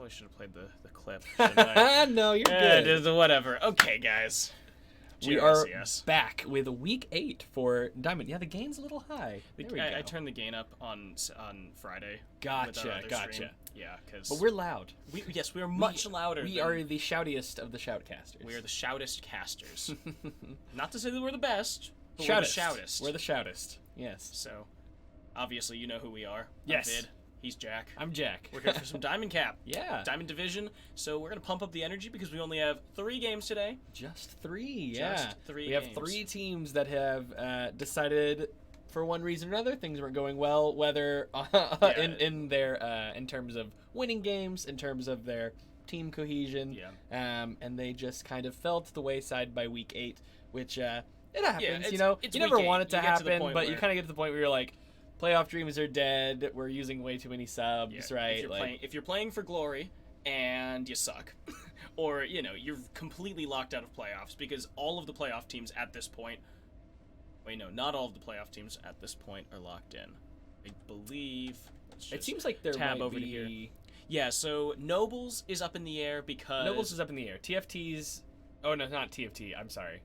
probably should have played the clip. Shouldn't I? No, you're good. Whatever. Okay, guys. We are GRLCS. back with week 8 for Diamond. Yeah, the gain's a little high. I turned the gain up on Friday. Gotcha. Stream. Yeah, because. But we're loud. We are much louder. We are the shoutiest of the shoutcasters. We are the shoutest casters. Not to say that we're the best, but shoutest. we're the shoutest. We're the shoutest. Yes. So, obviously, you know who we are. Yes. I'm Vid. He's Jack. I'm Jack. We're here for some Diamond Cap. Yeah. Diamond Division. So we're going to pump up the energy because we only have 3 games today. Just 3, yeah. Just 3 We have games. 3 teams that have decided, for one reason or another, things weren't going well, whether in terms of winning games, in terms of their team cohesion. Yeah. And they just kind of fell to the wayside by week 8, which it happens. Yeah, you never week want 8. it to You get to the happen, point but you where- kind of get to the point where you're like, playoff dreams are dead. We're using way too many subs, right? If you're playing for glory and you suck, or you're completely locked out of playoffs because all of the playoff teams at this point. Wait, no, not all of the playoff teams at this point are locked in. I believe. It seems like there tab might over be. to here. Yeah, so Nobles is up in the air because Nobles is up in the air. TFT's. Oh no, not TFT. I'm sorry.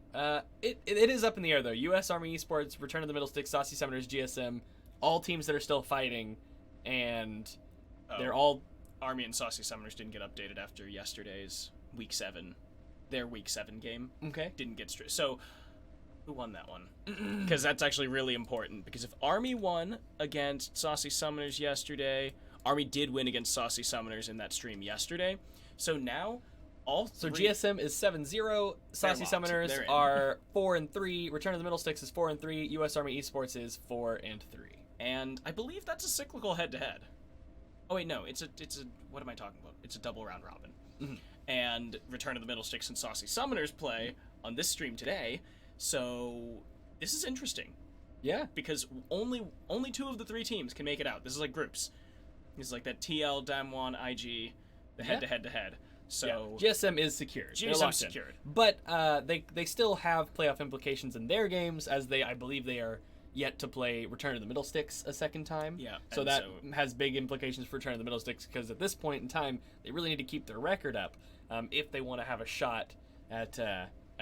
It is up in the air though. U.S. Army Esports, Return of the Middle Stick, Saucy Summoners, GSM. All teams that are still fighting, and they're all... Army and Saucy Summoners didn't get updated after yesterday's Week 7. Their Week 7 game. Okay. Didn't get straight. So, who won that one? Because that's actually really important. Because if Army won against Saucy Summoners yesterday, Army did win against Saucy Summoners in that stream yesterday. So now, all So three... GSM is 7-0, Saucy locked. Summoners They're in. are 4-3, Return of the Middle Sticks is 4-3, U.S. Army Esports is 4-3. And I believe that's a cyclical head-to-head. Oh wait, no, it's a what am I talking about? It's a double round robin. Mm-hmm. And Return of the Middle Sticks and Saucy Summoners play on this stream today. So this is interesting. Yeah. Because only 2 of the 3 teams can make it out. This is like groups. This is like that TL, Damwon, IG, the head-to-head-to-head. So yeah. GSM is secured. GSM secured. But they still have playoff implications in their games, as I believe they are yet to play Return of the Middle Sticks a second time. Yeah. So that has big implications for Return of the Middle Sticks, because at this point in time, they really need to keep their record up if they want to have a shot at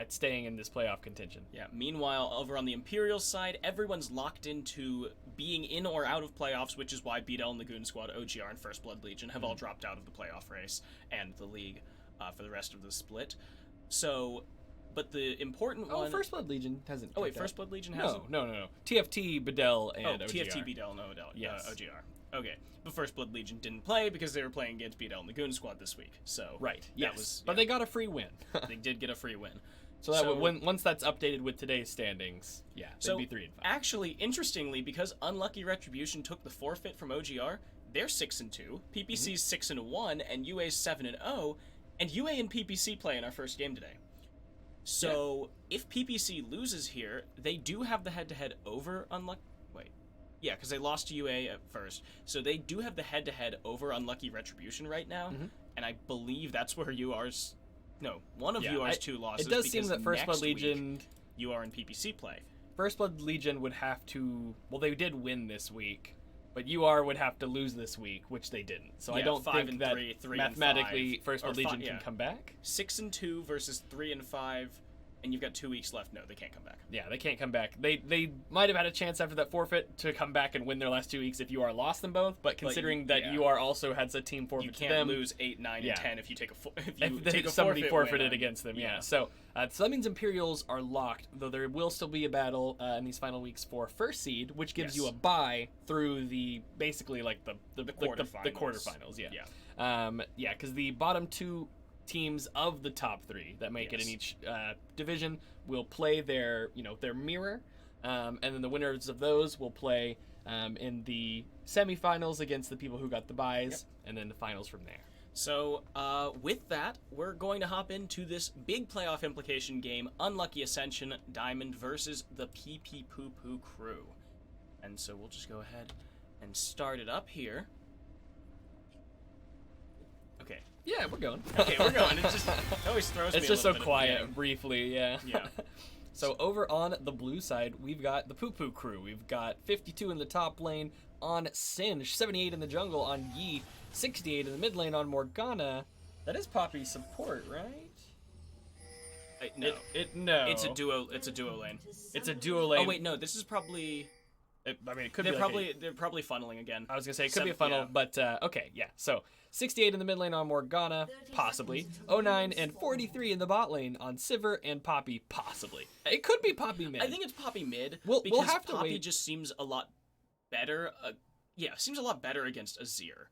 staying in this playoff contention. Yeah. Meanwhile, over on the Imperial side, everyone's locked into being in or out of playoffs, which is why BDL and the Goon Squad, OGR, and First Blood Legion have all dropped out of the playoff race and the league for the rest of the split. So... But the important one... First Blood Legion hasn't... Oh, wait, First Blood Legion hasn't? No. TFT, Bedell, and OGR. TFT, Bedell, and Yes. OGR. Okay. But First Blood Legion didn't play because they were playing against Bedell and the Goon Squad this week. So right, that was... But they got a free win. They did get a free win. So once that's updated with today's standings, they'd be 3-5. Actually, interestingly, because Unlucky Retribution took the forfeit from OGR, they're 6-2, PPC's 6-1, and UA's 7-0, and UA and PPC play in our first game today. So, if PPC loses here, they do have the head-to-head over Unlucky... Wait. Yeah, because they lost to UA at first. So they do have the head-to-head over Unlucky Retribution right now, and I believe that's where UR's... No, one of UR's 2 losses. It does seem that First Blood Legion... UR and PPC play. First Blood Legion would have to... Well, they did win this week, but UR would have to lose this week, which they didn't. So I don't think that 3 mathematically 5, First Blood Legion can come back. 6-2 versus 3-5, and you've got 2 weeks left. No, they can't come back. Yeah, they can't come back. They might have had a chance after that forfeit to come back and win their last 2 weeks if UR lost them both, but considering that UR also has a team forfeit to them... You can't lose 8, 9, and 10 if you take a somebody forfeit forfeited against them, So that means Imperials are locked, though there will still be a battle in these final weeks for first seed, which gives you a bye through the basically like the quarterfinals. Yeah, because the bottom 2 teams of the top 3 that make it in each division will play their mirror, and then the winners of those will play in the semifinals against the people who got the byes, and then the finals from there. So with that, we're going to hop into this big playoff implication game, Unlucky Ascension Diamond versus the PP Poo Poo crew. And so we'll just go ahead and start it up here. Okay. Yeah, we're going. Okay, we're going. It always throws me. It's just so bit quiet, briefly, yeah. Yeah. So over on the blue side, we've got the Poo Poo crew. We've got 52 in the top lane, on Singe, 78 in the jungle on Yi, 68 in the mid lane on Morgana. That is Poppy's support, right? No. No. It's a duo lane. It's a duo lane. Oh wait, no. This is probably. I mean, it could they're be probably they're probably funneling again. I was gonna say it could be a funnel, but okay, yeah. So 68 in the mid lane on Morgana, possibly. 09 and 43 in the bot lane on Sivir and Poppy, possibly. It could be Poppy mid. I think it's Poppy mid. We'll have to Poppy wait. just seems a lot better. Seems a lot better against Azir.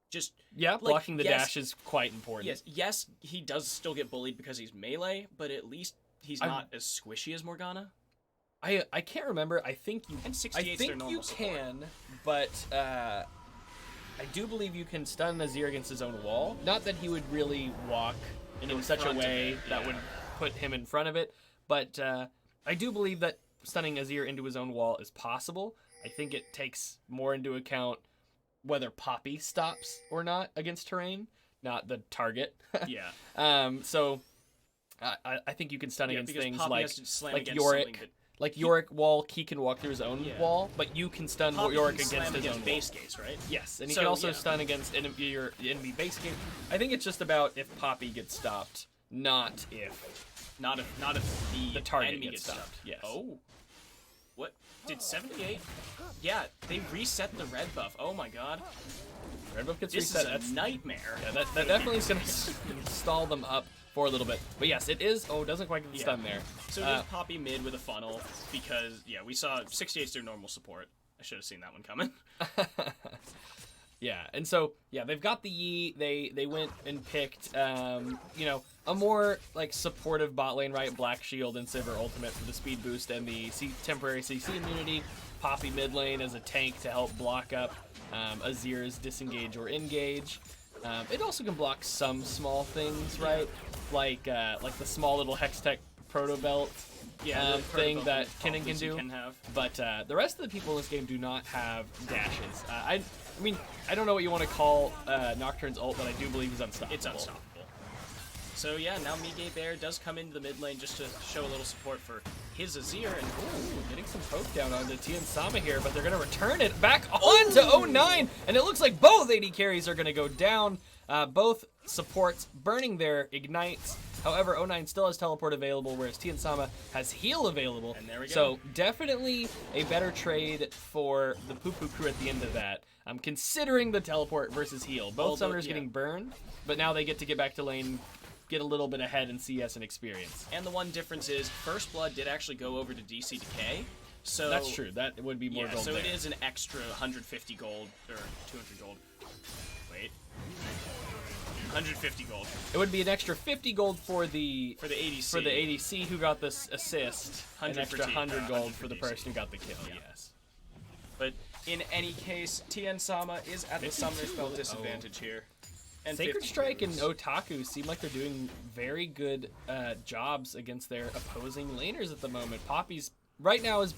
Just blocking the dash is quite important. Yes, he does still get bullied because he's melee, but at least he's not as squishy as Morgana. I can't remember. I think you can, but I do believe you can stun Azir against his own wall. Not that he would really walk in such a way that would put him in front of it, but I do believe that stunning Azir into his own wall is possible. I think it takes more into account whether Poppy stops or not against terrain, not the target. So I think you can stun against things like Yorick. Like Yorick wall, he can walk through his own wall, but you can stun Yorick against his own base case, right? Yes, and he can also stun against your enemy base game. I think it's just about if Poppy gets stopped, not if the target enemy gets stopped. Yes. Oh. What? Did 78? Yeah, they reset the red buff. Oh my god. Red buff gets reset. This is a nightmare. Yeah, that definitely is going to stall them up for a little bit. But yes, it is. Oh, it doesn't quite get the stun there. So it is Poppy mid with a funnel because, we saw 68's their normal support. I should have seen that one coming. Yeah, and so, they've got the Yi. They went and picked, a more, supportive bot lane, right? Black Shield and Sivir Ultimate for the speed boost and the temporary CC immunity. Poppy mid lane as a tank to help block up Azir's disengage or engage. It also can block some small things, right? Like the small little Hextech proto belt thing that Kennen can do. But the rest of the people in this game do not have dashes. I mean, I don't know what you want to call Nocturne's ult, but I do believe he's unstoppable. It's unstoppable. So now Mige Bear does come into the mid lane just to show a little support for his Azir, and getting some poke down onto Tien Sama here, but they're going to return it back on to 09, and it looks like both AD carries are going to go down. Both supports burning their ignites. However, 09 still has teleport available, whereas Tien Sama has heal available. And there we go. So definitely a better trade for the Poo-Poo crew at the end of that. Considering the teleport versus heal. Both summoners getting burned, but now they get to get back to lane, get a little bit ahead in CS and experience. And the one difference is First Blood did actually go over to DC Decay. So that's true. That would be more gold so there. It is an extra 150 gold, or 200 gold. Wait. 150 gold. It would be an extra 50 gold for the ADC. For the ADC who got this assist. An extra 100 gold for the person who got the kill, yes. But in any case, Tien Sama is at the summoner spell disadvantage here. And Sacred Strike and Otaku seem like they're doing very good jobs against their opposing laners at the moment. Poppy's right now is,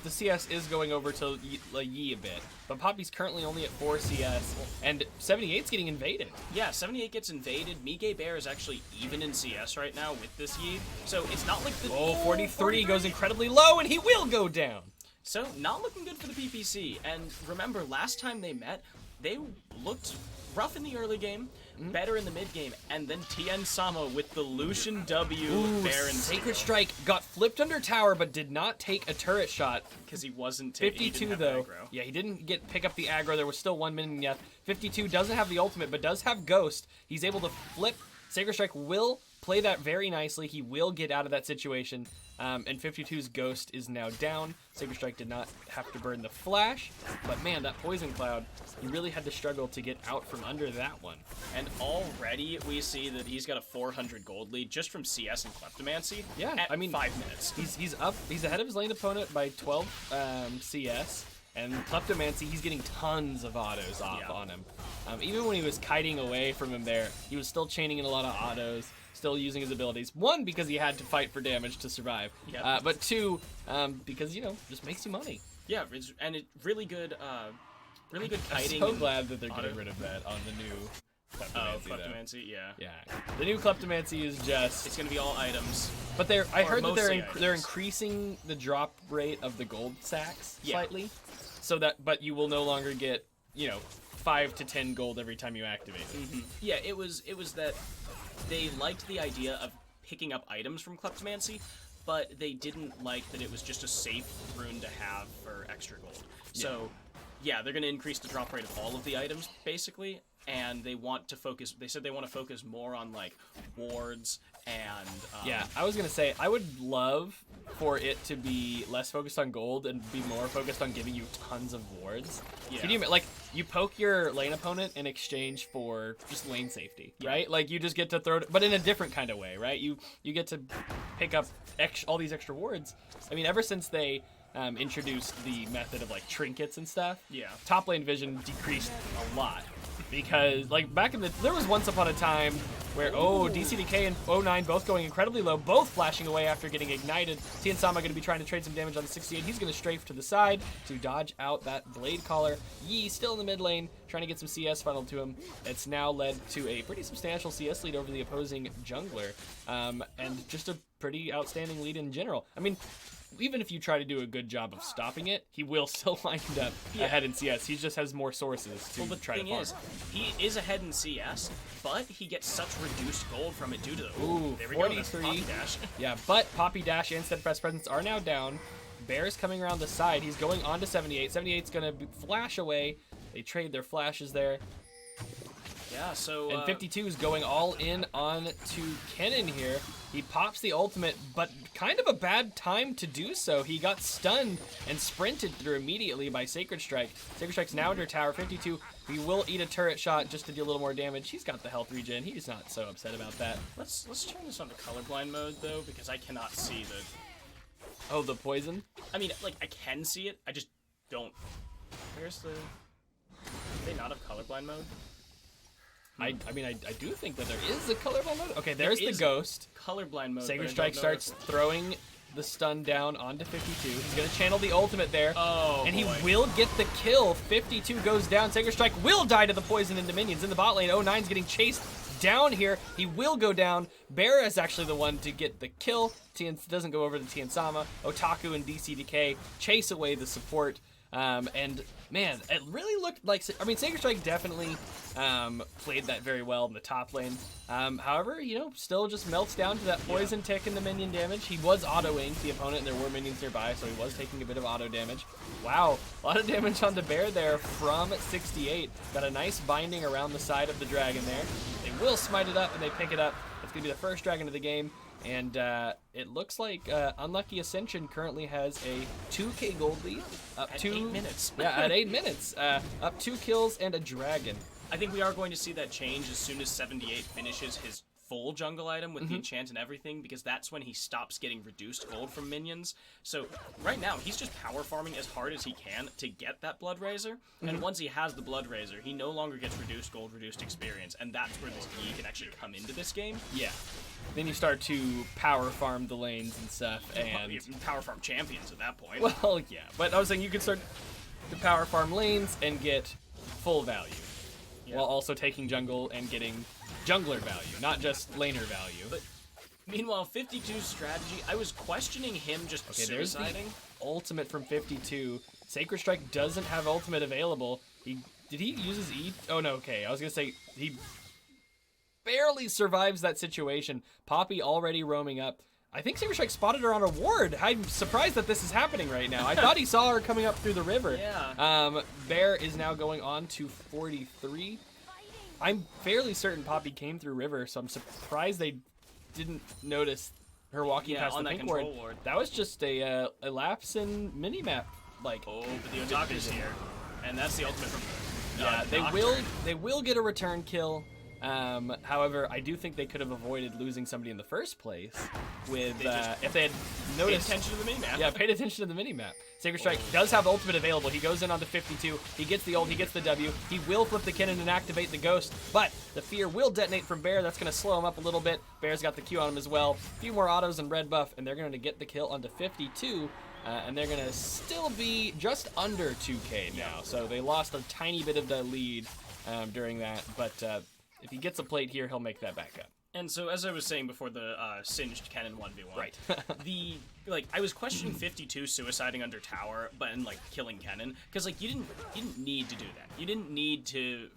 the CS is going over to Yi a bit, but Poppy's currently only at 4 CS, and 78's getting invaded. Yeah, 78 gets invaded. Mige Bear is actually even in CS right now with this Yi, so it's not like the... 43 goes incredibly low, and he will go down. So, not looking good for the PPC, and remember, last time they met, they looked rough in the early game, better in the mid game, and then Tien Sama with the Lucian W Baron. Sacred Strike got flipped under tower, but did not take a turret shot. Because he wasn't taking 52 though. Aggro. Yeah, he didn't pick up the aggro. There was still 1 minute left. 52 doesn't have the ultimate, but does have Ghost. He's able to flip. Sacred Strike will play that very nicely. He will get out of that situation. And 52's Ghost is now down. Sacred Strike did not have to burn the flash, but man, that Poison Cloud, he really had to struggle to get out from under that one. And already we see that he's got a 400 gold lead just from CS and Kleptomancy. Yeah, I mean 5 minutes. He's up. He's ahead of his lane opponent by 12 CS. And Kleptomancy, he's getting tons of autos off on him. Even when he was kiting away from him there, he was still chaining in a lot of autos. Still using his abilities. 1, because he had to fight for damage to survive. But 2, because, just makes you money. Yeah, and it really good kiting. I'm so glad that they're getting rid of that on the new Kleptomancy. Kleptomancy, yeah. The new Kleptomancy is just... It's going to be all items. But I heard that they're increasing the drop rate of the gold sacks slightly. but you will no longer get, 5 to 10 gold every time you activate it. Mm-hmm. Yeah, it was that they liked the idea of picking up items from Kleptomancy, but they didn't like that it was just a safe rune to have for extra gold. So, yeah, they're going to increase the drop rate of all of the items, basically, and they said they want to focus more on, like, wards and... yeah, I was going to say, I would love for it to be less focused on gold and be more focused on giving you tons of wards. Yeah. Can you, like, you poke your lane opponent in exchange for just lane safety, right? Like, you just get to throw it, but in a different kind of way, right? You get to pick up all these extra wards. I mean, ever since they introduced the method of, like, trinkets and stuff, top lane vision decreased a lot. Because, like, there was once upon a time where, DCDK and 09 both going incredibly low, both flashing away after getting ignited. Tiansama going to be trying to trade some damage on the 68. He's going to strafe to the side to dodge out that Blade Caller. Yi still in the mid lane, trying to get some CS funneled to him. It's now led to a pretty substantial CS lead over the opposing jungler, and just a pretty outstanding lead in general. I mean, even if you try to do a good job of stopping it, he will still wind up ahead in CS. He just has more sources to try to farm. The thing is, he is ahead in CS, but he gets such reduced gold from it due to the... there we 43. go, Poppy Dash. Yeah, but Poppy Dash and Steadfast Presence are now down. Bear's coming around the side. He's going on to 78. 78's going to flash away. They trade their flashes there. Yeah, so... And 52 is going all in on to Kennen here. He pops the ultimate, but kind of a bad time to do so. He got stunned and sprinted through immediately by Sacred Strike. Sacred Strike's now under tower. 52, he will eat a turret shot just to deal a little more damage. He's got the health regen. He's not so upset about that. Let's turn this on to colorblind mode, though, because I cannot see the... Oh, the poison? I mean, like, I can see it. I just don't... Where's the... Do they not have colorblind mode? I mean, I do think that there is a colorblind mode. Okay, there's the ghost. Colorblind mode. Sacred Strike starts throwing the stun down onto 52. He's going to channel the ultimate there. Oh, and he will get the kill. 52 goes down. Sacred Strike will die to the poison into minions. In the bot lane, 09's getting chased down here. He will go down. Bear is actually the one to get the kill. Doesn't go over to Tiansama. Otaku and DCDK chase away the support. And man, it really looked like, I mean, Sacred Strike definitely played that very well in the top lane. However, still just melts down to that poison tick and the minion damage. He was autoing the opponent, and there were minions nearby, so he was taking a bit of auto damage. Wow, a lot of damage on the Bear there from 68. Got a nice binding around the side of the dragon there. They will smite it up, and they pick it up. It's going to be the first dragon of the game. And it looks like Unlucky Ascension currently has a 2k gold lead. At 8 minutes. Yeah, at 8 minutes. Up 2 kills and a dragon. I think we are going to see that change as soon as 78 finishes his full jungle item with the enchant and everything, because that's when he stops getting reduced gold from minions. So right now, he's just power farming as hard as he can to get that Blood Razor. And once he has the Blood Razor, he no longer gets reduced gold, reduced experience. And that's where this E can actually come into this game. Yeah. Then you start to power farm the lanes and stuff, and you can power farm champions at that point. Well, yeah, but I was saying you could start to power farm lanes and get full value, while also taking jungle and getting jungler value, not just laner value. But meanwhile, 52's strategy, I was questioning him just suiciding. There's the ultimate from 52. Sacred Strike doesn't have ultimate available. Did he use his E? Oh no, okay. I was gonna say he barely survives that situation. Poppy already roaming up. I think Sacred Strike spotted her on a ward. I'm surprised that this is happening right now. I thought he saw her coming up through the river. Yeah. Bear is now going on to 43. I'm fairly certain Poppy came through river, so I'm surprised they didn't notice her walking past the pink ward. That was just a lapse in minimap. Like, but the Otaku's here, and that's the ultimate from. Yeah, they will get a return kill. However, I do think they could have avoided losing somebody in the first place with if they had noticed. Paid attention to the minimap. Yeah, paid attention to the minimap. Sacred Strike does have ultimate available. He goes in onto 52. He gets the ult. He gets the W. He will flip the cannon and activate the ghost, but the fear will detonate from Bear. That's going to slow him up a little bit. Bear's got the Q on him as well. A few more autos and red buff, and they're going to get the kill onto 52. And they're going to still be just under 2k now. So they lost a tiny bit of the lead during that, but if he gets a plate here, he'll make that back up. And so, as I was saying before the singed Kennen 1v1, Right. I was questioning 52 suiciding under tower, and killing Kennen, because you didn't need to do that. You didn't need to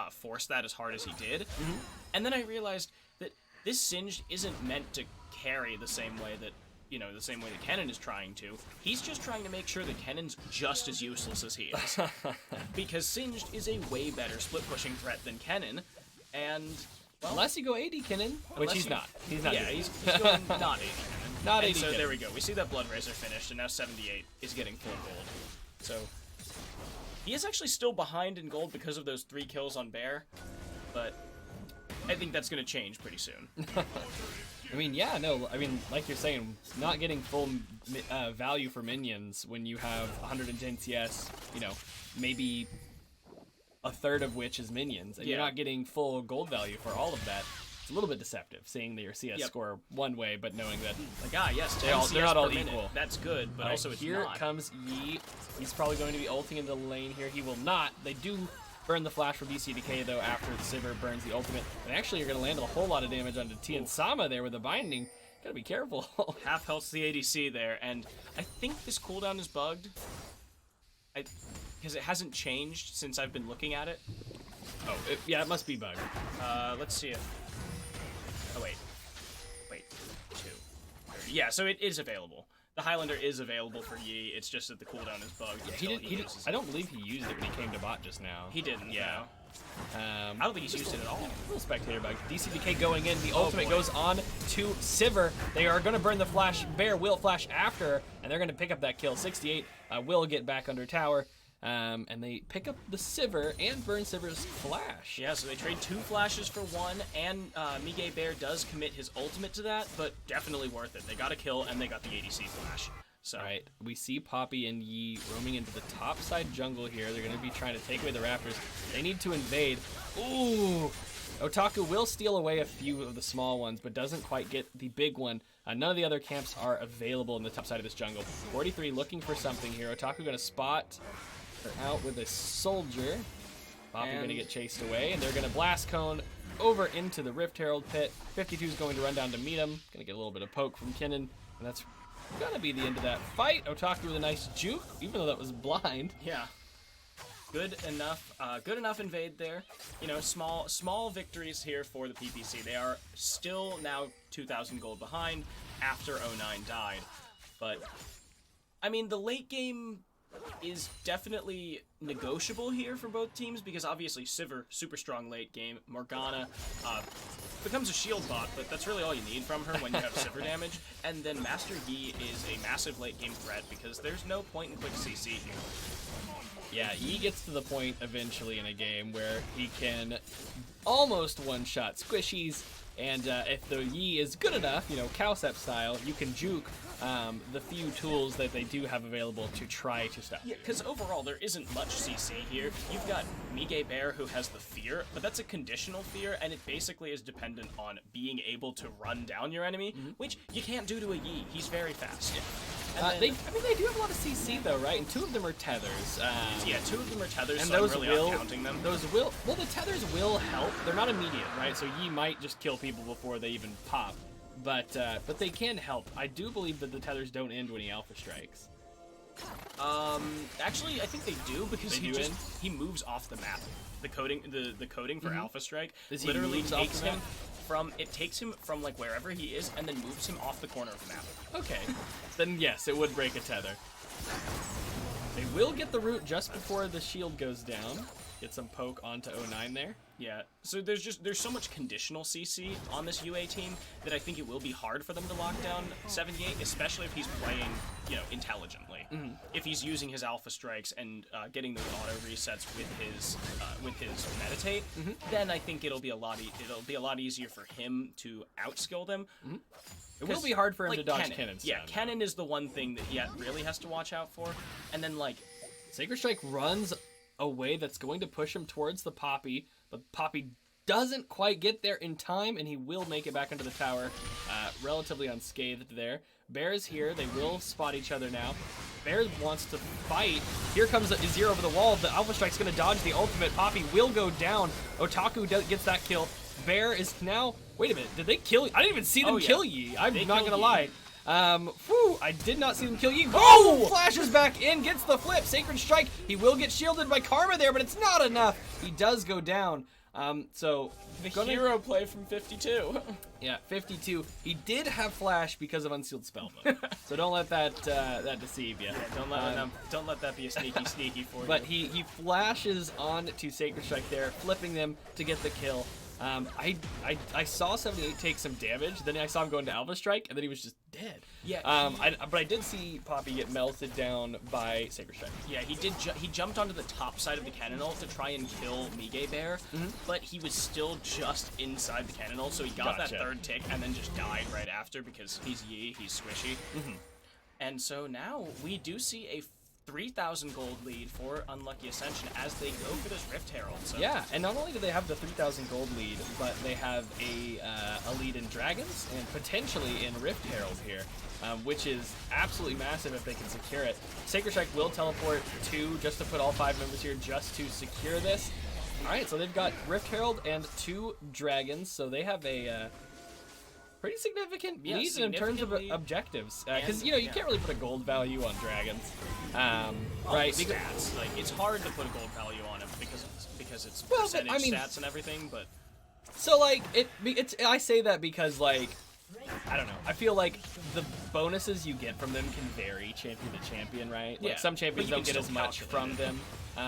force that as hard as he did. And then I realized that this singed isn't meant to carry the same way that Kennen is trying to. He's just trying to make sure that Kennen's just as useless as he is, because singed is a way better split pushing threat than Kennen, and. Well, unless you go AD Kennen, which he's not. He's not. Yeah, he's going not AD Kennen. Not AD and so Kennen. there we go. We see that Blood Razor finished, and now 78 is getting full gold. So he is actually still behind in gold because of those 3 kills on Bear, but I think that's going to change pretty soon. I mean, yeah, no. I mean, like you're saying, not getting full value for minions when you have 110 CS, maybe a third of which is minions, and you're not getting full gold value for all of that. It's a little bit deceptive, seeing that your CS score one way, but knowing that yes, they're not all equal. That's good, but also it's here not. Comes Yi. He's probably going to be ulting into the lane here. He will not. They do burn the flash for DCDK though after the Sivir burns the ultimate, and actually you're going to land a whole lot of damage onto T and Sama there with the binding. Gotta be careful. Half health's the ADC there, and I think this cooldown is bugged. Because it hasn't changed since I've been looking at it. Oh, it must be bugged. Let's see if... Oh, wait. 2. Yeah, so it is available. The Highlander is available for Yi, it's just that the cooldown is bugged. Yeah, I don't believe he used it when he came to bot just now. He didn't, yeah. I don't think he's used it at all. Little spectator bug. DCDK going in. The ultimate goes on to Sivir. They are going to burn the flash. Bear will flash after, and they're going to pick up that kill. 68 will get back under tower. And they pick up the Sivir and burn Sivir's flash. Yeah, so they trade 2 flashes for 1, and Miguel Bear does commit his ultimate to that, but definitely worth it. They got a kill, and they got the ADC flash. So. All right, we see Poppy and Yi roaming into the top side jungle here. They're going to be trying to take away the Raptors. They need to invade. Ooh! Otaku will steal away a few of the small ones, but doesn't quite get the big one. None of the other camps are available in the top side of this jungle. 43 looking for something here. Otaku going to spot her out with a soldier. Poppy going to get chased away, and they're going to blast cone over into the Rift Herald pit. 52 is going to run down to meet him. Going to get a little bit of poke from Kennen, and that's gonna be the end of that fight. Otaku with a nice juke, even though that was blind. Yeah. Good enough invade there. Small victories here for the PPC. They are still now 2,000 gold behind after 09 died. But, I mean, the late game is definitely negotiable here for both teams, because obviously Sivir, super strong late game. Morgana becomes a shield bot, but that's really all you need from her when you have Sivir damage. And then Master Yi is a massive late game threat, because there's no point in quick CC here. Yeah, Yi gets to the point eventually in a game where he can almost one-shot squishies, and if the Yi is good enough, Cowsep style, you can juke the few tools that they do have available to try to stop. Yeah, because overall there isn't much CC here. You've got Miguel Bear who has the fear, but that's a conditional fear, and it basically is dependent on being able to run down your enemy, which you can't do to a Yi. He's very fast. Yeah. They do have a lot of CC though, right? And 2 of them are tethers. Yeah, 2 of them are tethers, and so those I'm really will not counting them. Well, the tethers will help. They're not immediate, right? So Yi might just kill people before they even pop. But they can help. I do believe that the tethers don't end when he alpha strikes. Actually, I think they do, because he moves off the map. The coding for Alpha Strike literally takes him from like wherever he is and then moves him off the corner of the map. Okay, then yes, it would break a tether. They will get the root just before the shield goes down. Get some poke onto 09 there. Yeah, so there's so much conditional CC on this UA team that I think it will be hard for them to lock down 78, especially if he's playing, intelligently. If he's using his alpha strikes and getting those auto resets with his meditate, then I think it'll be a lot easier for him to outskill them. It will be hard for him to dodge Kennen's. Yeah, Kennen is the one thing that he really has to watch out for, and then Sacred Strike runs a way that's going to push him towards the Poppy, but Poppy doesn't quite get there in time, and he will make it back into the tower, relatively unscathed there. Bear is here. They will spot each other now. Bear wants to fight. Here comes Azir over the wall. The Alpha Strike's going to dodge the ultimate. Poppy will go down. Otaku gets that kill. Bear is now... Wait a minute, did they kill... I didn't even see them kill Yi. I'm They not killed gonna lie. Yi. I did not see them kill Yi. Oh! Flashes back in, gets the flip. Sacred Strike. He will get shielded by Karma there, but it's not enough. He does go down. So... The hero play from 52. Yeah, 52. He did have flash because of Unsealed Spellbook. So don't let that deceive you. Yeah, don't let that be a sneaky for you. But he flashes on to Sacred Strike there, flipping them to get the kill. I saw 78 take some damage, then I saw him go into Alpha Strike, and then he was just dead. Yeah. But I did see Poppy get melted down by Sacred Strike. Yeah, he did. He jumped onto the top side of the cannonal to try and kill Mige Bear, but he was still just inside the cannonal, so he got that third tick and then just died right after because he's Yi, he's squishy. And so now we do see a 3,000 gold lead for Unlucky Ascension as they go for this Rift Herald. So. Yeah, and not only do they have the 3,000 gold lead, but they have a lead in Dragons and potentially in Rift Herald here, which is absolutely massive if they can secure it. Sacred Strike will teleport 2 just to put all 5 members here just to secure this. All right, so they've got Rift Herald and 2 Dragons, so they have a pretty significant lead in terms of objectives, because you can't really put a gold value on Dragons, right? Stats, like it's hard to put a gold value on it because it's percentage stats and everything, but so like I say that because like I don't know, I feel like the bonuses you get from them can vary champion to champion, right? Like some champions don't get as much from them,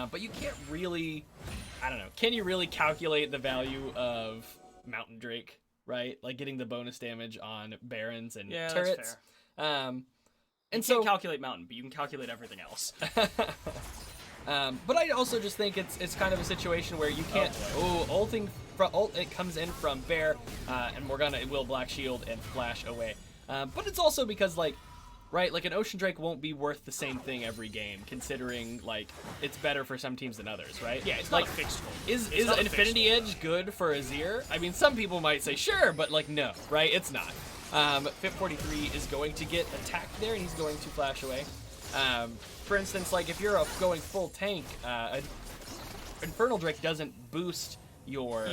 but you can't really, I don't know, can you really calculate the value of Mountain Drake? Right, like getting the bonus damage on Barons and turrets. That's fair. And you can't calculate Mountain, but you can calculate everything else. But I also just think it's kind of a situation where you can't. Ult it comes in from Bear, and Morgana it will Black Shield and flash away. But it's also because like. Right, like an Ocean Drake won't be worth the same thing every game, considering like it's better for some teams than others, right? Yeah, it's like not a fixed goal. Is Infinity Edge good for Azir? I mean, some people might say sure, but like no, right? It's not. Fit43 is going to get attacked there, and he's going to flash away. For instance, like if you're going full tank, Infernal Drake doesn't boost your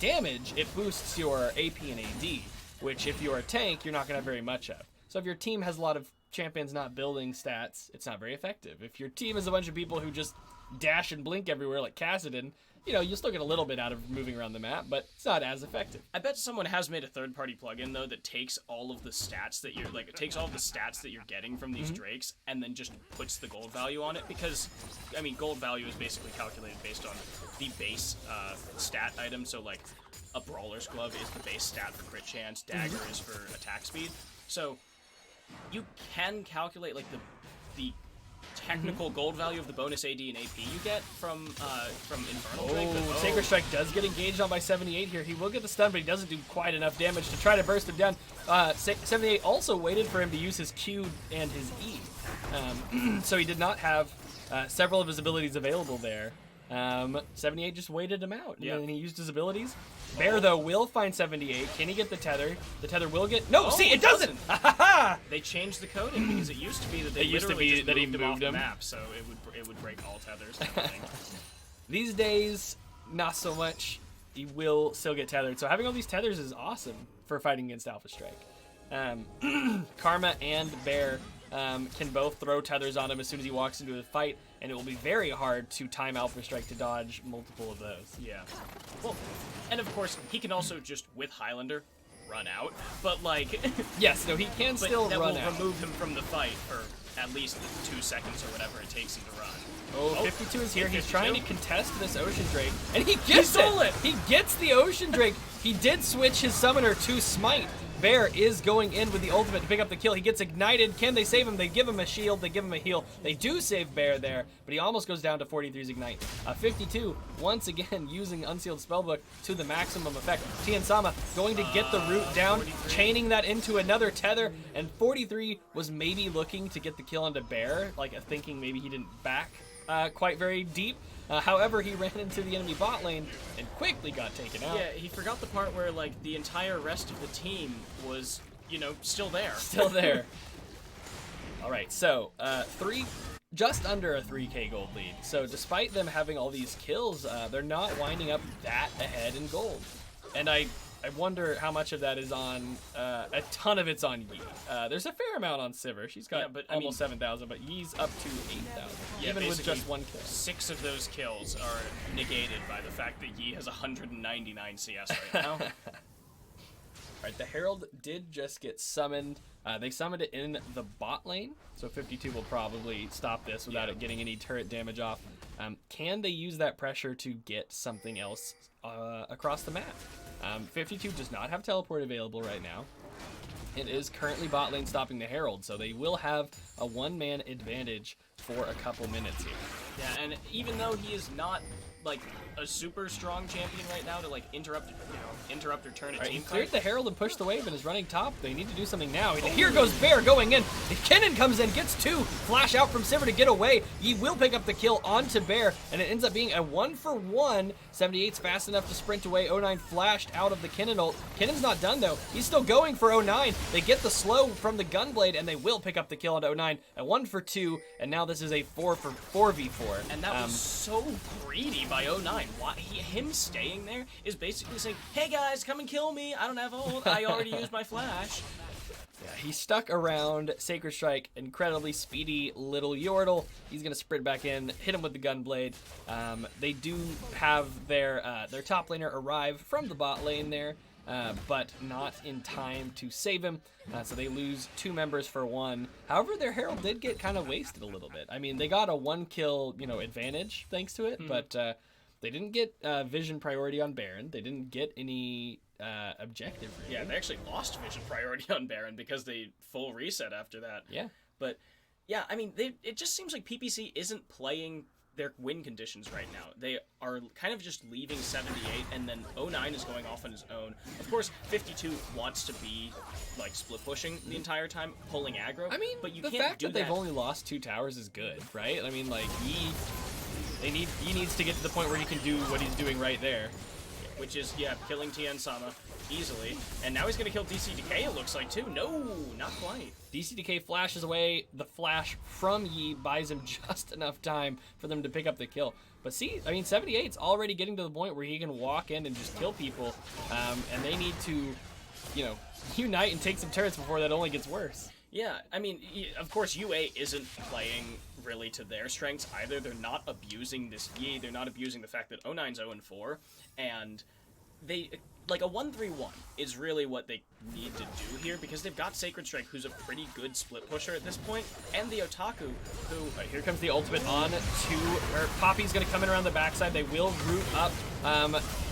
damage; it boosts your AP and AD, which if you're a tank, you're not going to have very much of. So if your team has a lot of champions not building stats, it's not very effective. If your team is a bunch of people who just dash and blink everywhere like Kassadin, you'll still get a little bit out of moving around the map, but it's not as effective. I bet someone has made a third-party plugin though that takes all of the stats that you're getting from these drakes and then just puts the gold value on it, because I mean gold value is basically calculated based on the base stat item. So like a Brawler's Glove is the base stat for crit chance, Dagger is for attack speed. So you can calculate like the technical gold value of the bonus AD and AP you get from Infernal Drake. Sacred Strike does get engaged on by 78 here. He will get the stun, but he doesn't do quite enough damage to try to burst him down. 78 also waited for him to use his Q and his E, so he did not have several of his abilities available there. 78 just waited him out, and then he used his abilities. Bear, though, will find 78. Can he get the tether? The tether will get... No, see, it doesn't! They changed the coding, because it used to be that they literally just moved him off the map, so it would break all tethers and everything. These days, not so much. He will still get tethered. So having all these tethers is awesome for fighting against Alpha Strike. Karma and Bear can both throw tethers on him as soon as he walks into a fight, and it will be very hard to time Alpha Strike to dodge multiple of those. Yeah. Well, and of course, he can also just, with Highlander, run out, but like... Yes, no, he can still run out. That will remove him from the fight for at least 2 seconds or whatever it takes him to run. 52 is here. He's trying to contest this Ocean Drake, and he gets it! He gets the Ocean Drake! He did switch his summoner to Smite. Bear is going in with the ultimate to pick up the kill. He gets ignited. Can they save him? They give him a shield. They give him a heal. They do save Bear there, but he almost goes down to 43's ignite. 52, once again, using Unsealed Spellbook to the maximum effect. Tien Sama going to get the root down, 43. Chaining that into another tether, and 43 was maybe looking to get the kill onto Bear, like thinking maybe he didn't back quite very deep. However, he ran into the enemy bot lane and quickly got taken out. Yeah, he forgot the part where, like, the entire rest of the team was, still there. Still there. All right, so just under a 3K gold lead. So despite them having all these kills, they're not winding up that ahead in gold. And I wonder how much of that is on, a ton of it's on Yi. There's a fair amount on Sivir. She's got almost 7,000, but Yi's up to 8,000, even with just 1 kill. 6 of those kills are negated by the fact that Yi has 199 CS right now. Alright, the Herald did just get summoned. They summoned it in the bot lane, so 52 will probably stop this without it getting any turret damage off. Can they use that pressure to get something else across the map? 52 does not have teleport available right now. It is currently bot lane stopping the Herald, so they will have a one-man advantage for a couple minutes here. Yeah, and even though he is not like a super strong champion right now to like interrupt their turn at team fight. Cleared the Herald and pushed the wave and is running top. They need to do something now. Here goes Bear going in. Kennen comes in, gets 2. Flash out from Sivir to get away. He will pick up the kill onto Bear, and it ends up being a 1-for-1. 78's fast enough to sprint away. 09 flashed out of the Kennen ult. Kennen's not done though. He's still going for 09. They get the slow from the Gunblade, and they will pick up the kill onto 09. A 1-for-2, and now this is a 4-for-4v4. And that was so greedy by 09. Him staying there is basically saying, hey guys, come and kill me. I don't have ult. I already used my flash. Yeah, he stuck around Sacred Strike, incredibly speedy little Yordle. He's going to sprint back in, hit him with the Gunblade. They do have their top laner arrive from the bot lane there, but not in time to save him. So they lose 2 members for 1. However, their Herald did get kind of wasted a little bit. I mean, they got a 1-kill, advantage thanks to it, but they didn't get vision priority on Baron. They didn't get any objective. Really. Yeah, they actually lost vision priority on Baron because they full reset after that. Yeah. But, yeah, I mean, it just seems like PPC isn't playing their win conditions right now. They are kind of just leaving 78, and then 09 is going off on his own. Of course, 52 wants to be, like, split pushing the entire time, pulling aggro. I mean, but you the can't fact do that they've only lost 2 towers is good, right? I mean, like, he needs to get to the point where he can do what he's doing right there. Which is, killing Tien Sama easily. And now he's going to kill DC Decay, it looks like, too. No, not quite. DC Decay flashes away. The flash from Yi buys him just enough time for them to pick up the kill. But see, I mean, 78's already getting to the point where he can walk in and just kill people. And they need to, unite and take some turrets before that only gets worse. Yeah, I mean, of course, UA isn't playing really to their strengths either. They're not abusing this Yi. They're not abusing the fact that 09's 0-4. And they, like, a 1-3-1 is really what they need to do here because they've got Sacred Strike, who's a pretty good split pusher at this point, and the Otaku, who... Right, here comes the ultimate on to where Poppy's going to come in around the backside. They will root up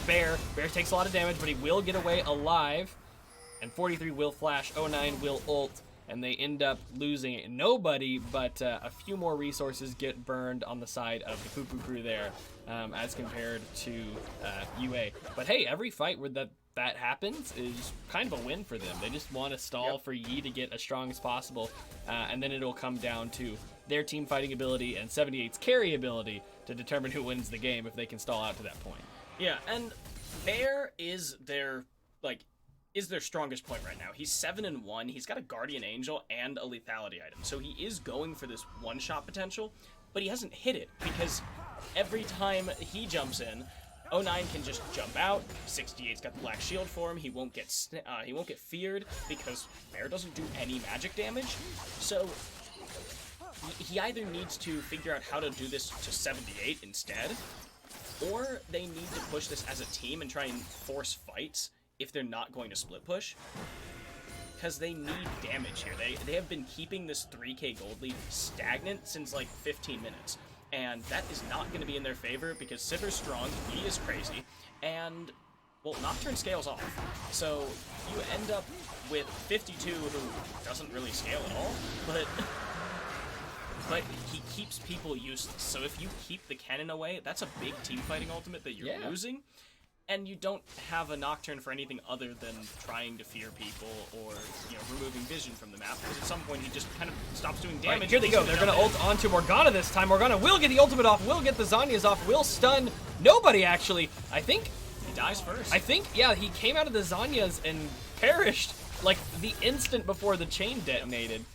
Bear. Bear takes a lot of damage, but he will get away alive. And 43 will flash. 09 will ult. And they end up losing it. Nobody but a few more resources get burned on the side of the Poo-Poo crew there as compared to UA. But hey, every fight where that happens is kind of a win for them. They just want to stall for Yi to get as strong as possible. And then it'll come down to their team fighting ability and 78's carry ability to determine who wins the game if they can stall out to that point. Yeah, and Bear is their strongest point right now. He's 7-1. He's got a Guardian Angel and a lethality item. So he is going for this one-shot potential, but he hasn't hit it because every time he jumps in, 09 can just jump out. 68's got the black shield for him. He won't get feared because Bear doesn't do any magic damage. So he either needs to figure out how to do this to 78 instead, or they need to push this as a team and try and force fights if they're not going to split push, because they need damage here. They have been keeping this 3k gold lead stagnant since like 15 minutes, and that is not going to be in their favor because Sivir's strong, he is crazy, and, well, Nocturne scales off. So you end up with 52, who doesn't really scale at all, but he keeps people useless. So if you keep the cannon away, that's a big team fighting ultimate that you're losing. And you don't have a Nocturne for anything other than trying to fear people or, removing vision from the map, because at some point he just kind of stops doing damage. Right, here they go. They're going to ult onto Morgana this time. Morgana will get the ultimate off, will get the Zanyas off, will stun nobody, actually. I think... He dies first. I think, he came out of the Zanyas and perished, like, the instant before the chain detonated.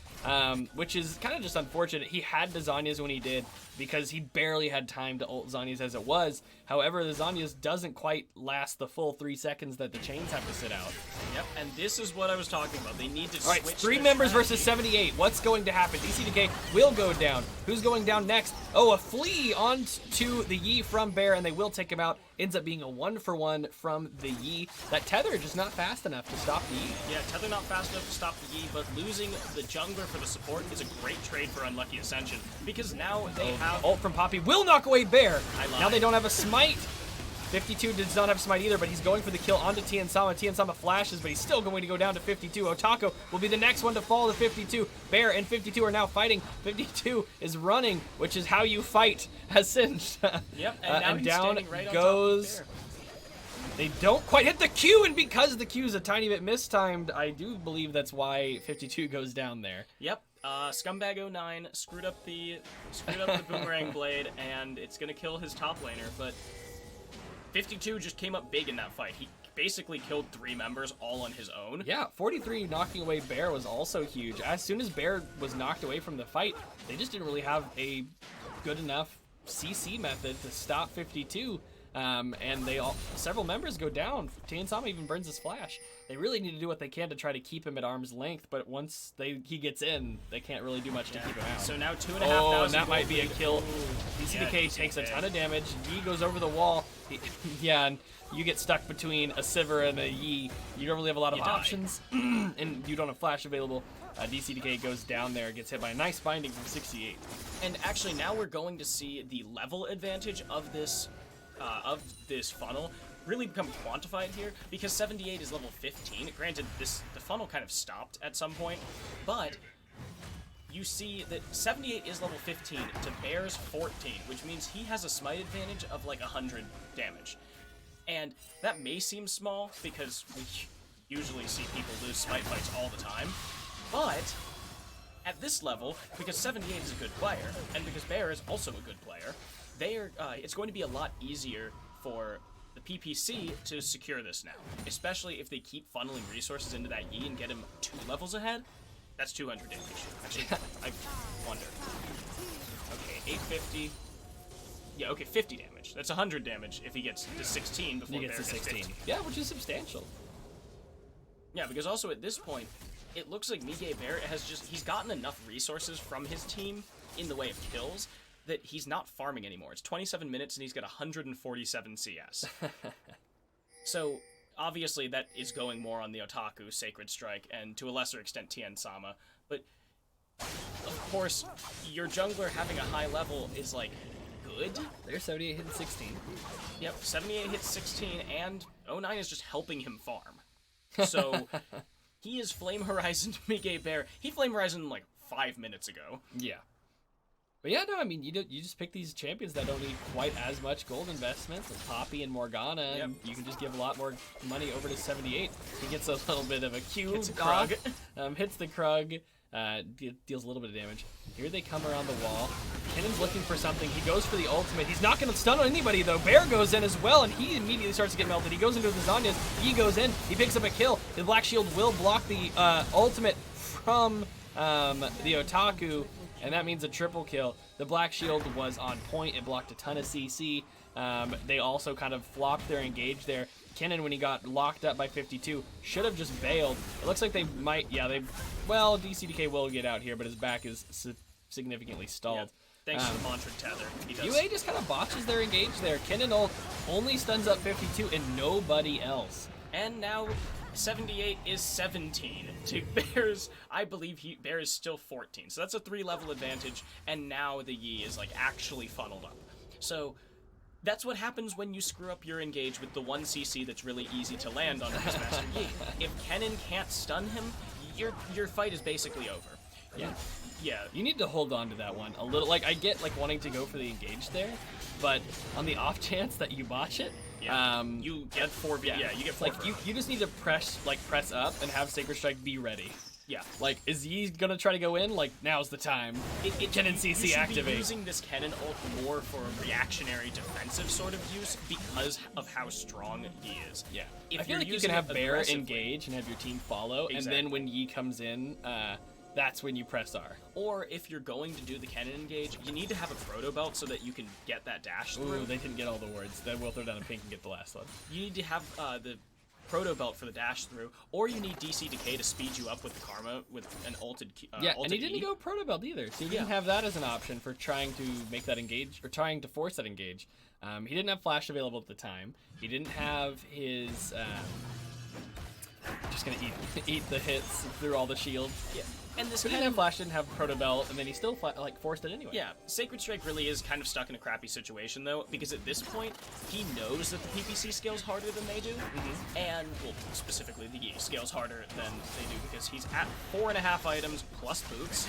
which is kind of just unfortunate. He had the Zhonya's when he did because he barely had time to ult Zhonya's as it was. However, the Zhonya's doesn't quite last the full 3 seconds that the chains have to sit out. Yep, and this is what I was talking about. They need to All right, switch 3 members versus 78. What's going to happen? DCDK will go down. Who's going down next? Oh, a flea onto the Yi from Bear, and they will take him out. Ends up being a 1-for-1 from the Yi. That tether just not fast enough to stop the Yi. Yeah, tether not fast enough to stop the Yi, but losing the jungler for the support is a great trade for Unlucky Ascension, because now they have... Ult from Poppy will knock away Bear. I lied. Now they don't have a smite. 52 does not have smite either, but he's going for the kill onto Tien Sama. Tien Sama flashes, but he's still going to go down to 52. Otako will be the next one to fall to 52. Bear and 52 are now fighting. 52 is running, which is how you fight as Singed. Yep, and now he's down standing right goes... on top of They don't quite hit the Q, and because the Q is a tiny bit mistimed, I do believe that's why 52 goes down there. Yep. Scumbag 09 screwed up the boomerang blade, and it's gonna kill his top laner, but 52 just came up big in that fight. He basically killed 3 members all on his own. Yeah, 43 knocking away Bear was also huge. As soon as Bear was knocked away from the fight, they just didn't really have a good enough CC method to stop 52. And several members go down. Tien Sama even burns his flash. They really need to do what they can to try to keep him at arm's length, but once he gets in, they can't really do much to keep him out. So now 2,500. Oh, and that might be a kill. Ooh. DCDK Yeah, takes a ton of damage. Yi goes over the wall. Yeah, and you get stuck between a Sivir and a Yi. You don't really have a lot of options, and you don't have flash available. DCDK goes down there, gets hit by a nice binding from 68. And actually, now we're going to see the level advantage of this funnel really become quantified here, because 78 is level 15. Granted, the funnel kind of stopped at some point, but you see that 78 is level 15 to Bear's 14, which means he has a smite advantage of like 100 damage. And that may seem small, because we usually see people lose smite fights all the time, but at this level, because 78 is a good player, and because Bear is also a good player, it's going to be a lot easier for the PPC to secure this now, especially if they keep funneling resources into that Yi and get him 2 levels ahead. That's 200 damage. Actually, I wonder. Okay, 850. Yeah, okay, 50 damage. That's 100 damage if he gets to 16 before he gets to 16. 50. Yeah, which is substantial. Yeah, because also at this point, it looks like Miguel Bear he's gotten enough resources from his team in the way of kills that he's not farming anymore. It's 27 minutes and he's got 147 CS. So obviously that is going more on the Otaku, Sacred Strike, and to a lesser extent Tien Sama. But of course, your jungler having a high level is like good. There's 78 hitting 16. Yep, 78 hits 16, and 09 is just helping him farm. So he is Flame Horizon Miguel Bear. He Flame Horizon like 5 minutes ago. Yeah. But yeah, no, I mean, you just pick these champions that don't need quite as much gold investment, like Poppy and Morgana, and you can just give a lot more money over to 78. He gets a little bit of a Q. Hits a Krug. Hits the Krug, deals a little bit of damage. Here they come around the wall. Kennan's looking for something. He goes for the ultimate. He's not going to stun on anybody, though. Bear goes in as well, and he immediately starts to get melted. He goes into the Zhonya's. He goes in. He picks up a kill. The Black Shield will block the ultimate from the Otaku, and that means a triple kill. The Black Shield was on point. It blocked a ton of CC. They also kind of flopped their engage there. Kennen, when he got locked up by 52, should have just bailed. It looks like they might, well, DCDK will get out here, but his back is significantly stalled. Yeah. Thanks to the mantra tether. He does. UA just kind of botches their engage there. Kennen ult only stuns up 52 and nobody else. And now 78 is 17 to Bear's. I believe Bear is still 14. So that's a 3-level advantage, and now the Yi is like actually funneled up. So that's what happens when you screw up your engage with the 1 CC that's really easy to land on Beastmaster Yi. If Kennen can't stun him, your fight is basically over. Yeah. Yeah. You need to hold on to that one a little. Like, I get like wanting to go for the engage there, but on the off chance that you botch it, you get 4. Yeah, you get 4. Like you just need to press up and have Sacred Strike be ready. Yeah. Like, is he gonna try to go in? Like, now's the time. Kennen CC activate. You should be using this Kennen ult more for a reactionary defensive sort of use because of how strong he is. Yeah. If I feel like you can have Bear engage and have your team follow, and then when Yi comes in, that's when you press R. Or if you're going to do the cannon engage, you need to have a proto belt so that you can get that dash through. Ooh, they didn't get all the words. Then we'll throw down a pink and get the last one. You need to have the proto belt for the dash through, or you need DC Decay to speed you up with the Karma with an ulted and he didn't go proto belt either, so he didn't have that as an option for trying to make that engage, or trying to force that engage. He didn't have flash available at the time. He didn't have his... just gonna eat the hits through all the shields. Yeah. And this he didn't have flash, didn't have proto belt, and then he still forced it anyway. Yeah, Sacred Strike really is kind of stuck in a crappy situation though, because at this point he knows that the PPC scales harder than they do, and well, specifically the Yi scales harder than they do because he's at 4.5 items plus boots.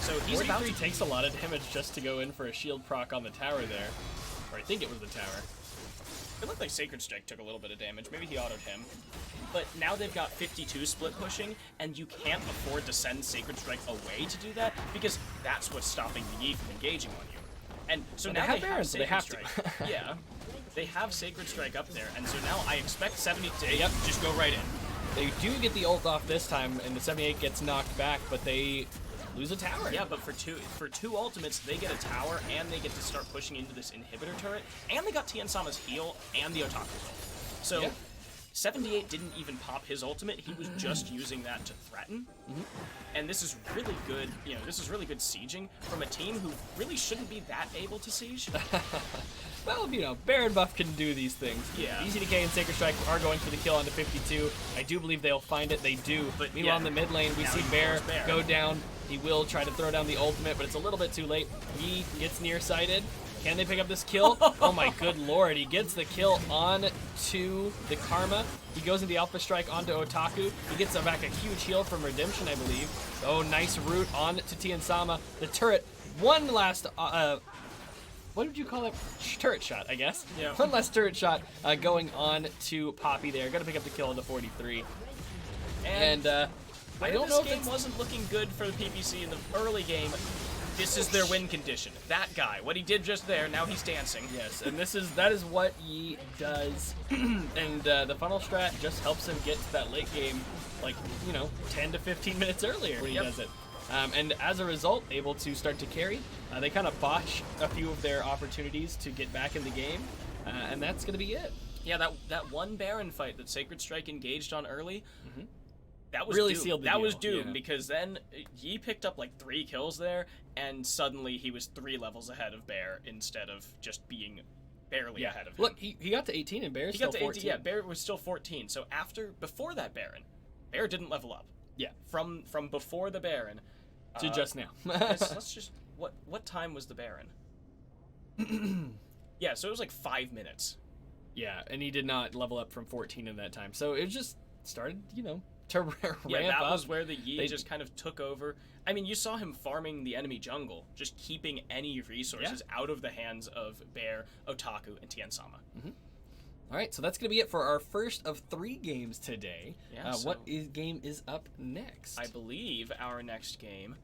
So he's about to takes a lot of damage just to go in for a shield proc on the tower there, or I think it was the tower. It looked like Sacred Strike took a little bit of damage. Maybe he autoed him. But now they've got 52 split pushing, and you can't afford to send Sacred Strike away to do that, because that's what's stopping the Yi from engaging on you. And so now they have Sacred Strike. Yeah. They have Sacred Strike up there, and so now I expect 70 to just go right in. They do get the ult off this time, and the 78 gets knocked back, but they lose a tower. Yeah, but for two ultimates, they get a tower, and they get to start pushing into this inhibitor turret, and they got Tiansama's heal and the Otaku ult. So 78 didn't even pop his ultimate. He was just using that to threaten. And this is really good, this is really good sieging from a team who really shouldn't be that able to siege. Well, Baron buff can do these things. Yeah. DCDK and Sacred Strike are going for the kill onto 52. I do believe they'll find it. They do. But meanwhile, in the mid lane, we see Bear go down. He will try to throw down the ultimate, but it's a little bit too late. He gets nearsighted. Can they pick up this kill? Oh my good lord, he gets the kill on to the Karma. He goes into the Alpha Strike onto Otaku. He gets back a huge heal from Redemption, I believe. Oh, nice root on to Tiansama. The turret, one last, what would you call it? Turret shot, I guess. Yeah. One last turret shot going on to Poppy there. Gonna pick up the kill on the 43. And I don't know if this game wasn't looking good for the PPC in the early game. This is their win condition. That guy, what he did just there, now he's dancing. Yes, and that is what Yi does. And the funnel strat just helps him get to that late game, 10 to 15 minutes earlier when he does it. And as a result, able to start to carry. They kind of botch a few of their opportunities to get back in the game, and that's going to be it. Yeah, that one Baron fight that Sacred Strike engaged on early, that was really doomed. Sealed the that deal. was doomed because then Yi picked up 3 kills there, and suddenly he was 3 levels ahead of Bear instead of just being barely ahead of him. Look, he got to 18 and Bear's still 14. Yeah, Bear was still 14. So before that Baron, Bear didn't level up. Yeah. From before the Baron to just now. let's just what time was the Baron? Yeah, so it was 5 minutes. Yeah, and he did not level up from 14 in that time. So it just started, to ramp up. Yeah, that was where the Yi just kind of took over. I mean, you saw him farming the enemy jungle, just keeping any resources out of the hands of Bear, Otaku, and Tiansama. All right, so that's going to be it for our first of 3 games today. Yeah, what game is up next? I believe our next game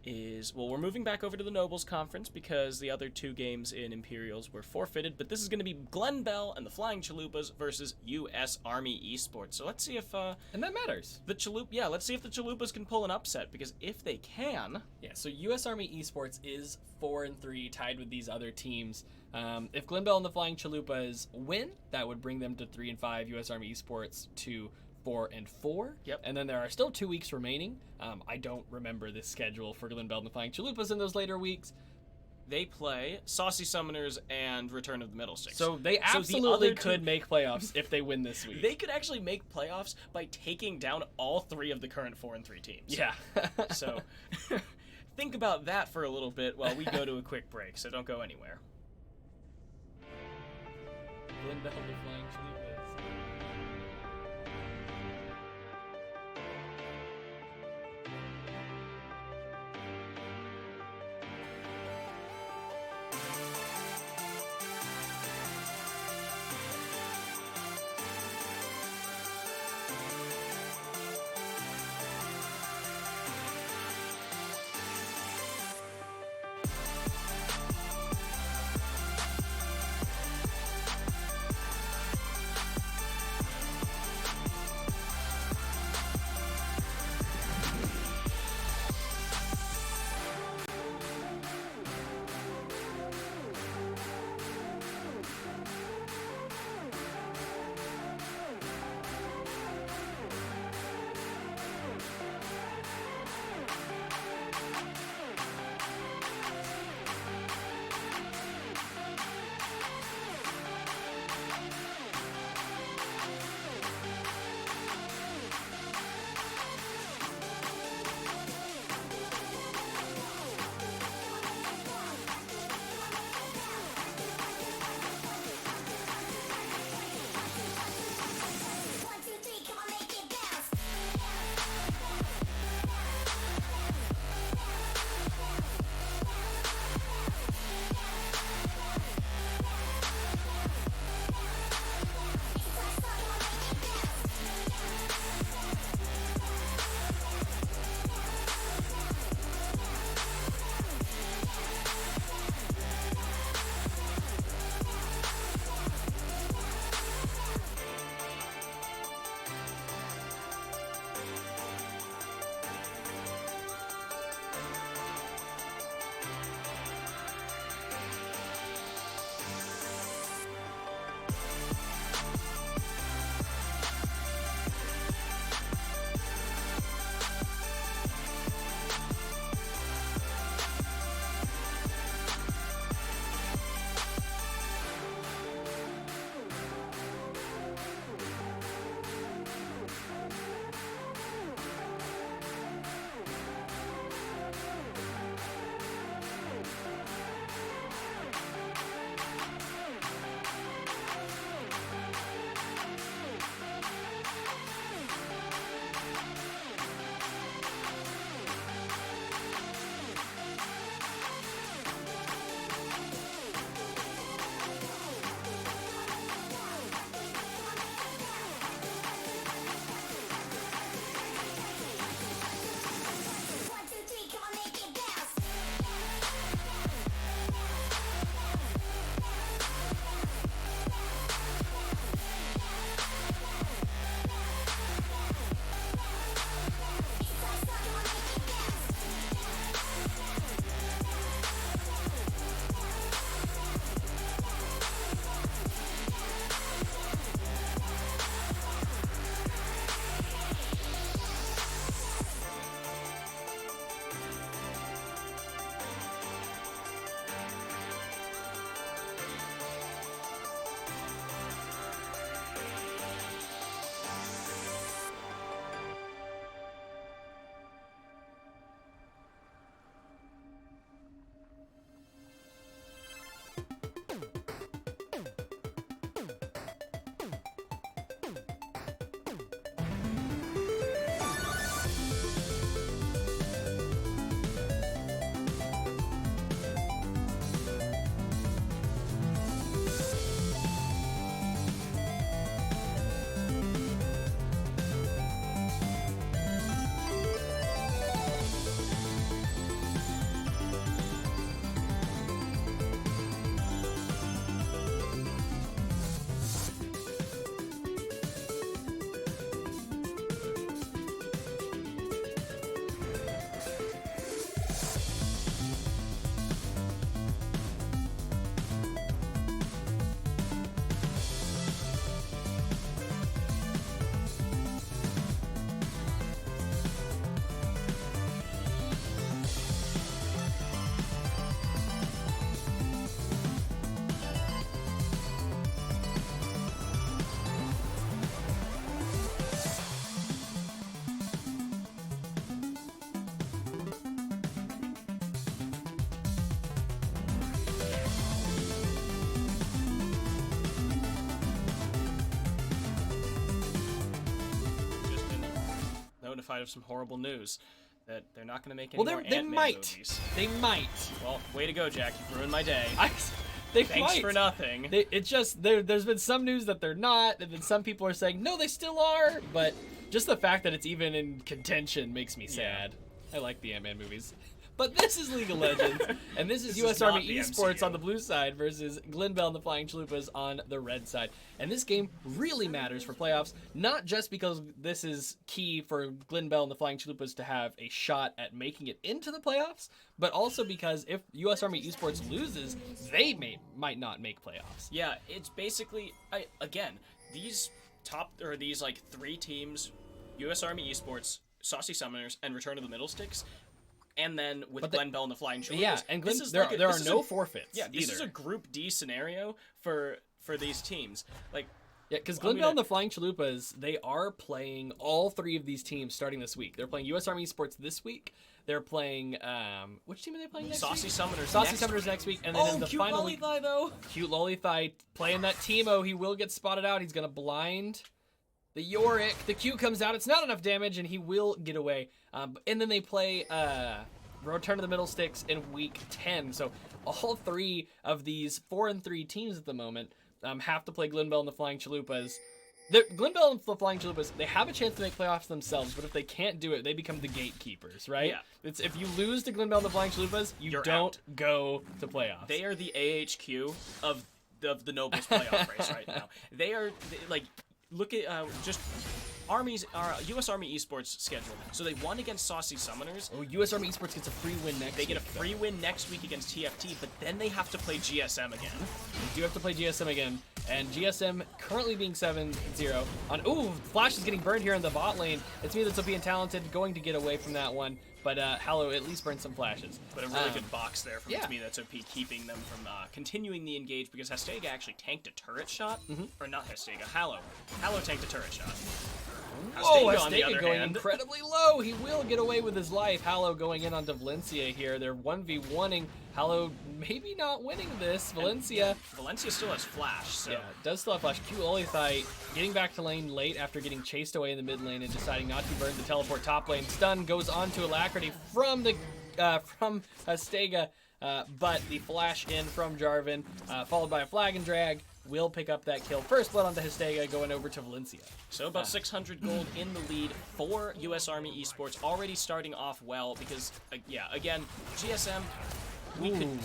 is, we're moving back over to the Nobles Conference because the other 2 games in Imperials were forfeited, but this is going to be Glen Bell and the Flying Chalupas versus U.S. Army Esports. So let's see if and that matters. Let's see if the Chalupas can pull an upset, because if they can, so U.S. Army Esports is 4-3, tied with these other teams. If Glen Bell and the Flying Chalupas win, that would bring them to 3-5. U.S. Army Esports to 4-4. Yep. And then there are still 2 weeks remaining. I don't remember the schedule for Glen Bell and the Flying Chalupas in those later weeks. They play Saucy Summoners and Return of the Middlesticks. So they absolutely could make playoffs if they win this week. They could actually make playoffs by taking down all 3 of the current 4-3 teams. Yeah. So think about that for a little bit while we go to a quick break, so don't go anywhere. Glen Bell and the Flying Chalupas. Notified of some horrible news that they're not going to make any more they Ant-Man might. movies. They might. Well, way to go, Jack. You've ruined my day. They Thanks might. for nothing. It's just there's been some news that they're not, and then some people are saying no, they still are. But just the fact that it's even in contention makes me sad. I like the Ant-Man movies. But this is League of Legends, and this is US Army Esports on the blue side versus Glen Bell and the Flying Chalupas on the red side. And this game really matters for playoffs, not just because this is key for Glen Bell and the Flying Chalupas to have a shot at making it into the playoffs, but also because if US Army Esports loses, they might not make playoffs. Yeah, it's basically, these like 3 teams, US Army Esports, Saucy Summoners, and Return of the Middle Sticks, and then with Glen Bell and the Flying Chalupas. Yeah, and there are no forfeits. Yeah, this either. is a Group D scenario for these teams. Like, yeah, because Glen Bell and the Flying Chalupas, they are playing all 3 of these teams starting this week. They're playing US Army Esports this week. They're playing which team are they playing next Saucy week? Summoners. Saucy Summoners next week, and then in the cute final Lollithai, week, though. Cute Lollithai playing that Teemo. He will get spotted out. He's gonna blind the Yorick. The Q comes out. It's not enough damage, and he will get away. And then they play Return to the Middle Sticks in week 10. So all 3 of these 4-3 teams at the moment have to play Glen Bell and the Flying Chalupas. Glen Bell and the Flying Chalupas, they have a chance to make playoffs themselves, but if they can't do it, they become the gatekeepers, right? Yeah. It's if you lose to Glen Bell and the Flying Chalupas, You're don't out. Go to playoffs. They are the AHQ of the Nobles playoff race right now. Look at just U.S. Army Esports schedule. So they won against Saucy Summoners. Oh, U.S. Army Esports gets a free win next week. They get a free win next week against TFT, but then they have to play GSM again. They do have to play GSM again, and GSM currently being 7-0. Flash is getting burned here in the bot lane. It's me that's being talented, going to get away from that one. But Hallow at least burned some flashes. But a really good box there from me that's OP, keeping them from continuing the engage, because Hastega actually tanked a turret shot. Or not Hastega, Hallow. Hallow tanked a turret shot. Hastega going incredibly low. He will get away with his life. Hallow going in onto Valencia here. They're 1v1ing. Hallow maybe not winning this. Valencia still has flash. So. Yeah, does still have flash. Q Olithite getting back to lane late after getting chased away in the mid lane and deciding not to burn the teleport top lane. Stun goes on to Alacrity from Hastega, but the flash in from Jarvan, followed by a flag and drag, will pick up that kill. First blood onto Hastega, going over to Valencia. So about 600 gold in the lead for U.S. Army Esports, already starting off well because, again, GSM...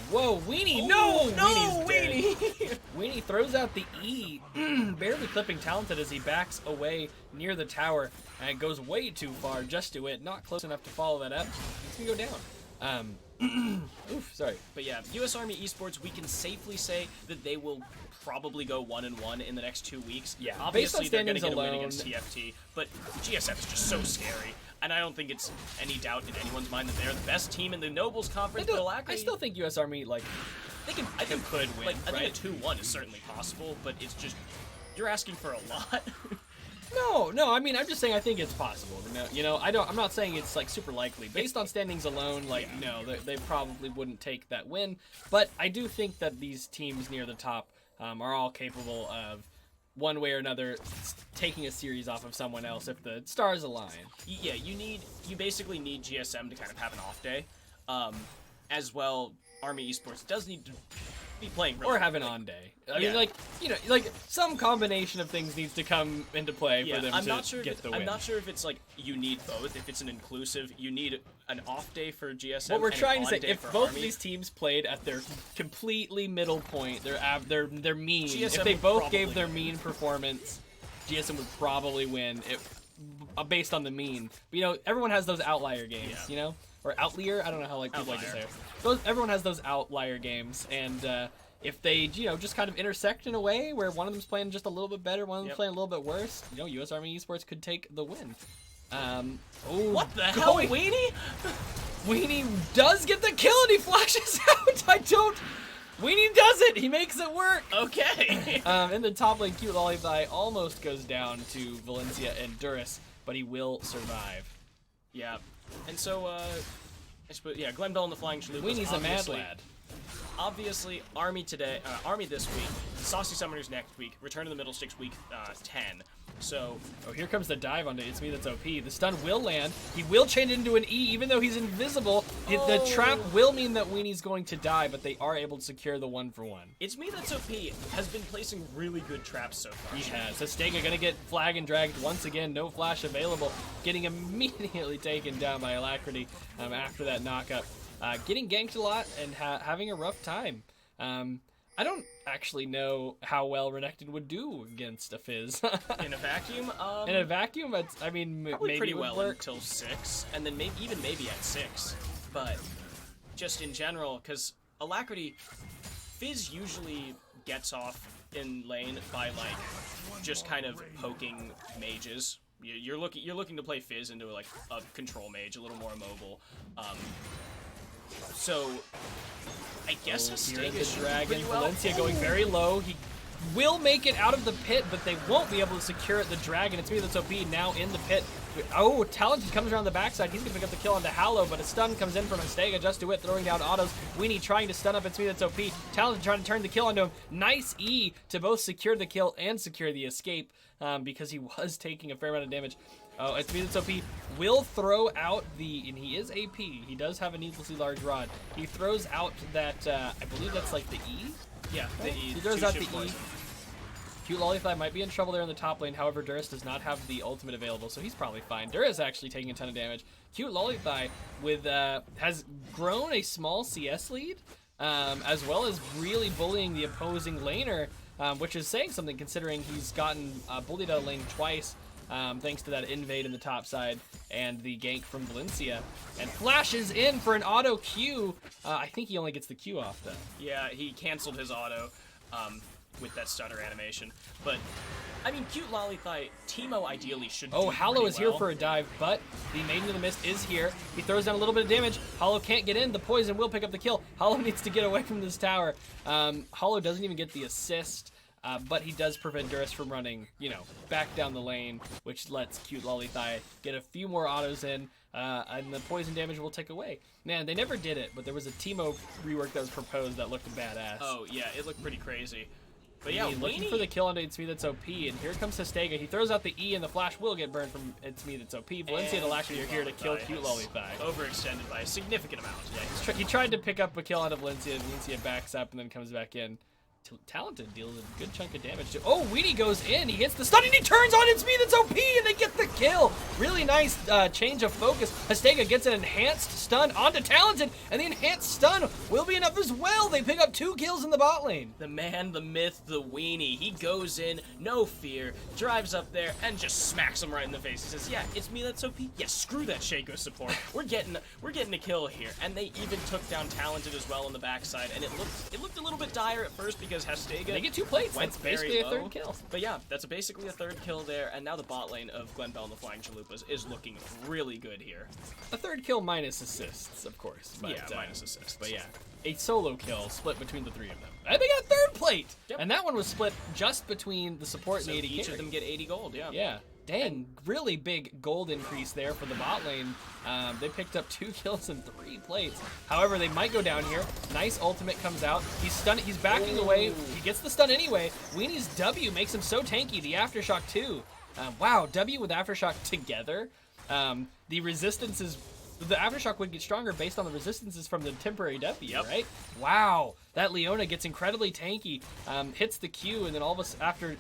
Whoa, Weenie! No, Weenie! Weenie throws out the E, barely clipping Talented as he backs away near the tower, and goes way too far just to it. Not close enough to follow that up. He's gonna go down. Sorry. But yeah, U.S. Army Esports, we can safely say that they will probably go 1-1 in the next 2 weeks. Yeah, obviously they're going to get a win against TFT, but GSM is just so scary. And I don't think it's any doubt in anyone's mind that they're the best team in the Nobles Conference. I still think U.S. Army, I think could win. I think a 2-1 is certainly possible, but it's just, you're asking for a lot. No. I mean, I'm just saying I think it's possible. I'm not saying it's like super likely. Based on standings alone, no, they probably wouldn't take that win. But I do think that these teams near the top are all capable of, one way or another, taking a series off of someone else if the stars align. Yeah, you basically need GSM to kind of have an off day. As well, Army Esports does need to be playing really or have an on day. I mean, some combination of things needs to come into play for them to get the win. I'm not sure if it's like you need both. If it's an inclusive, you need an off day for GSM. What we're and trying an to say, on day if for both Army, of these teams played at their completely middle point, their mean, GSM if they would both probably gave their win. mean performance, GSM would probably win it based on the mean. But, everyone has those outlier games, or outlier. I don't know how people like to say it. Everyone has those outlier games, and if they, just kind of intersect in a way where one of them's playing just a little bit better, one of them's playing a little bit worse, US Army Esports could take the win. What the hell, Weenie? Weenie does get the kill and he flashes out. Weenie does it. He makes it work. Okay. In the top lane, Cute Lollipop almost goes down to Valencia and Duris, but he will survive. Yeah. And so, Glen Bell and the Flying Chalupas. Weenie's a mad lad. Obviously, Army this week, Saucy Summoners next week, Return to the Middle Sticks week 10. So, here comes the dive onto It's Me That's OP. The stun will land. He will change it into an E, even though he's invisible. The trap will mean that Weenie's going to die, but they are able to secure the 1-for-1. It's Me That's OP has been placing really good traps so far. He has. So Stega gonna get flag and dragged once again. No flash available. Getting immediately taken down by Alacrity after that knockup. Getting ganked a lot and having a rough time. I don't actually know how well Renekton would do against a Fizz. In a vacuum? In a vacuum, I mean, maybe pretty it would well work. until 6, and then maybe at 6. But just in general, because Alacrity, Fizz usually gets off in lane by just kind of poking mages. You're looking to play Fizz into a control mage, a little more mobile. So I guess Here Astega is the dragon. pretty well. Valencia going very low. He will make it out of the pit, but they won't be able to secure it. The dragon, It's Me That's OP, now in the pit. Oh, Talented comes around the backside. He's going to pick up the kill onto Hallow, but a stun comes in from Astega just to it, throwing down autos. Weenie trying to stun up It's Me That's OP. Talented trying to turn the kill onto him. Nice E to both secure the kill and secure the escape because he was taking a fair amount of damage. Oh, It's Me That's OP will throw out and he is AP. He does have a needlessly large rod. He throws out that, I believe that's the E? Yeah, the E. He throws out the E. Cute Lollipop might be in trouble there in the top lane. However, Duris does not have the ultimate available, so he's probably fine. Duris actually taking a ton of damage. Cute Lollipop has grown a small CS lead, as well as really bullying the opposing laner, which is saying something considering he's gotten bullied out of lane twice. Thanks to that invade in the top side and the gank from Valencia. And flashes in for an auto Q. I think he only gets the Q off, though. Yeah, he canceled his auto with that stutter animation. But, I mean, Cute Lollipop, Teemo ideally should do Hallow is well. here for a dive, but the Maiden of the Mist is here. He throws down a little bit of damage. Hollow can't get in. The poison will pick up the kill. Hollow needs to get away from this tower. Hollow doesn't even get the assist. But he does prevent Duris from running, back down the lane, which lets Cute Lollipop get a few more autos in, and the poison damage will take away. Man, they never did it, but there was a Teemo rework that was proposed that looked badass. Oh, yeah, it looked pretty crazy. But yeah, looking for the kill on It's Me That's OP, and here comes Astega. He throws out the E, and the flash will get burned from It's Me That's OP. Valencia and Alacrity are here to kill Cute Lollipop. Overextended by a significant amount. Yeah, he tried to pick up a kill out of Valencia, and Valencia backs up and then comes back in. Talented deals a good chunk of damage. Weenie goes in. He hits the stun and he turns on It's Me That's OP and they get the kill. Really nice change of focus. Astega gets an enhanced stun onto Talented, and the enhanced stun will be enough as well. They pick up 2 kills in the bot lane. The man, the myth, the Weenie. He goes in, no fear, drives up there and just smacks him right in the face. He says, "Yeah, It's Me That's OP. Yeah, screw that Shaco support. We're getting a kill here." And they even took down Talented as well on the backside, and it looked a little bit dire at first because Hastega they get 2 plates. Went That's basically very a third kill. But yeah, that's basically a third kill there, and now the bot lane of Glen Bell and the Flying Chalupas is looking really good here. A third kill minus assists, of course. But, yeah, minus assists. But yeah, a solo kill split between the 3 of them. And they got a third plate! Yep. And that one was split just between the support and the AD each carry. of them get 80 gold, yeah. Yeah. Dang, really big gold increase there for the bot lane. They picked up 2 kills and 3 plates. However, they might go down here. Nice ultimate comes out. He's stunned. He's backing away. He gets the stun anyway. Weenie's W makes him so tanky. The Aftershock too. Wow, W with Aftershock together. The resistance is... The Aftershock would get stronger based on the resistances from the temporary W, right? Wow, that Leona gets incredibly tanky. Hits the Q, and then all of us after...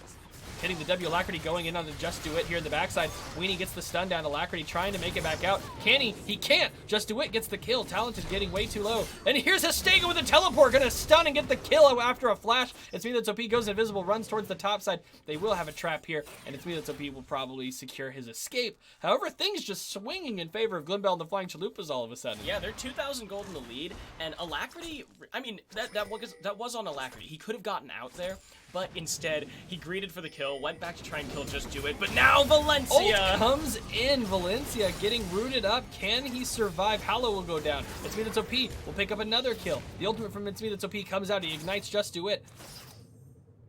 hitting the W, Alacrity going in on the Just Do It here in the backside. Weenie gets the stun down. Alacrity trying to make it back out. Can he? He can't. Just Do It gets the kill. Talented getting way too low. And here's Hastega with a teleport. Gonna stun and get the kill after a flash. It's Me That's OP goes invisible, runs towards the top side. They will have a trap here, and It's Me That's OP will probably secure his escape. However, things just swinging in favor of Glenbell and the Flying Chalupas all of a sudden. Yeah, they're 2,000 gold in the lead, and Alacrity, I mean, that was on Alacrity. He could have gotten out there, but instead, he greeted for the kill, went back to try and kill Just Do It, but now Valencia! Ult comes in, Valencia getting rooted up. Can he survive? Hallow will go down. It's Me That's OP will pick up another kill. The ultimate from It's Me That's OP comes out, he ignites Just Do It.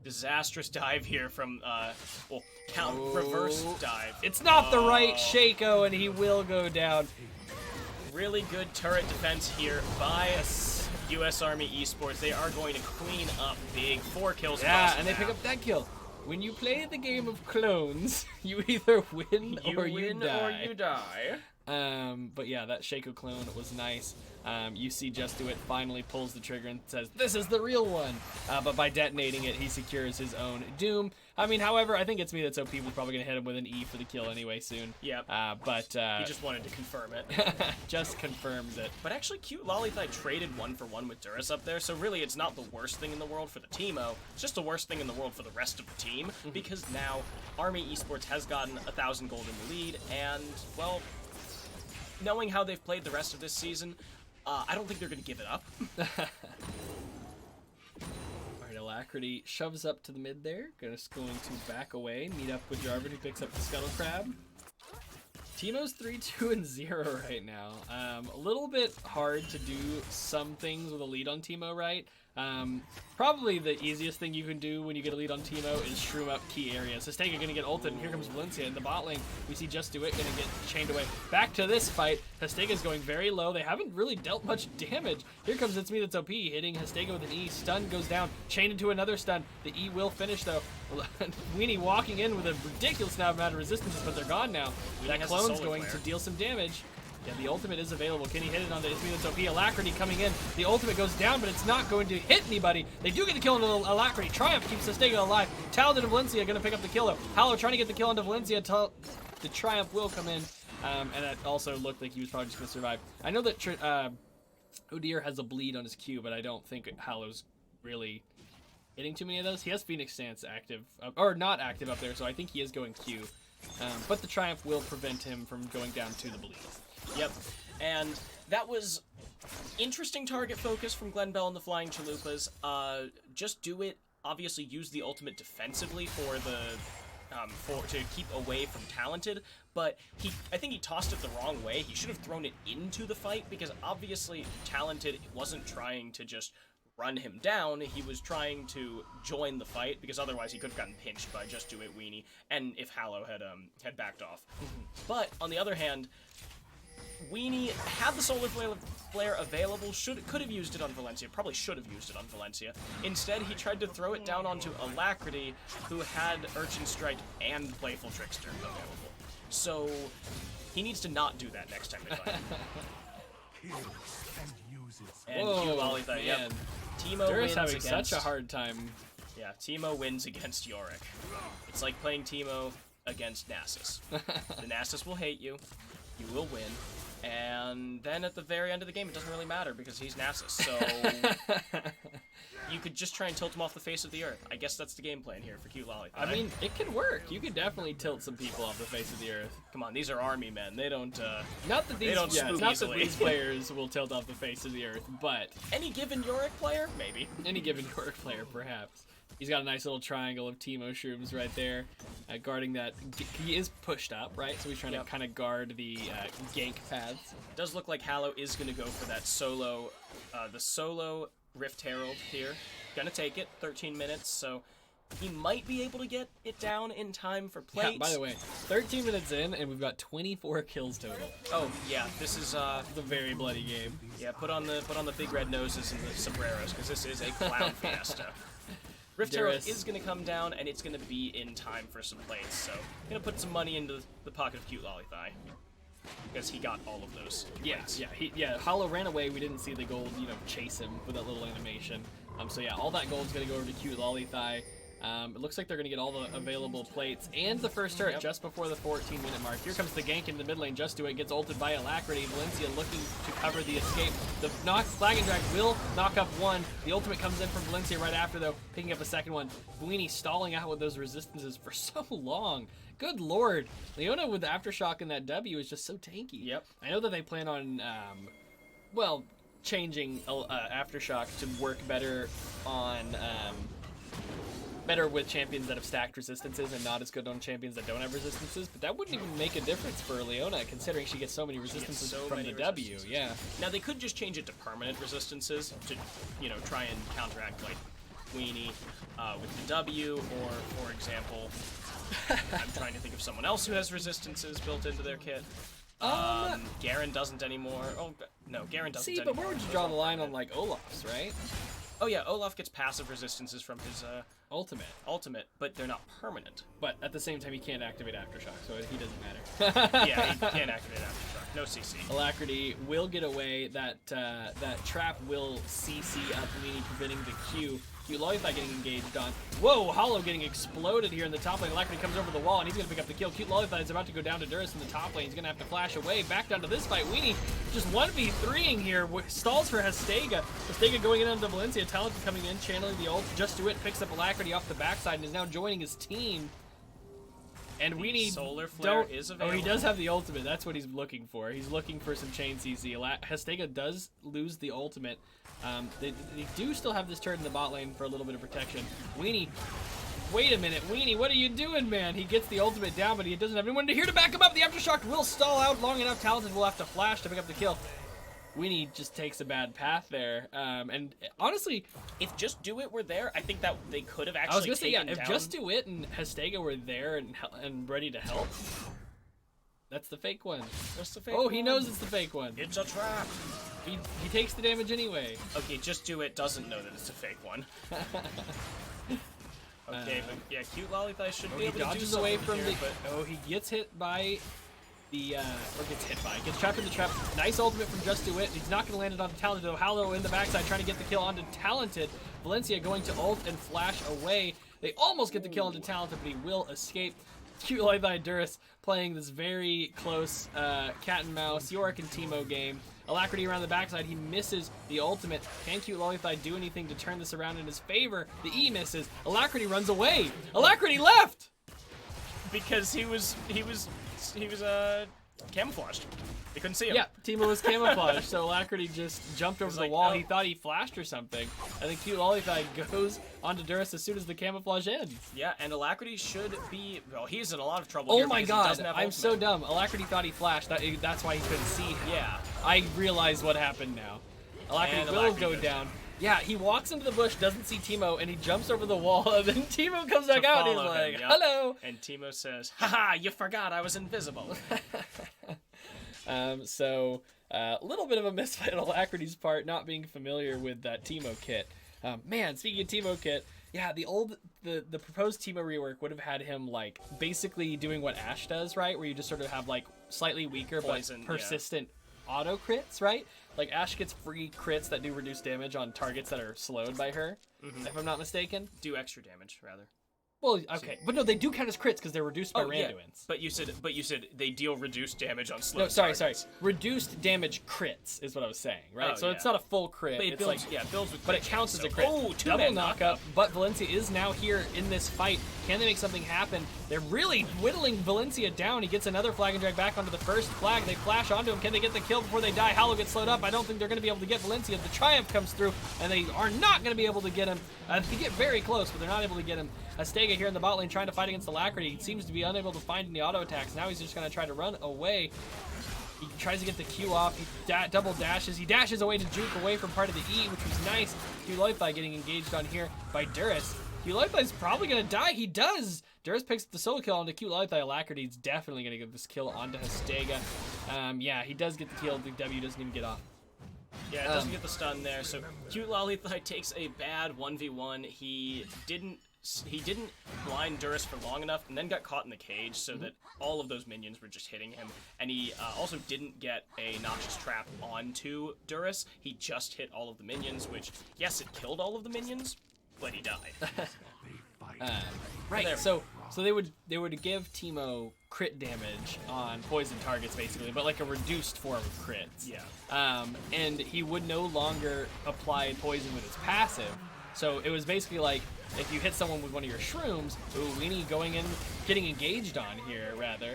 Disastrous dive here from, reverse dive. It's not the right Shaco, and he will go down. Really good turret defense here by U.S. Army Esports. They are going to clean up big. 4 kills. Yeah, and they pick up that kill. When you play the game of clones, you either win or you die. But yeah, that Shaco clone was nice. You see Just Do It finally pulls the trigger and says, "This is the real one." But by detonating it, he secures his own doom. I mean, however, I think It's Me That's OP was probably going to hit him with an E for the kill anyway soon. Yep. But he just wanted to confirm it. Just confirms it. But actually, Cute Lollythai traded 1-for-1 with Duras up there, so really it's not the worst thing in the world for the teamo. It's just the worst thing in the world for the rest of the team, because now Army Esports has gotten 1,000 gold in the lead, and, well, knowing how they've played the rest of this season, I don't think they're going to give it up. Alright, Alacrity shoves up to the mid there. Just going to back away, meet up with Jarvan, who picks up the Scuttle Crab. Teemo's 3-2-0 right now. A little bit hard to do some things with a lead on Teemo, right? Probably the easiest thing you can do when you get a lead on Teemo is shroom up key areas. Hastega gonna get ulted, and here comes Valencia in the bot lane. We see Just Do It gonna get chained away. Back to this fight. Hastega's going very low. They haven't really dealt much damage. Here comes It's Me That's OP, hitting Hastega with an E. Stun goes down, chained into another stun. The E will finish though. Weenie walking in with a ridiculous amount of resistances, but they're gone now. That clone's going to deal some damage. Yeah, the ultimate is available. Can he hit it on the It's Me That's OP? Alacrity coming in. The ultimate goes down, but it's not going to hit anybody. They do get the kill on Alacrity. Triumph keeps Hastega alive. Talented and Valencia going to pick up the kill though. Hallow trying to get the kill onto Valencia. The Triumph will come in. And that also looked like he was probably just going to survive. I know that Udyr has a bleed on his Q, but I don't think Hallow's really hitting too many of those. He has Phoenix Stance active, or not active up there, so I think he is going Q. But the Triumph will prevent him from going down to the bleed. Yep, and that was interesting target focus from Glenbell and the Flying Chalupas. Just Do It obviously used the ultimate defensively for the to keep away from Talented, but I think he tossed it the wrong way. He should have thrown it into the fight, because obviously Talented wasn't trying to just run him down. He was trying to join the fight, because otherwise he could have gotten pinched by Just Do It Weenie, and if Hallow had backed off. But on the other hand, Weenie had the Solar Flare available, could have used it on Valencia, probably should have used it on Valencia. Instead, he tried to throw it down onto Alacrity, who had Urchin Strike and Playful Trickster available. So, he needs to not do that next time they fight. And Q Lollythai, yep. Teemo wins having against... such a hard time. Yeah, Teemo wins against Yorick. It's like playing Teemo against Nasus. The Nasus will hate you, you will win, and then at the very end of the game, it doesn't really matter because he's Nasus, so you could just try and tilt him off the face of the earth. I guess that's the game plan here for Cute Lollythai. I mean, it can work. You could definitely tilt some people off the face of the earth. Come on, these are army men. They don't, not that these, they don't spook not easily. that these players will tilt off the face of the earth, but... Any given Yorick player? Maybe. Any given Yorick player, perhaps. He's got a nice little triangle of Teemo shrooms right there, guarding that. He is pushed up, right? So he's trying to kind of guard the gank paths. It does look like Hallow is going to go for that solo, the solo Rift Herald here. Gonna take it, 13 minutes, so He might be able to get it down in time for plates. Yeah, by the way, 13 minutes in, and we've got 24 kills total. Oh yeah, this is It's a very bloody game. Yeah, put on the big red noses and the sombreros, because this is a clown fiesta. Rift Arrow is going to come down, and it's going to be in time for some plates, so I'm going to put some money into the pocket of Cute Lollythigh, because he got all of those plates. Yeah, Hollow ran away, we didn't see the gold, chase him with that little animation. So yeah, all that gold's going to go over to Cute Lollythigh. It looks like they're going to get all the available plates and the first turret just before the 14-minute mark. Here comes the gank in the mid lane. Just Do It gets ulted by Alacrity. Valencia looking to cover the escape. The flag and drag will knock up one. The ultimate comes in from Valencia right after, though, picking up a second one. Weenie stalling out with those resistances for so long. Good lord. Leona with the Aftershock and that W is just so tanky. Yep. I know that they plan on, changing Aftershock to work better on... better with champions that have stacked resistances and not as good on champions that don't have resistances, but that wouldn't even make a difference for Leona, considering she gets so many resistances from the W. Yeah. Now they could just change it to permanent resistances to, try and counteract like Weenie with the W, or for example, I'm trying to think of someone else who has resistances built into their kit. Garen doesn't anymore. Oh no, Garen doesn't. See, but where would you draw the line on like Olaf's, right? Oh yeah, Olaf gets passive resistances from his ultimate, but they're not permanent. But at the same time, he can't activate Aftershock, so he doesn't matter. Yeah, he can't activate Aftershock. No CC. Alacrity will get away. That trap will CC up, meaning preventing the Q. Cute Lollythigh getting engaged on. Whoa, Hollow getting exploded here in the top lane. Alacrity comes over the wall, and he's going to pick up the kill. Cute Lollythigh is about to go down to Duras in the top lane. He's going to have to flash away. Back down to this fight. Weenie just 1v3ing here. Stalls for Hastega. Hastega going in onto Valencia. Talented coming in, channeling the ult. Just Do It picks up Alacrity off the backside and is now joining his team. And Weenie Solar Flare is available. Oh, he does have the ultimate. That's what he's looking for. He's looking for some chain CC. Hastega does lose the ultimate. They do still have this turret in the bot lane for a little bit of protection. Weenie, wait a minute. Weenie, what are you doing, man? He gets the ultimate down, but he doesn't have anyone here to back him up. The Aftershock will stall out long enough. Talented will have to flash to pick up the kill. Weenie just takes a bad path there. And honestly, if Just Do It were there, I think that they could have actually I was gonna say, yeah, if down... Just Do It and Hastega were there and ready to help, that's the fake one. That's the fake one. He knows it's the fake one. It's a trap. He takes the damage anyway. Okay, Just Do It doesn't know that it's a fake one. Okay, but yeah, Cute Lollythigh should be able to do something. He dodges away from here, but he gets hit by the gets trapped in the trap. Nice ultimate from Just Do It. He's not going to land it onto Talented though. Hallow in the backside trying to get the kill onto Talented. Valencia going to ult and flash away. They almost get the kill onto Talented, but he will escape. Cute Lollythigh Duras playing this very close cat and mouse Yorick and Teemo game. Alacrity around the backside, he misses the ultimate. Can Cute Lollythigh do anything to turn this around in his favor? The E misses. Alacrity runs away. Alacrity left! Because he was camouflaged. They couldn't see him. Yeah, Teemo was camouflaged, so Alacrity just jumped over the wall. Oh. He thought he flashed or something. I think Cute Lollythigh goes onto Duras as soon as the camouflage ends. Yeah, and Alacrity should be... Well, he's in a lot of trouble here. Oh my god, I'm so dumb. Alacrity thought he flashed. That's why he couldn't see him. Yeah. I realize what happened now. Alacrity will go down. Yeah, he walks into the bush, doesn't see Teemo, and he jumps over the wall, and then Teemo comes back out, and he's like, hello! And Teemo says, haha, you forgot I was invisible. A little bit of a misfight on Alacrity's part, not being familiar with that Teemo kit. Man, speaking of Teemo kit, yeah, the proposed Teemo rework would have had him, like, basically doing what Ashe does, right? Where you just sort of have, like, slightly weaker but persistent auto crits, right? Like, Ashe gets free crits that do reduce damage on targets that are slowed by her, if I'm not mistaken. Do extra damage, rather. Well, okay, but no, they do count as crits because they're reduced by randuins. Yeah. But you said they deal reduced damage on slow. No, sorry. Reduced damage crits is what I was saying, right? Oh, so it's not a full crit. But it builds, it builds with. But it counts as a crit. Oh, double knockup. But Valencia is now here in this fight. Can they make something happen? They're really whittling Valencia down. He gets another flag and drag back onto the first flag. They flash onto him. Can they get the kill before they die? Hallow gets slowed up. I don't think they're going to be able to get Valencia. The Triumph comes through, and they are not going to be able to get him. They get very close, but they're not able to get him. Astega here in the bot lane trying to fight against Alacrity. He seems to be unable to find any auto attacks. Now he's just going to try to run away. He tries to get the Q off. He double dashes. He dashes away to juke away from part of the E, which was nice. Cute Lollythigh getting engaged on here by Duras. Qlithai's probably going to die. He does. Durus picks up the solo kill onto Qlithai. Alacrity's definitely going to get this kill onto Hastega. Yeah, he does get the kill. The W doesn't even get off. Yeah, it doesn't get the stun there. So Qlithai takes a bad 1v1. He didn't blind Durus for long enough, and then got caught in the cage, so that all of those minions were just hitting him. And he also didn't get a Noxious Trap onto Durus. He just hit all of the minions, which, yes, it killed all of the minions, but he died. Right. So they would give Teemo crit damage on poison targets, basically, but like a reduced form of crits. Yeah. And he would no longer apply poison with his passive. So it was basically like, if you hit someone with one of your shrooms, Weenie going in, getting engaged on here, rather,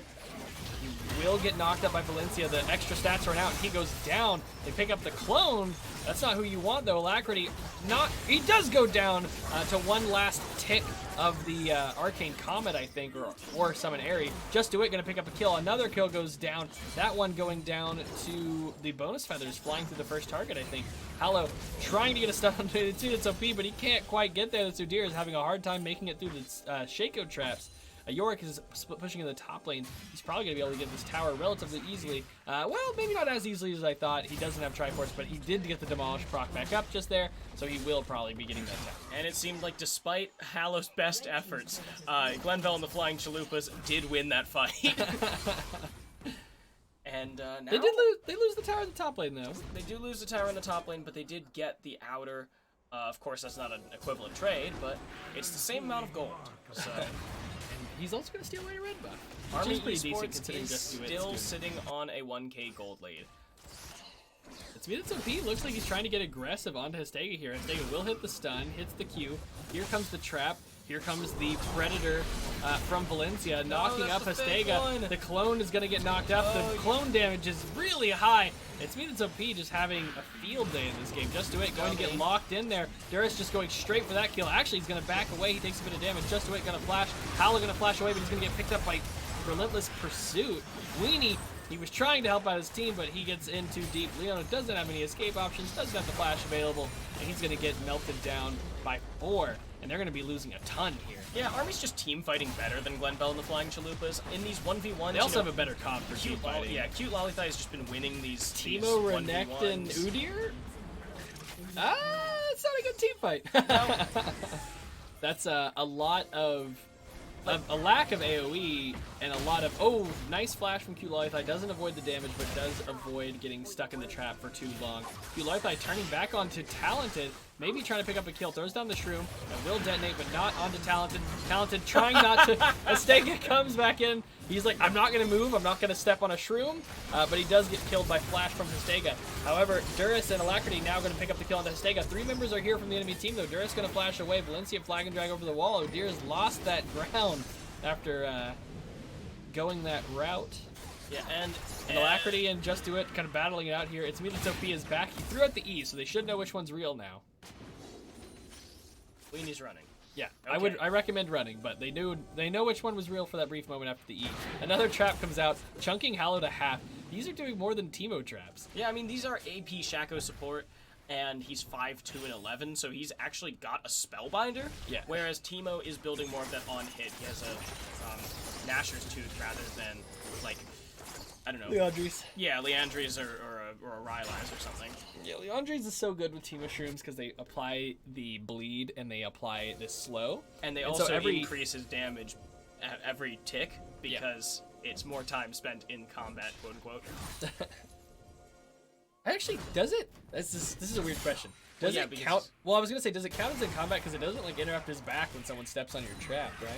you will get knocked up by Valencia. The extra stats run out, and he goes down. They pick up the clone. That's not who you want, though. Alacrity, he does go down to one last tick of the Arcane Comet, I think, or Summon Airy. Just Do It, gonna pick up a kill. Another kill goes down. That one going down to the bonus feathers, flying through the first target, I think. Hallow trying to get a stun on the it's OP, but he can't quite get there. The Sudir is having a hard time making it through the Shaco traps. Yorick is pushing in the top lane. He's probably going to be able to get this tower relatively easily. Well, maybe not as easily as I thought. He doesn't have Triforce, but he did get the Demolish proc back up just there, so he will probably be getting that tower. And it seemed like despite Hallow's best efforts, Glenville and the Flying Chalupas did win that fight. And now... They lose the tower in the top lane, though. They do lose the tower in the top lane, but they did get the outer. Of course, that's not an equivalent trade, but it's the same amount of gold. So... He's also going to steal away a red buff. Army is pretty decent Esports considering is Just Do It. still sitting on a 1k gold lead. It's OP. Looks like he's trying to get aggressive onto Hastega here. Hastega will hit the stun, hits the Q. Here comes the trap. Here comes the Predator from Valencia, knocking up Hastega. The clone is going to get knocked up. The clone damage is really high. It's OP just having a field day in this game. Just Do It going to get locked in there. Durus just going straight for that kill. Actually, he's going to back away. He takes a bit of damage. Just Do It going to flash. Hallow going to flash away, but he's going to get picked up by Relentless Pursuit. Weenie, he was trying to help out his team, but he gets in too deep. Leona doesn't have any escape options, doesn't have the flash available, and he's going to get melted down by 4. And they're going to be losing a ton here. Yeah, Army's just team fighting better than Glenbell and the Flying Chalupas. In these 1v1s, they also have a better comp for team fighting. Yeah, Cute Lollythai has just been winning these Teemo, Renekton, and Udyr? It's not a good team fight. No. That's a lot of... A lack of AoE and a lot of... nice flash from Qlithai. Doesn't avoid the damage, but does avoid getting stuck in the trap for too long. Qlithai turning back onto Talented. Maybe trying to pick up a kill. Throws down the Shroom. It will detonate, but not onto Talented. Talented trying not to... Hastega comes back in. He's like, I'm not going to move. I'm not going to step on a Shroom. But he does get killed by flash from Hastega. However, Durus and Alacrity now going to pick up the kill onto Hastega. 3 members are here from the enemy team, though. Durus going to flash away. Valencia flag and drag over the wall. Udyr has lost that ground after going that route. Yeah, and Alacrity and Just Do It kind of battling it out here. It's me that Sophia is back. He threw out the E, so they should know which one's real now. Weenie's running. Yeah, okay. I recommend running, but they know which one was real for that brief moment after the E. Another trap comes out, chunking Hallow to half. These are doing more than Teemo traps. Yeah, I mean, these are AP Shaco support, and he's 5'2" and 11, so he's actually got a Spellbinder. Yeah. Whereas Teemo is building more of that on hit. He has a Nashor's Tooth rather than, like, I don't know. Leandries. Yeah, Leandries or a Rylai's or something. Yeah, Leandries is so good with Teemo Shrooms because they apply the bleed and they apply the slow. And they also increase his damage at every tick because it's more time spent in combat, quote unquote. Actually, does it? This is a weird question. Does it count? Well, I was gonna say, does it count as in combat because it doesn't like interrupt his back when someone steps on your trap, right?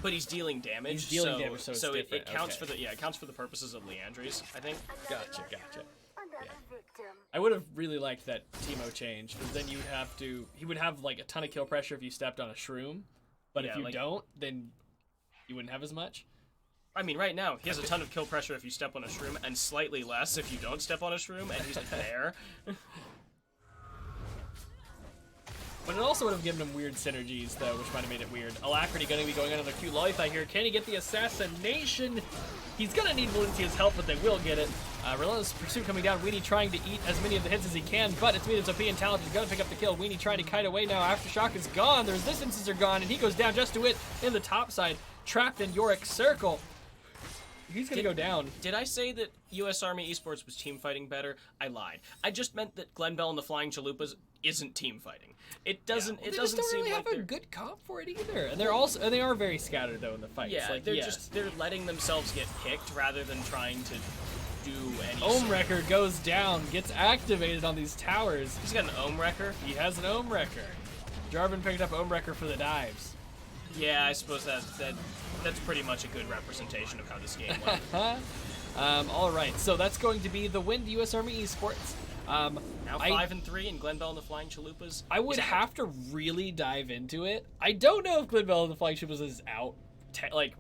But he's dealing damage. He's dealing damage, so it's it counts for the it counts for the purposes of Leandries, I think. Gotcha. Yeah. I would have really liked that Teemo change because then he would have like a ton of kill pressure if you stepped on a Shroom, but if you don't, then you wouldn't have as much. I mean, right now, he has a ton of kill pressure if you step on a Shroom, and slightly less if you don't step on a Shroom, and he's there. But it also would have given him weird synergies, though, which might have made it weird. Alacrity going to be going under the Q Loithai here. Can he get the assassination? He's going to need Valencia's help, but they will get it. Relentless Pursuit coming down. Weenie trying to eat as many of the hits as he can, but it's Meaden's OP and Talented going to pick up the kill. Weenie trying to kite away now. Aftershock is gone. The resistances are gone, and he goes down just to it in the top side. Trapped in Yorick Circle. He's going to go down. Did I say that U.S. Army Esports was team fighting better? I lied. I just meant that Glen Bell and the Flying Chalupas isn't team fighting. It doesn't. Yeah. It doesn't seem really like have a good comp for it either. And they are very scattered though in the fights. Yeah, like, they're letting themselves get picked rather than trying to do any. Ohm Wrecker goes down, gets activated on these towers. He's got an Ohm Wrecker. He has an Ohm Wrecker. Jarvan picked up Ohm Wrecker for the dives. Yeah, I suppose that's pretty much a good representation of how this game went. All right, so that's going to be the win to U.S. Army Esports. Now 5-3, and Glen Bell and the Flying Chalupas. I would have to really dive into it. I don't know if Glen Bell and the Flying Chalupas is out,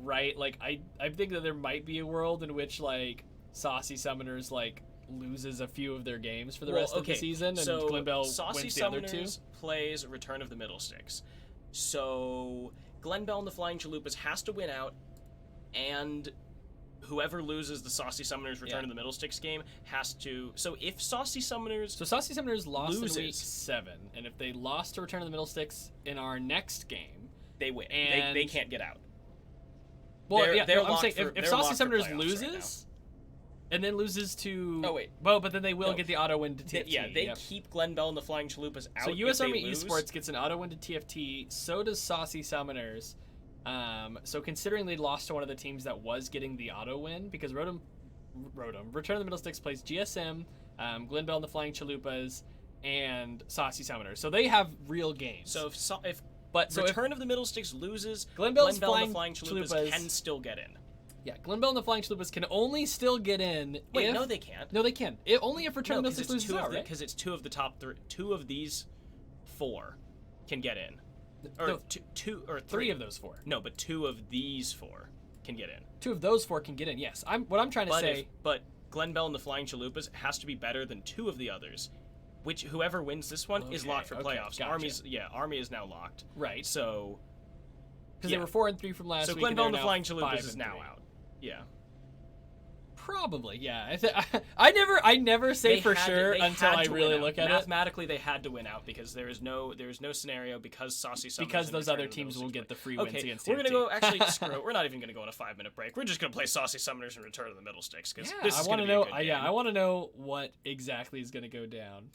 right? Like I think that there might be a world in which like Saucy Summoners like loses a few of their games for the rest of the season, and so Glen Bell Saucy wins the other two. Summoners plays Return of the Middlesticks. So Glen Bell and the Flying Chalupas has to win out, and whoever loses the Saucy Summoners Return of the Middlesticks game has to. So if Saucy Summoners, Saucy Summoners lost loses, in week 7, and if they lost to Return of the Middlesticks in our next game, they win. And they can't get out. Well, they're I'm saying for, if Saucy Summoners loses. And then loses to. Oh wait. Well, but then they will get the auto win to TFT. Yeah, they keep Glen Bell and the Flying Chalupas out. So U.S. Army Esports gets an auto win to TFT. So does Saucy Summoners. So considering they lost to one of the teams that was getting the auto win, because Return of the Middlesticks plays GSM, Glen Bell and the Flying Chalupas, and Saucy Summoners. So they have real games. So if Return of the Middlesticks loses, Glen Bell and the Flying Chalupas can still get in. Yeah, Glen Bell and the Flying Chalupas can only still get in. Wait, no, they can't. No, they can. Only if Return of the Middlesticks loses out, right? Because it's two of the top three. Two of these 4 can get in. Or no, two or 3 of those 4. No, but 2 of these 4 can get in. 2 of those 4 can get in. Yes, what I'm trying to say. But Glen Bell and the Flying Chalupas has to be better than 2 of the others. Which whoever wins this one is locked for playoffs. Gotcha. Army is now locked. Right. So. Because they were 4-3 from last week. So Glen Bell and the Flying Chalupas is now out. Yeah. Probably, yeah. I never say for sure until I really look at it. Mathematically, they had to win out because there is no scenario because Saucy Summoners because those other teams will get the free wins against we're gonna go. Actually, screw it. We're not even gonna go on a 5-minute break. We're just gonna play Saucy Summoners and Return of the Middlesticks because this is gonna be a good game. I want to know what exactly is gonna go down.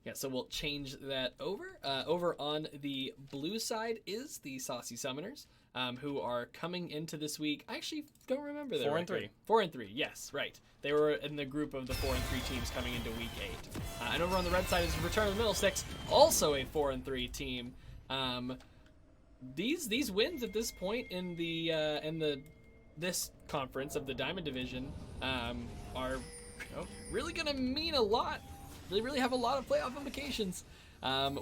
Yeah, so we'll change that over. Over on the blue side is the Saucy Summoners. Who are coming into this week. I actually don't remember their 4-3. 4-3, yes, right. They were in the group of the 4-3 teams coming into week 8. And over on the red side is Return of the Middlesticks, also a 4-3 team. These wins at this point in this conference of the Diamond Division are really gonna mean a lot. They really have a lot of playoff implications.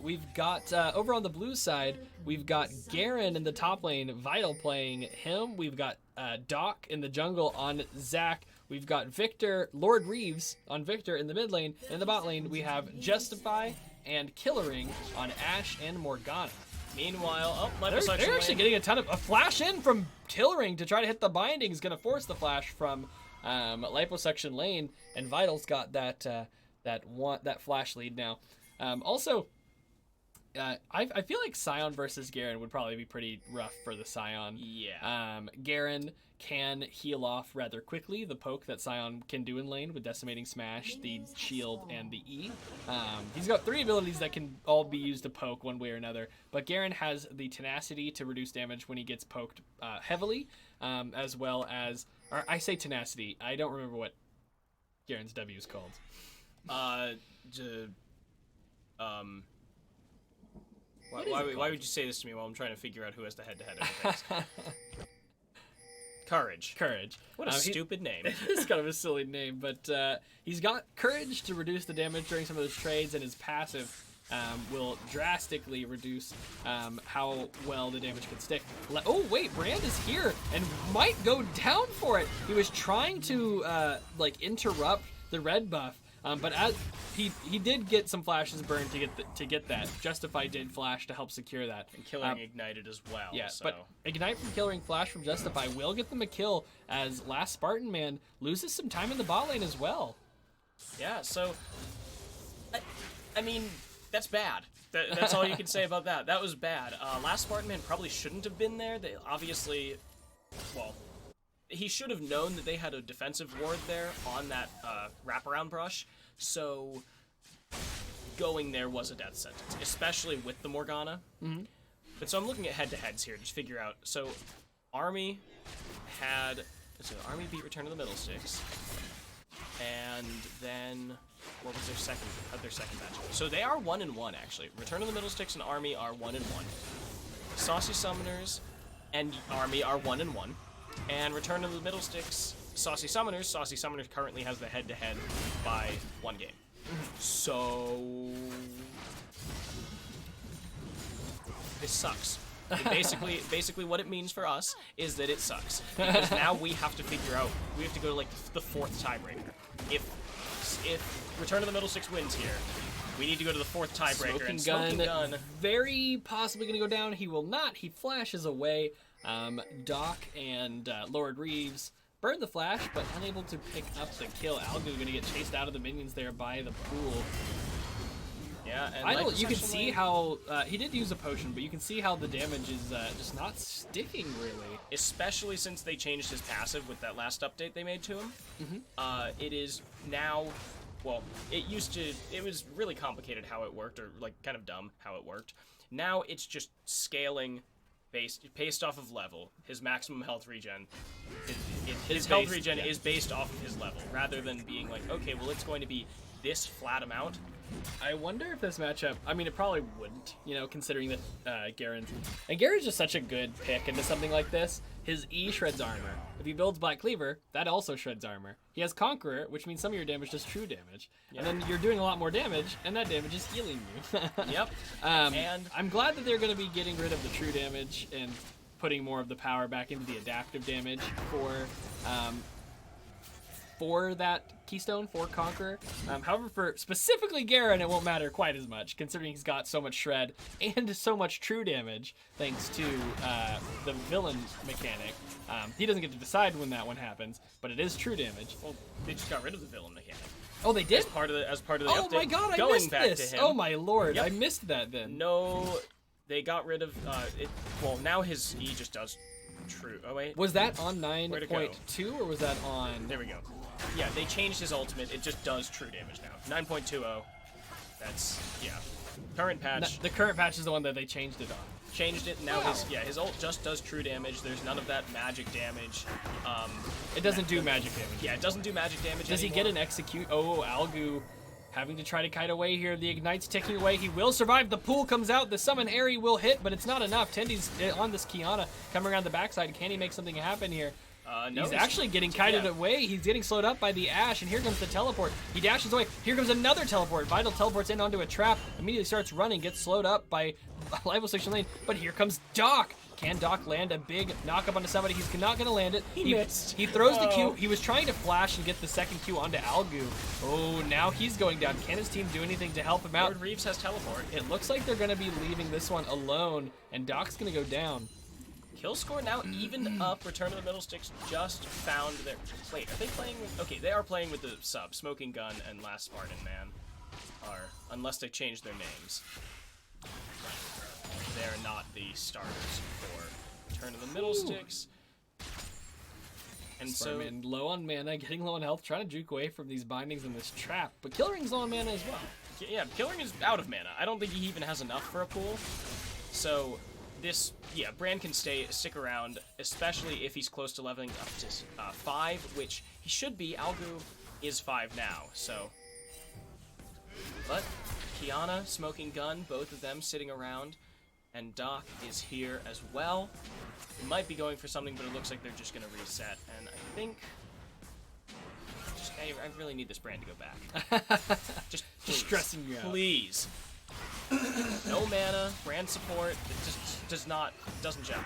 We've got, over on the blue side, we've got Garen in the top lane, Vital playing him. We've got Doc in the jungle on Zac. We've got Victor, Lord Reeves on Victor in the mid lane. In the bot lane, we have Justify and Killering on Ashe and Morgana. Meanwhile, they're actually getting a ton of... A flash in from Killering to try to hit the binding is going to force the flash from Liposuction lane, and Vital's got that flash lead now. Also, I feel like Sion versus Garen would probably be pretty rough for the Sion. Yeah. Garen can heal off rather quickly the poke that Sion can do in lane with Decimating Smash, the shield, and the E. He's got 3 abilities that can all be used to poke one way or another, but Garen has the tenacity to reduce damage when he gets poked heavily, as well as... Or I say tenacity, I don't remember what Garen's W is called. Why would you say this to me while I'm trying to figure out who has the head-to-head of the Courage. What a stupid name. It's kind of a silly name, but he's got Courage to reduce the damage during some of those trades, and his passive will drastically reduce how well the damage can stick. Oh wait, Brand is here and might go down for it. He was trying to interrupt the red buff, But as he did get some flashes burned to get that. Justify did flash to help secure that. And Killering ignited as well. Yeah, so. but Ignite from Killering, Flash from Justify will get them a kill as last Spartan Man loses some time in the bot lane as well. Yeah, so I mean, that's bad. That's all you can say about that. That was bad. Last Spartan Man probably shouldn't have been there. They obviously, well, he should have known that they had a defensive ward there on that wraparound brush. So going there was a death sentence, especially with the Morgana. Mm-hmm. But so I'm looking at head-to-heads here to just figure out. So Army beat Return of the Middle Sticks, and then what was their second matchup? So they are 1-1 actually. Return of the Middle Sticks and Army are 1-1. Saucy Summoners and Army are 1-1, and Return of the Middle Sticks, Saucy Summoners currently has the head-to-head by 1 game. So this sucks. Basically what it means for us is that it sucks, because now we have to figure out, we have to go to like the 4th tiebreaker. If Return of the Middle Six wins here, we need to go to the 4th tiebreaker, and Smoking Gun very possibly gonna go down. He will not. He flashes away. Doc and Lord Reeves burn the flash, but unable to pick up the kill. Algu gonna get chased out of the minions there by the pool. Yeah, and you can see how he did use a potion, but you can see how the damage is just not sticking really. Especially since they changed his passive with that last update they made to him. It is now, well, it was really complicated how it worked, or like kind of dumb how it worked. Now it's just scaling based off of level. His maximum health regen, his health regen is based off of his level, rather than being like, okay, well, it's going to be this flat amount. I wonder if this matchup, I mean, it probably wouldn't, considering that Garen's just such a good pick into something like this. His E shreds armor. If he builds Black Cleaver, that also shreds armor. He has Conqueror, which means some of your damage does true damage. Yeah. And then you're doing a lot more damage, and that damage is healing you. Yep. And I'm glad that they're going to be getting rid of the true damage and putting more of the power back into the adaptive damage for that Keystone, for Conqueror. However, for specifically Garen, it won't matter quite as much, considering he's got so much shred and so much true damage, thanks to the villain mechanic. He doesn't get to decide when that one happens, but it is true damage. Well, they just got rid of the villain mechanic. Oh, they did? As part of the update. Oh my god, I missed this! Oh my lord, yep. I missed that then. No, they got rid of it. Well, now his E just does true. Oh wait. Was that on 9.2 or was that on? There we go. Yeah, they changed his ultimate. It just does true damage now. 9.20. That's, yeah. Current patch. The current patch is the one that they changed it on. Changed it, and now his ult just does true damage. There's none of that magic damage. It doesn't do magic damage. Yeah, it doesn't do magic damage Does anymore. He get an execute? Oh, Algu having to try to kite away here. The Ignite's ticking away. He will survive. The pool comes out. The Summon Airy will hit, but it's not enough. Tendy's on this Kiana coming around the backside. Can he make something happen here? No, he's actually getting kited away. He's getting slowed up by the Ashe, and here comes the teleport. He dashes away. Here comes another teleport. Vital teleports in onto a trap, immediately starts running, gets slowed up by Live Station Lane, but here comes Doc. Can Doc land a big knock-up onto somebody? He's not going to land it. He missed. He throws the Q. He was trying to flash and get the second Q onto Algu. Oh, now he's going down. Can his team do anything to help him out? Lord Reeves has teleport. It looks like they're going to be leaving this one alone, and Doc's going to go down. Kill score now even up. Return of the Middle Sticks just found their... Wait, are they playing with... Okay, they are playing with the sub. Smoking Gun and Last Spartan Man are... Unless they change their names. They're not the starters for Return of the Middle Sticks. And Spartan low on mana, getting low on health, trying to juke away from these bindings in this trap. But Killering's low on mana as well. Yeah, Killering is out of mana. I don't think he even has enough for a pool. So... Brand can stick around, especially if he's close to leveling up to 5, which he should be. Algu is 5 now, so. But Kiana, Smoking Gun, both of them sitting around, and Doc is here as well. He might be going for something, but it looks like they're just going to reset, and I think... I really need this Brand to go back. Just stressing you out. Please. No mana, Brand support, it just doesn't jive.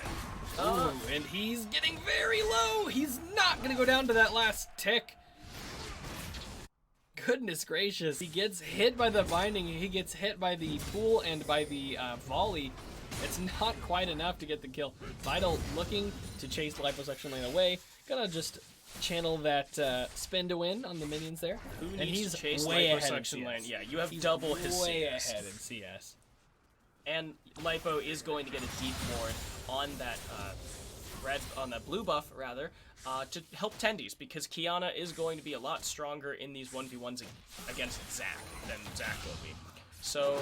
Ooh, and he's getting very low. He's not gonna go down to that last tick. goodness gracious. He gets hit by the binding, he gets hit by the pool and by the volley. It's not quite enough to get the kill. Vital looking to chase the liposuction lane away. Gonna just channel that spin to win on the minions there. Who and needs he's to chase way liposuction ahead in CS. lane? Yeah, you have double his way CS. ahead in CS. And Lipo is going to get a deep ward on that blue buff rather, to help Tendies, because Kiana is going to be a lot stronger in these 1v1s against Zac than Zac will be. So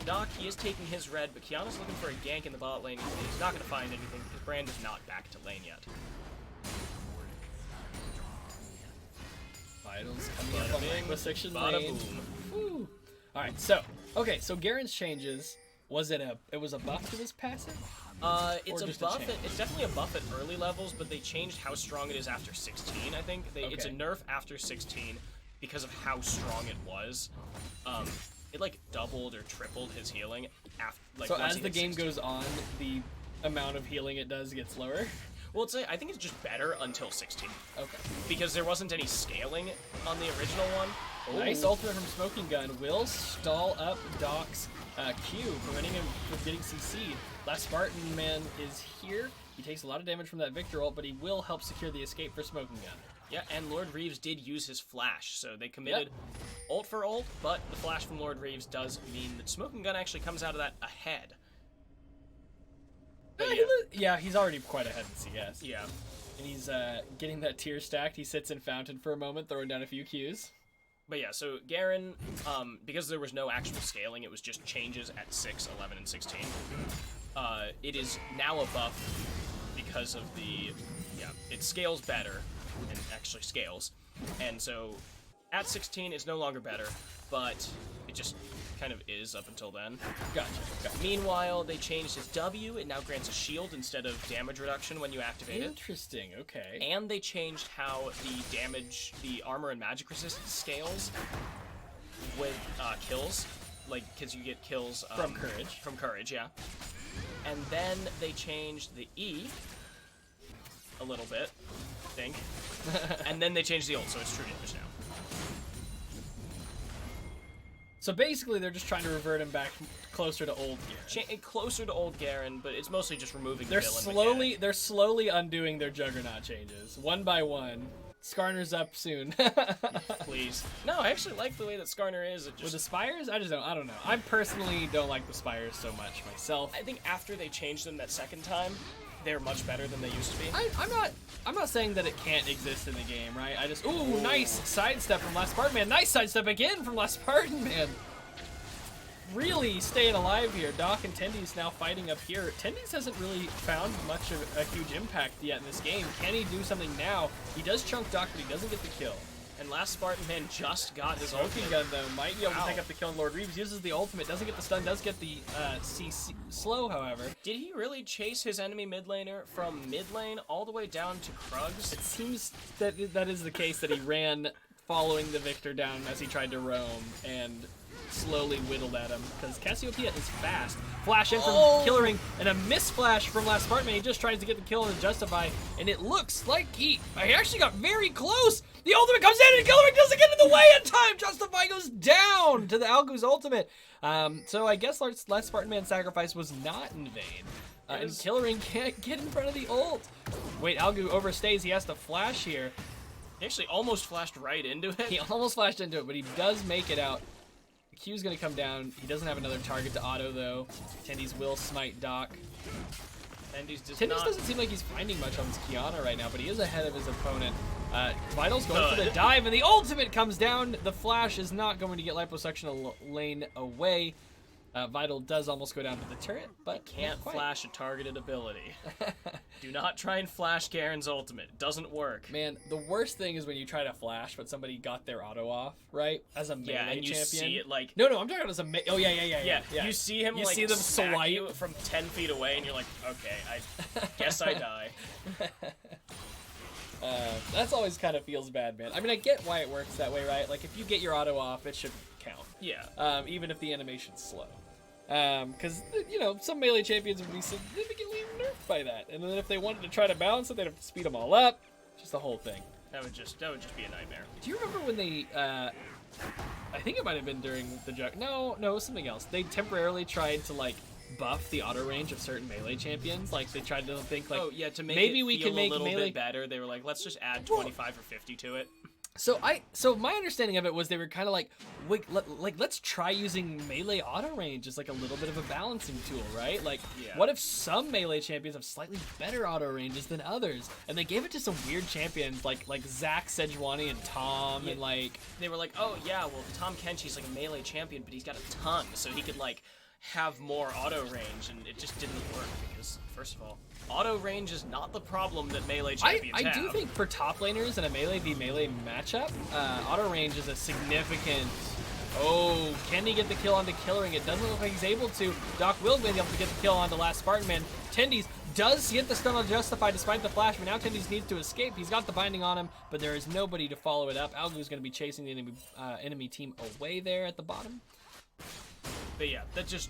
Doc, he is taking his red, but Kiana's looking for a gank in the bot lane. He's not going to find anything because Brand is not back to lane yet. Vitals coming up on liposuction lane. Boom. All right, so Garen's changes. Was it was a buff to his passive? It's a buff. It's definitely a buff at early levels, but they changed how strong it is after 16. I think it's a nerf after 16 because of how strong it was. It like doubled or tripled his healing after. Like, so as the game 16. goes on, the amount of healing it does gets lower. Well, I think it's just better until 16. Okay. Because there wasn't any scaling on the original one. Ooh. Nice ultimate from Smoking Gun. Will stall up Doc's Q, preventing him from getting CC'd. Last Spartan Man is here. He takes a lot of damage from that Victor ult, but he will help secure the escape for Smoking Gun. Yeah, and Lord Reeves did use his flash, so they committed ult for ult, but the flash from Lord Reeves does mean that Smoking Gun actually comes out of that ahead. But yeah, he's already quite ahead in CS. Yeah. And he's getting that tier stacked. He sits in Fountain for a moment, throwing down a few Qs. But yeah, so Garen, because there was no actual scaling, it was just changes at 6, 11, and 16. It is now a buff because of it scales better, and actually scales. And so at 16, it's no longer better, but it just kind of is up until then. Gotcha. Meanwhile, they changed his W. It now grants a shield instead of damage reduction when you activate it. Interesting, okay. And they changed how the armor and magic resistance scales with kills. Like, because you get kills from Courage. From Courage, yeah. And then they changed the E a little bit, I think. And then they changed the ult, so it's true damage now. So basically, they're just trying to revert him back closer to old Garen. Closer to old Garen, but it's mostly just removing they're the villain slowly mechanic. They're slowly undoing their Juggernaut changes, one by one. Skarner's up soon. Please. No, I actually like the way that Skarner is. With the Spires? I don't know. I personally don't like the Spires so much myself. I think after they changed them that second time, they're much better than they used to be. I'm not saying that it can't exist in the game, right? Ooh, nice sidestep from Last Spartan Man. Nice sidestep again from Last Spartan Man. Really staying alive here. Doc and Tendies now fighting up here. Tendies hasn't really found much of a huge impact yet in this game. Can he do something now? He does chunk Doc, but he doesn't get the kill. And Last Spartan Man just got his Smoking Gun, though, might be able to pick up the kill on Lord Reeves. Uses the ultimate, doesn't get the stun, does get the CC slow, however. Did he really chase his enemy mid laner from mid lane all the way down to Krugs? It seems that that is the case, that he ran following the Victor down as he tried to roam and slowly whittled at him, because Cassiopeia is fast. Flash in from Killering, and a misflash from Last Spartan Man. He just tries to get the kill and Justify, and it looks like he actually got very close. The ultimate comes in, and Killering doesn't get in the way in time. Justify goes down to the Algu's ultimate. So I guess Last Spartan Man's sacrifice was not in vain. And Killering can't get in front of the ult. Wait, Algu overstays. He has to flash here. He actually almost flashed right into it. He almost flashed into it, but he does make it out. Q's gonna come down. He doesn't have another target to auto though. Tendies will smite Doc. Tendies doesn't seem like he's finding much on his Kiana right now, but he is ahead of his opponent. Vital's going for the dive, and the ultimate comes down. The flash is not going to get liposuction lane away. Vital does almost go down to the turret, but can't flash a targeted ability. Do not try and flash Garen's ultimate. It doesn't work. Man, the worst thing is when you try to flash, but somebody got their auto off, right? As a melee and you champion. see it like... No, I'm talking about as a Oh, yeah. You see him like see them smack you from 10 feet away, and you're like, okay, I guess I die. That's always kind of feels bad, man. I mean, I get why it works that way, right? Like, if you get your auto off, it should count. Yeah. Even if the animation's slow. Because, you know, some melee champions would be significantly nerfed by that. And then if they wanted to try to balance it, they'd have to speed them all up. Just the whole thing. That would just be a nightmare. Do you remember when they? I think it might have been during the jug. No, it was something else. They temporarily tried to like buff the auto range of certain melee champions. Like they tried to think like, oh yeah, to make maybe it we feel can make a little melee bit better. They were like, let's just add 25 or 50 to it. So my understanding of it was they were kind of like, wait, let's try using melee auto range as like a little bit of a balancing tool, right? Like, what if some melee champions have slightly better auto ranges than others? And they gave it to some weird champions like Zac, Sejuani, and Tom, and like they were like, oh yeah, well Tom Kenchi's like a melee champion, but he's got a tongue, so he could like have more auto range, and it just didn't work because first of all, auto range is not the problem that melee champions have. I do think for top laners in a melee v melee matchup, auto range is a significant. Oh, can he get the kill onto Killering? It doesn't look like he's able to. Doc will be able to get the kill onto last Spartan Man. Tendies does get the stun on Justify despite the flash, but now Tendies needs to escape. He's got the binding on him, but there is nobody to follow it up. Algu's going to be chasing the enemy team away there at the bottom. But yeah, that just,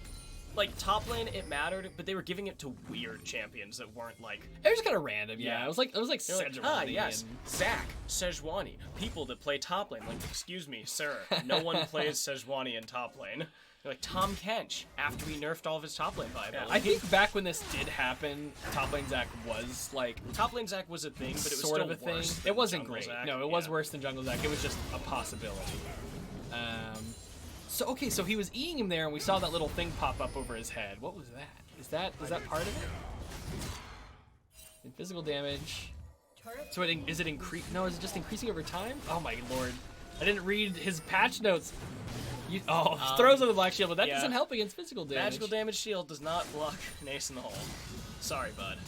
like, top lane, it mattered, but they were giving it to weird champions that weren't, like... It was kind of random, yeah. It was like Sejuani. Like, yes, Zac, Sejuani, people that play top lane. Like, excuse me, sir, no one plays Sejuani in top lane. They're like, Tom Kench, after we nerfed all of his top lane viability. Yeah, I think back when this did happen, top lane Zac was, like... Top lane Zac was a thing, but it was sort still of a worse thing. than It wasn't Jungle great. Zac. No, it was worse than Jungle Zac. It was just a possibility. So okay, so he was eating him there, and we saw that little thing pop up over his head. What was that? Is that part of it? And physical damage. So is it increase? No, is it just increasing over time? Oh my lord! I didn't read his patch notes. Throws on the black shield, but that doesn't help against physical damage. Magical damage shield does not block an ace in the hole. Sorry, bud.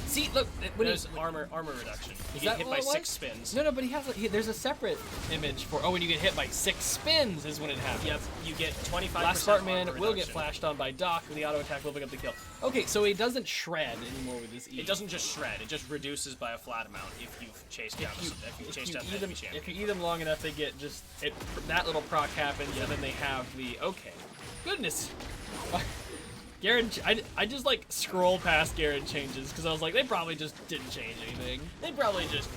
See, look, there's armor reduction. You get hit by 6 spins. No, but there's a separate image for. Oh, when you get hit by 6 spins is when it happens. Yep, you get 25%. Last Spartan Man will get flashed on by Doc, and the auto attack will pick up the kill. Okay, so he doesn't shred anymore with his E. It doesn't just shred; it just reduces by a flat amount if you've chased down the enemy champion. If you eat them long enough, they get just that little proc happens, and then they have the goodness. Garen, I just like scroll past Garen changes because I was like, they probably just didn't change anything. They probably just,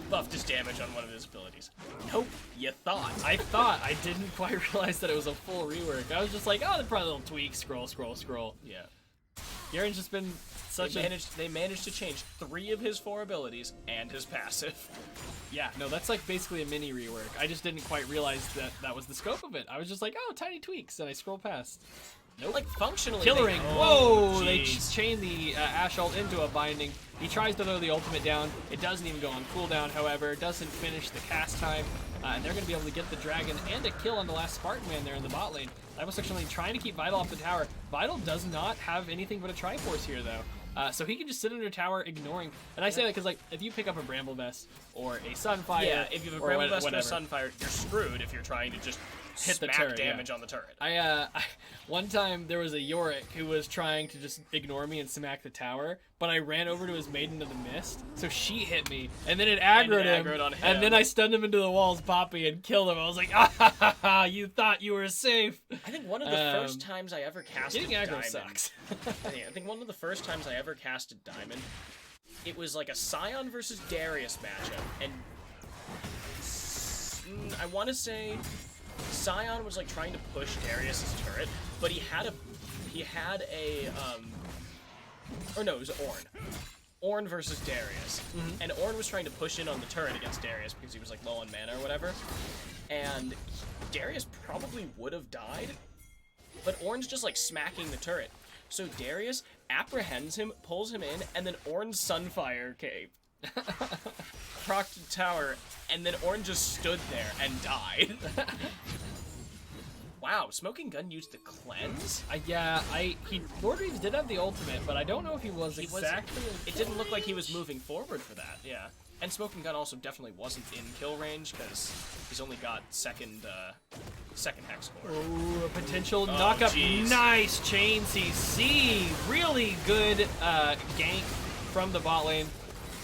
buffed his damage on one of his abilities. Nope, you thought. I didn't quite realize that it was a full rework. I was just like, oh, they're probably a little tweak, scroll. Yeah. Garen's just been They managed to change 3 of his 4 abilities and his passive. Yeah, no, that's like basically a mini rework. I just didn't quite realize that was the scope of it. I was just like, oh, tiny tweaks, and I scroll past. Nope. Like, functionally, Killering. Whoa! They chain the Ash ult into a binding. He tries to throw the ultimate down. It doesn't even go on cooldown, however. Doesn't finish the cast time. And they're going to be able to get the dragon and a kill on the last Spartan Man there in the bot lane. I was actually trying to keep Vital off the tower. Vital does not have anything but a Triforce here, though. So he can just sit under tower ignoring. And I say that because, like, if you pick up a Bramble Vest or a Sunfire... Yeah, if you have a Bramble Vest or a Sunfire, you're screwed if you're trying to just hit the smack turret, damage on the turret. One time there was a Yorick who was trying to just ignore me and smack the tower, but I ran over to his Maiden of the Mist, so she hit me, and then it aggroed him, and then I stunned him into the walls, Poppy, and killed him. I was like, ah ha ha ha, you thought you were safe. I think one of the first times I ever casted Diamond... sucks. I think one of the first times I ever casted Diamond, it was like a Scion versus Darius matchup, and I want to say Scion was like trying to push Darius's turret, but he had a or no, it was Ornn versus Darius. And Ornn was trying to push in on the turret against Darius because he was like low on mana or whatever. And Darius probably would have died, but Ornn's just like smacking the turret. So Darius apprehends him, pulls him in, and then Ornn's Sunfire cape procced the tower, and then Ornn just stood there and died. Wow, Smoking Gun used the cleanse? Lord Reeves did have the ultimate, but I don't know if he was exactly... It didn't look like he was moving forward for that, yeah. And Smoking Gun also definitely wasn't in kill range, because he's only got second hex core. Oh, a potential knock-up. Geez. Nice chain CC. Really good gank from the bot lane.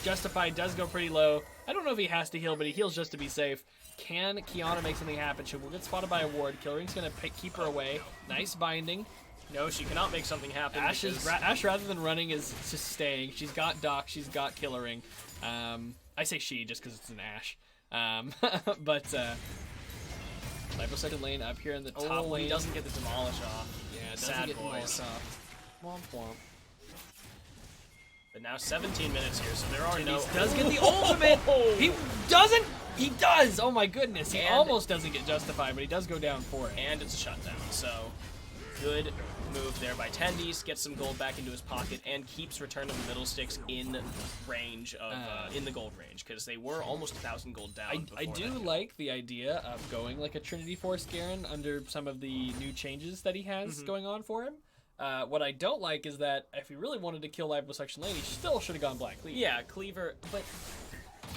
Justify does go pretty low. I don't know if he has to heal, but he heals just to be safe. Can Kiana make something happen? She will get spotted by a ward. Kilring's going to keep her away. Nice binding. No, she cannot make something happen. Ash, rather than running, is just staying. She's got Doc. She's got Killering. I say she just because it's an Ashe. But Lipo second lane up here in the top lane. He doesn't get the demolish off. Yeah, it doesn't Sad get boys. demolished off. Womp womp. But now 17 minutes here, so there are no... He does get the ultimate! He doesn't! He does! Oh my goodness, he almost doesn't get justified, but he does go down for it. And it's a shutdown, so good move there by Tendies, gets some gold back into his pocket, and keeps Return of the Middle Sticks in range of, in the gold range, because they were almost 1,000 gold down. I do like the idea of going like a Trinity Force Garen under some of the new changes that he has going on for him. What I don't like is that if he really wanted to kill Liposuction Lane, he still should have gone Black Cleaver. Yeah, Cleaver, but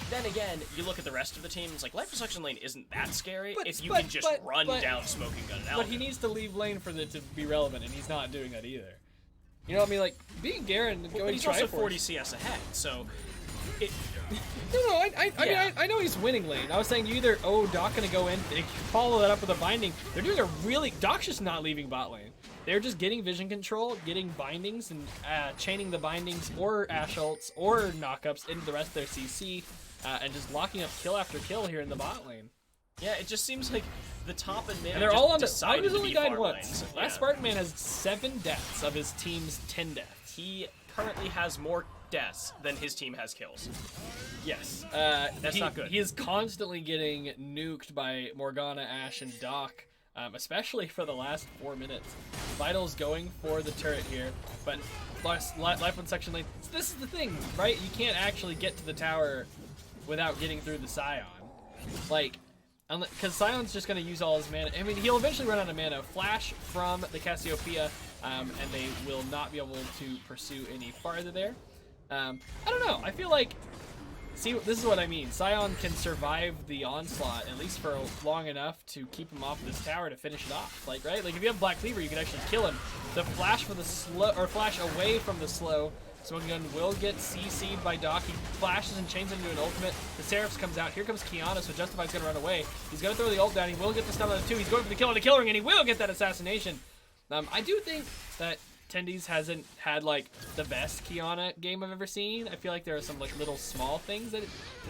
then again, you look at the rest of the team, it's like Liposuction Lane isn't that scary if you can just run down Smoking Gun and out. But he needs to leave lane for it to be relevant, and he's not doing that either. You know what I mean? Like, being Garen and going but he's also 40 CS ahead, so... No, I know he's winning lane. I was saying you either, Doc gonna go in, they follow that up with a binding. They're doing a really... Doc's just not leaving bot lane. They're just getting vision control, getting bindings, and chaining the bindings or Ashe ults or knockups into the rest of their CC, and just locking up kill after kill here in the bot lane. Yeah, it just seems like the top and mid. And they're all on the side. He's only died once. Lanes. Last Spartan Man has 7 deaths of his team's 10 deaths. He currently has more deaths than his team has kills. Yes. That's not good. He is constantly getting nuked by Morgana, Ashe, and Doc, especially for the last 4 minutes. Vital's going for the turret here, but life on section lane. So this is the thing, right? You can't actually get to the tower without getting through the Scion. Like, because Scion's just going to use all his mana. I mean, he'll eventually run out of mana. Flash from the Cassiopeia, and they will not be able to pursue any farther there. I don't know. I feel like, see, this is what I mean. Scion can survive the onslaught at least for long enough to keep him off this tower to finish it off. Like, right? Like, if you have Black Cleaver, you can actually kill him. The flash for the slow, or flash away from the slow. Smoking Gun will get CC'd by Doc. He flashes and chains into an ultimate. The Seraphs comes out. Here comes Kiana, so Justified's gonna run away. He's gonna throw the ult down. He will get the stun on the 2. He's going for the kill on the kill ring, and he will get that assassination. I do think that Tendies hasn't had like the best Kiana game I've ever seen. I feel like there are some like little small things that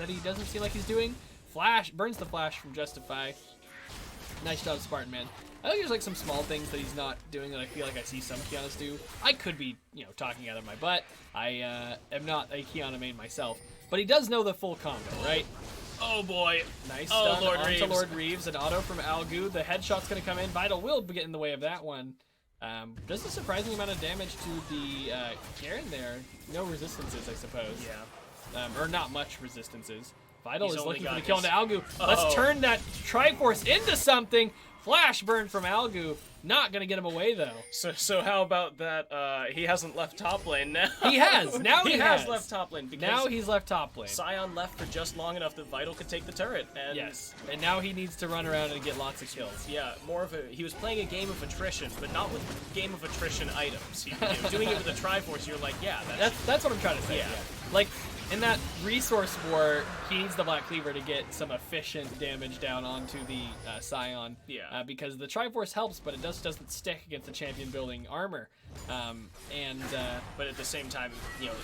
he doesn't seem like he's doing. Flash burns the flash from Justify. Nice job, Spartan Man. I think there's like some small things that he's not doing that I feel like I see some Kianas do. I could be, talking out of my butt. I am not a Kiana main myself, but he does know the full combo, right? Oh boy. Nice stun onto Reeves. Lord Reeves. An auto from Algu. The headshot's gonna come in. Vital will get in the way of that one. Does a surprising amount of damage to the Garen there. No resistances, I suppose. Yeah. Or not much resistances. Vital He's is only looking for got the kill his- into Algu. Let's turn that Triforce into something. Flash burn from Algu. Not gonna get him away though. So how about that? He hasn't left top lane now. He has. Now he has has left top lane because Now he's left top lane. Scion left for just long enough that Vital could take the turret. And Yes. And now he needs to run around and get lots of kills. Yeah, he was playing a game of attrition, but not with game of attrition items. Doing it with a Triforce, you're like, yeah, That's what I'm trying to say. Yeah. Like, in that resource war, he needs the Black Cleaver to get some efficient damage down onto the Scion. Yeah. Because the Triforce helps, but it just doesn't stick against the champion building armor. But at the same time,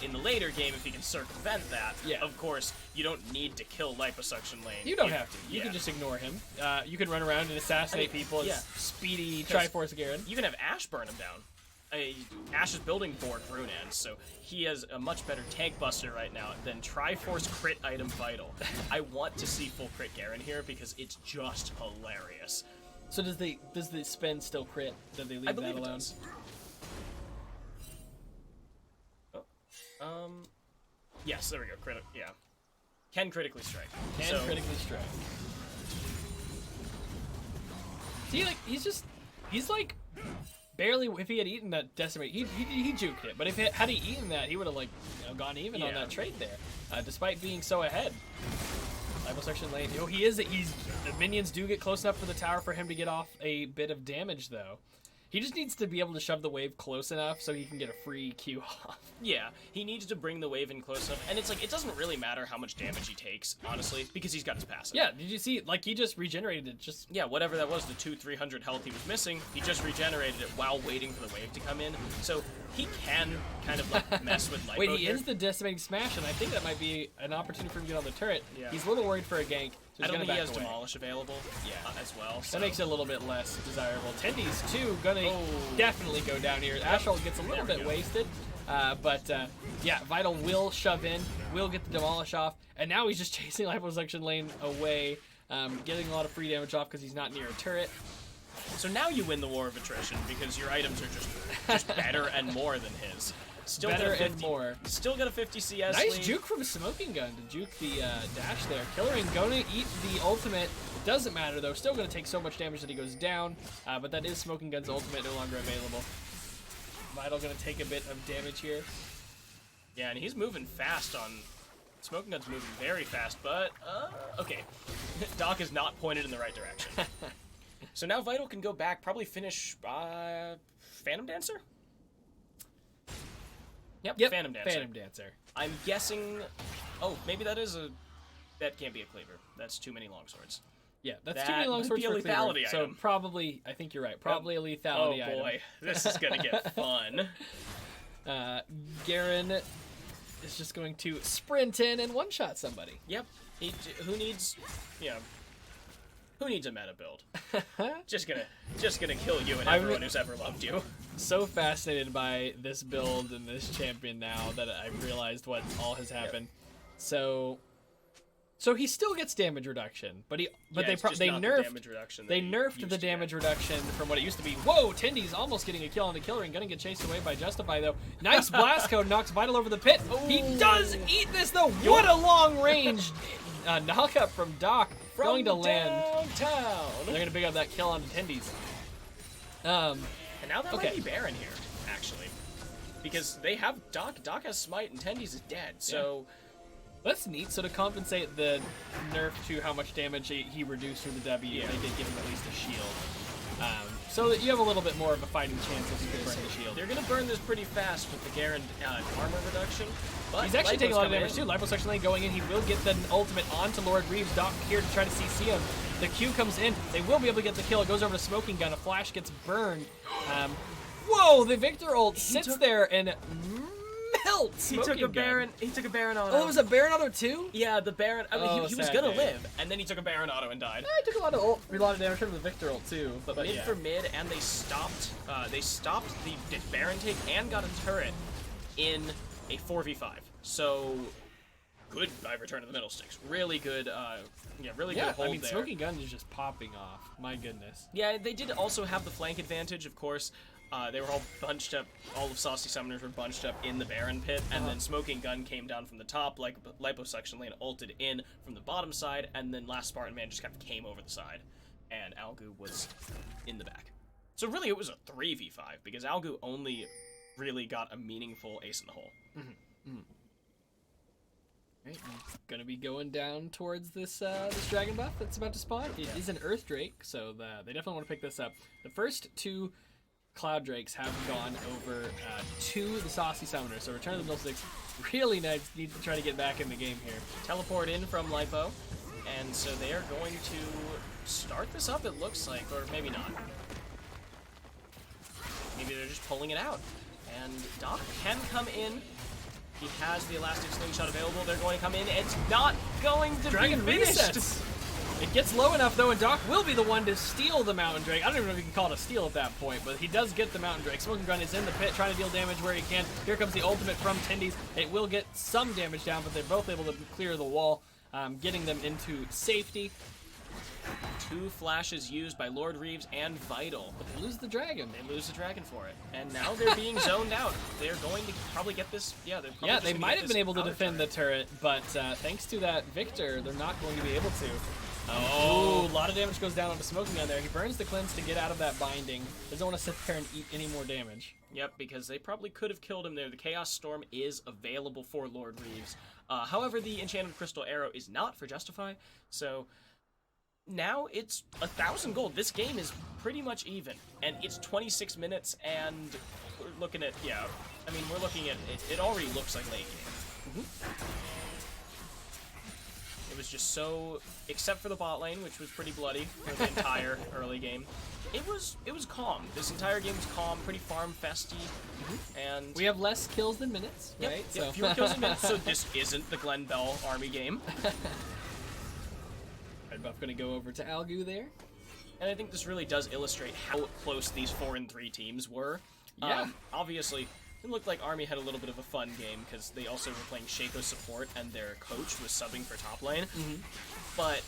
in the later game, if he can circumvent that, of course, you don't need to kill Liposuction Lane. You don't have to. You can just ignore him. You can run around and assassinate people as speedy Triforce Garen. You can have Ashe burn him down. Ashe is building board Runan, so he has a much better tank buster right now than Triforce crit item Vital. I want to see full crit Garen here because it's just hilarious. So does the spin still crit? Do they leave I believe that it alone? does. Yes, there we go. Yeah. Can critically strike. Critically strike. See, like, he's like barely. If he had eaten that decimate, he juked it. But had he eaten that, he would have gone even on that trade there, despite being so ahead. Liposuction lane. The minions do get close enough for the tower for him to get off a bit of damage though. He just needs to be able to shove the wave close enough so he can get a free Q off. Yeah, he needs to bring the wave in close enough, and it's like, it doesn't really matter how much damage he takes, honestly, because he's got his passive. Yeah, did you see, like, he just regenerated it, just... Yeah, whatever that was, the 200-300 health he was missing, he just regenerated it while waiting for the wave to come in, so he can kind of, like, mess with Lipo. Wait, he here. ends the decimating smash, and I think that might be an opportunity for him to get on the turret. Yeah. He's a little worried for a gank, so I don't think he has away. Demolish available as well. So. That makes it a little bit less desirable. Tendy's, too, gonna definitely go down here. Ashol gets a little bit wasted, but yeah, Vital will shove in, will get the Demolish off, and now he's just chasing Liposuction Lane away, getting a lot of free damage off because he's not near a turret. So now you win the war of attrition because your items are just better and more than his. Still Better got a 50, and more. Still got a 50 CS Nice lead. juke from a Smoking Gun to juke the dash there. Killering going to eat the ultimate. It doesn't matter though. Still going to take so much damage that he goes down. But that is Smoking Gun's ultimate, no longer available. Vital going to take a bit of damage here. Yeah, and he's moving fast on... Smoking Gun's moving very fast, but... okay. Doc is not pointed in the right direction. So now Vital can go back, probably finish... Phantom Dancer? Yep, Phantom Dancer. Phantom Dancer. I'm guessing... Oh, maybe that is a... That can't be a cleaver. That's too many longswords. Yeah, that's That too many longswords would for be a cleaver. lethality So item. probably, I think you're right. Probably a lethality item. Oh boy, this is gonna get fun. Garen is just going to sprint in and one-shot somebody. Yep. Who needs... Yeah. Who needs a meta build? just gonna kill you and everyone who's ever loved you. So fascinated by this build and this champion now that I've realized what all has happened. Yep. So he still gets damage reduction, but they nerfed the damage reduction from what it used to be. Whoa, Tendy's almost getting a kill on the killer and gonna get chased away by Justify though. Nice blast code knocks Vital over the pit. Ooh. He does eat this though. What a long range knockup from Doc going to land. Downtown. They're gonna pick up that kill on Tendy's. And now that might be Baron here, actually, because they have Doc. Doc has Smite and Tendy's is dead. So. Yeah. That's neat. So to compensate the nerf to how much damage he reduced from the W, they did give him at least a shield. So that you have a little bit more of a fighting chance if you can burn the shield. They're going to burn this pretty fast with the Garen armor reduction. But he's actually taking a lot of damage too. Liposuction Lane going in. He will get the ultimate onto Lord Reeves. Doc here to try to CC him. The Q comes in. They will be able to get the kill. It goes over to Smoking Gun. A flash gets burned. Whoa! The Victor ult sits there and melts. He took a Baron. He took a Baron auto. Oh, it was a Baron auto too? Yeah, the Baron. I mean, he was gonna live, and then he took a Baron auto and died. I took a lot of damage from the Victor ult too. But mid for mid, and they stopped. They stopped the Baron take and got a turret in a 4v5. So good return to the middle sticks. Really good. Really good hold I mean, there. Smoking Gun is just popping off. My goodness. Yeah, they did also have the flank advantage, of course. They were all bunched up, all of Saucy Summoners were bunched up in the Baron pit, and then Smoking Gun came down from the top, like Liposuction Lane ulted in from the bottom side, and then last Spartan Man just kind of came over the side, and Algu was in the back. So really it was a 3v5, because Algu only really got a meaningful ace in the hole. Right, gonna be going down towards this dragon buff that's about to spawn. It is an Earth Drake, so they definitely want to pick this up. The first two Cloud Drakes have gone over to the Saucy Summoner, so Return of the Middle Six really needs to try to get back in the game here. Teleport in from Lipo, and so they are going to start this up, it looks like, or maybe not. Maybe they're just pulling it out. And Doc can come in. He has the Elastic Slingshot available. They're going to come in. It's not going to Dragon be finished. Resets. It gets low enough, though, and Doc will be the one to steal the Mountain Drake. I don't even know if you can call it a steal at that point, but he does get the Mountain Drake. Smoking Gun is in the pit, trying to deal damage where he can. Here comes the ultimate from Tendy's. It will get some damage down, but they're both able to clear the wall, getting them into safety. 2 flashes used by Lord Reeves and Vital. But they lose the dragon. They lose the dragon for it. And now they're being zoned out. They're going to probably get this... Yeah, they might have been able to defend the turret, but thanks to that Victor, they're not going to be able to. Oh, a lot of damage goes down onto Smoking Gun there. He burns the cleanse to get out of that binding. Doesn't want to sit there and eat any more damage. Yep, because they probably could have killed him there. The Chaos Storm is available for Lord Reeves. However, the Enchanted Crystal Arrow is not for Justify, so... now it's 1,000 gold. This game is pretty much even, and it's 26 minutes, and we're looking at, we're looking at, it already looks like late game. It was just so, except for the bot lane, which was pretty bloody for the entire early game. It was calm. This entire game was calm, pretty farm festy, and we have less kills than minutes, right? Yep, fewer kills than minutes. So this isn't the Glen Bell army game. Red buff gonna go over to Algu there, and I think this really does illustrate how close these 4-3 teams were. Yeah, obviously. It looked like Army had a little bit of a fun game because they also were playing Shaco support and their coach was subbing for top lane. But,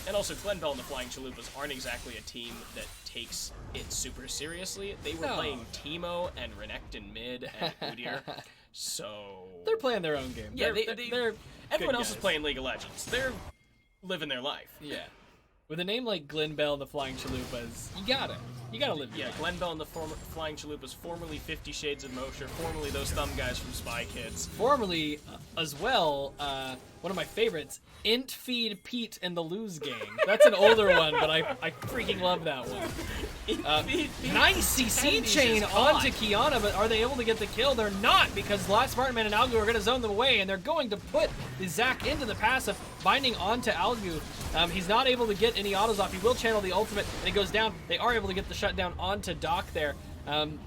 and also Glen Bell and the Flying Chalupas aren't exactly a team that takes it super seriously. They were playing Teemo and Renekton mid and Udyr, so... They're playing their own game. Yeah, they're everyone else is playing League of Legends. They're living their life. Yeah. With a name like Glen Bell and the Flying Chalupas, you gotta live. Yeah, Glen Bell and the Flying Chalupas, formerly 50 Shades of Mosher, formerly those thumb guys from Spy Kids. Formerly, as well, one of my favorites, Int Feed Pete and the Lose Gang. That's an older one, but I freaking love that one. Nice CC chain onto Kiana, but are they able to get the kill? They're not, because Last Spartan Man and Algu are going to zone them away, and they're going to put the Zac into the passive, binding onto Algu. He's not able to get any autos off. He will channel the ultimate, and it goes down. They are able to get the shutdown onto Doc there.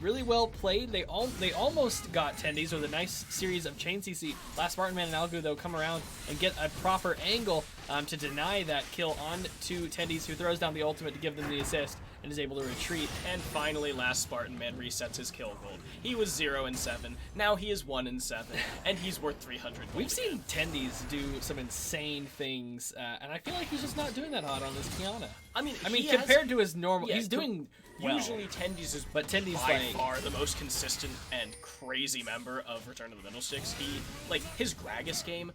Really well played. They almost got Tendies with a nice series of chain CC. Last Spartan Man and Algu, though, come around and get a proper angle to deny that kill on to Tendies, who throws down the ultimate to give them the assist and is able to retreat. And finally, Last Spartan Man resets his kill gold. He was 0-7. Now he is 1-7, and he's worth 300 gold. We've seen Tendies do some insane things, and I feel like he's just not doing that hot on this Kiana. I mean, compared to his normal, he's doing well. Usually Tendies is by far the most consistent and crazy member of Return to the Fiddlesticks. His Gragas game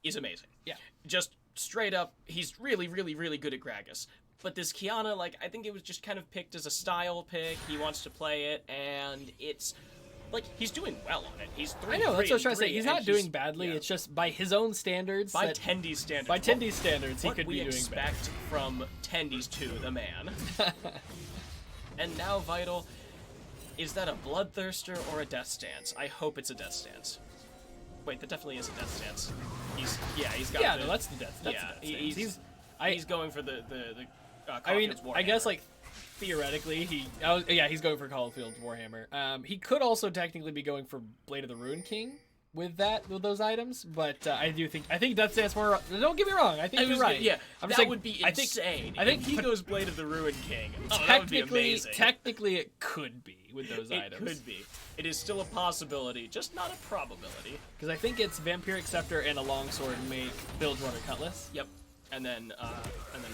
is amazing. Yeah. Just straight up, he's really, really, really good at Gragas. But this Kiana, I think it was just kind of picked as a style pick. He wants to play it, and it's, he's doing well on it. He's 3-3. I know, that's what I was trying to say. He's not doing badly. Yeah. It's just by his own standards. By Tendies standards. By Tendies standards, he could be doing better. What we expect from Tendies to the man. And now, Vital, is that a Bloodthirster or a Death Stance? I hope it's a Death Stance. Wait, that definitely is a Death Stance. He's got no, that's the Death Stance. He's going for the I guess, theoretically, he's going for Caulfield's Warhammer. He could also technically be going for Blade of the Ruin King with those items, but I think Death Stance more. Don't get me wrong. I think you're right. Yeah, that would be insane. I think he goes Blade of the Ruin King. That would be amazing. Technically, it could be with those items. It could be. It is still a possibility, just not a probability. Because I think it's Vampiric Scepter and a Longsword make Bilgewater Cutlass. Yep. And then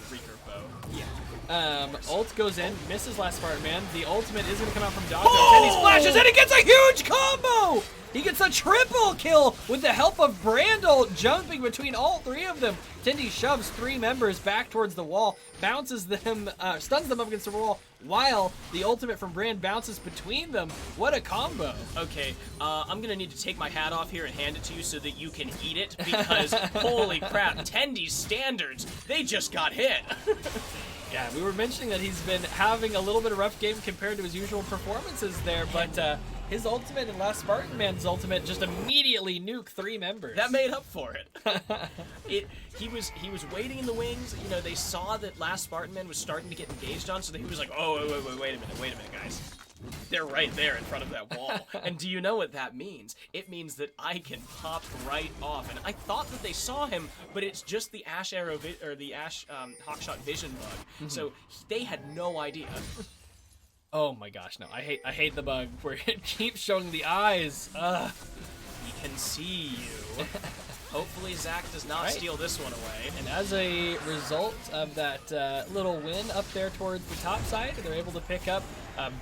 Recurve Bow. Yeah. Ult goes in, misses Last Spartan Man. The ultimate is going to come out from Doctor. Tendies flashes, and he gets a huge combo! He gets a triple kill with the help of Brandel jumping between all three of them. Tendies shoves three members back towards the wall, bounces them, stuns them up against the wall, while the ultimate from Brand bounces between them. What a combo. Okay, I'm gonna need to take my hat off here and hand it to you so that you can eat it, because holy crap, Tendies standards, they just got hit. Yeah, we were mentioning that he's been having a little bit of rough game compared to his usual performances there, but his ultimate and Last Spartan Man's ultimate just immediately nuke three members. That made up for it. He was waiting in the wings. You know, they saw that Last Spartan Man was starting to get engaged on, so that he was like, oh, wait a minute, guys. They're right there in front of that wall. And do you know what that means? It means that I can pop right off. And I thought that they saw him, but it's just the Ash Arrow or the Ash Hawkshot vision bug. So they had no idea. Oh my gosh, no! I hate the bug where it keeps showing the eyes. Ugh. He can see you. Hopefully Zac does not steal this one away. And as a result of that little win up there towards the top side, they're able to pick up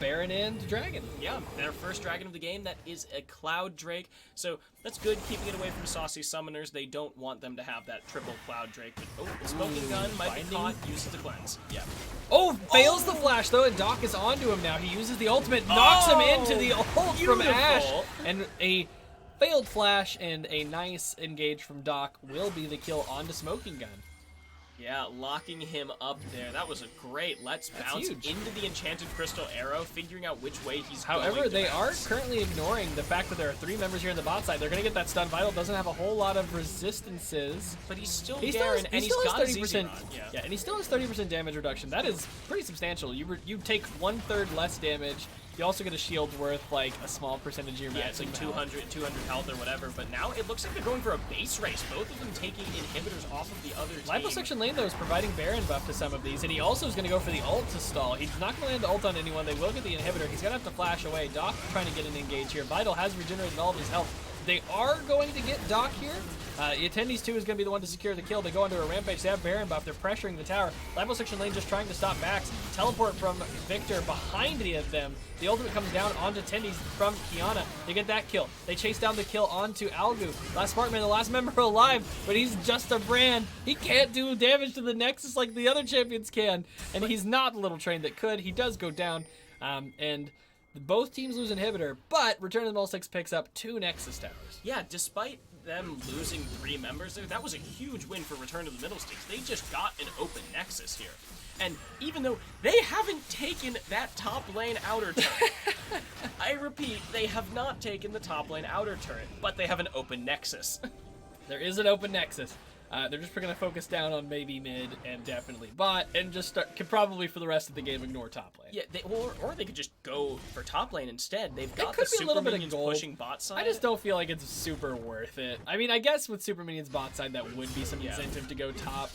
Baron and Dragon. Yeah, their first Dragon of the game. That is a Cloud Drake. So that's good, keeping it away from saucy summoners. They don't want them to have that triple Cloud Drake. But, the Smoking Gun might be caught, uses the cleanse. Yeah. Oh, fails the flash though, and Doc is onto him now. He uses the ultimate, knocks him into the ult from Ash, and a failed flash and a nice engage from Doc will be the kill onto Smoking Gun. Yeah, locking him up there. That was a great let's bounce into the Enchanted Crystal Arrow, figuring out which way he's going. However, they are currently ignoring the fact that there are 3 members here in the bot side. They're going to get that stun. Vital doesn't have a whole lot of resistances. But he's still Garen, and he's got 30%. Yeah, and he still has 30% damage reduction. That is pretty substantial. You take 1/3 less damage. You also get a shield worth like a small percentage of your max. Yeah, it's like 200 health or whatever, but now it looks like they're going for a base race. Both of them taking inhibitors off of the other team. Liposuction lane, though, is providing Baron buff to some of these, and he also is going to go for the ult to stall. He's not going to land the ult on anyone. They will get the inhibitor. He's going to have to flash away. Doc trying to get an engage here. Vital has regenerated all of his health. They are going to get Doc here. Attendees 2 is going to be the one to secure the kill. They go into a rampage. They have Baron buff. They're pressuring the tower. Liposuction lane just trying to stop Max. Teleport from Victor behind them. The ultimate comes down onto Attendees from Kiana. They get that kill. They chase down the kill onto Algu. Last Sparkman, the last member alive, but he's just a brand. He can't do damage to the Nexus like the other champions can, and he's not the little train that could. He does go down, and both teams lose inhibitor, but Return of the Middle Six picks up 2 Nexus towers. Yeah, despite them losing 3 members there, that was a huge win for Return of the Middle Six. They just got an open Nexus here. And even though they haven't taken that top lane outer turret, I repeat, they have not taken the top lane outer turret, but they have an open Nexus. There is an open Nexus. They're just going to focus down on maybe mid and definitely bot, and just could probably for the rest of the game ignore top lane. Yeah, or they could just go for top lane instead. They've got the super minions pushing bot side. I just don't feel like it's super worth it. I mean, I guess with super minions bot side, that would be some incentive to go top,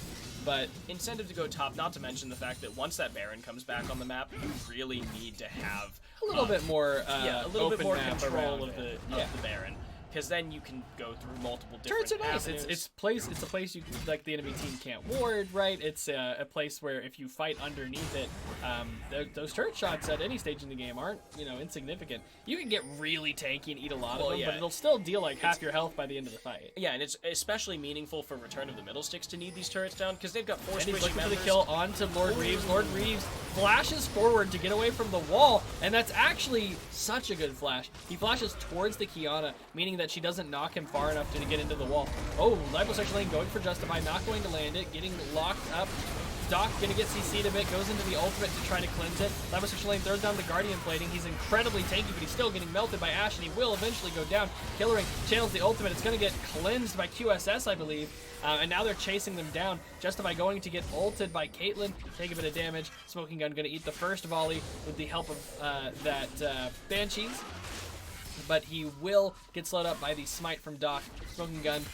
but incentive to go top. Not to mention the fact that once that Baron comes back on the map, you really need to have a little bit more, a little bit more control of the Baron. Because then you can go through multiple different turrets are nice. avenues. It's a place you like the enemy team can't ward, right? It's a place where if you fight underneath it, those turret shots at any stage in the game aren't insignificant. You can get really tanky and eat a lot of them, but it'll still deal like half your health by the end of the fight. Yeah, and it's especially meaningful for Return of the Middle Sticks to need these turrets down because they've got 4 squishy members. And he's looking for the kill onto Lord Reeves. Lord Reeves flashes forward to get away from the wall, and that's actually such a good flash. He flashes towards the Kiana, meaning that she doesn't knock him far enough to get into the wall. Oh, Liposuction lane going for Justify, not going to land it, getting locked up. Doc gonna get CC'd a bit, goes into the ultimate to try to cleanse it. Liposuction lane throws down the Guardian plating. He's incredibly tanky, but he's still getting melted by Ashe, and he will eventually go down. Killering channels the ultimate. It's gonna get cleansed by QSS, I believe. And now they're chasing them down. Justify going to get ulted by Caitlyn, take a bit of damage. Smoking Gun gonna eat the first volley with the help of that Banshees. But he will get slowed up by the smite from Doc. Smoking Gun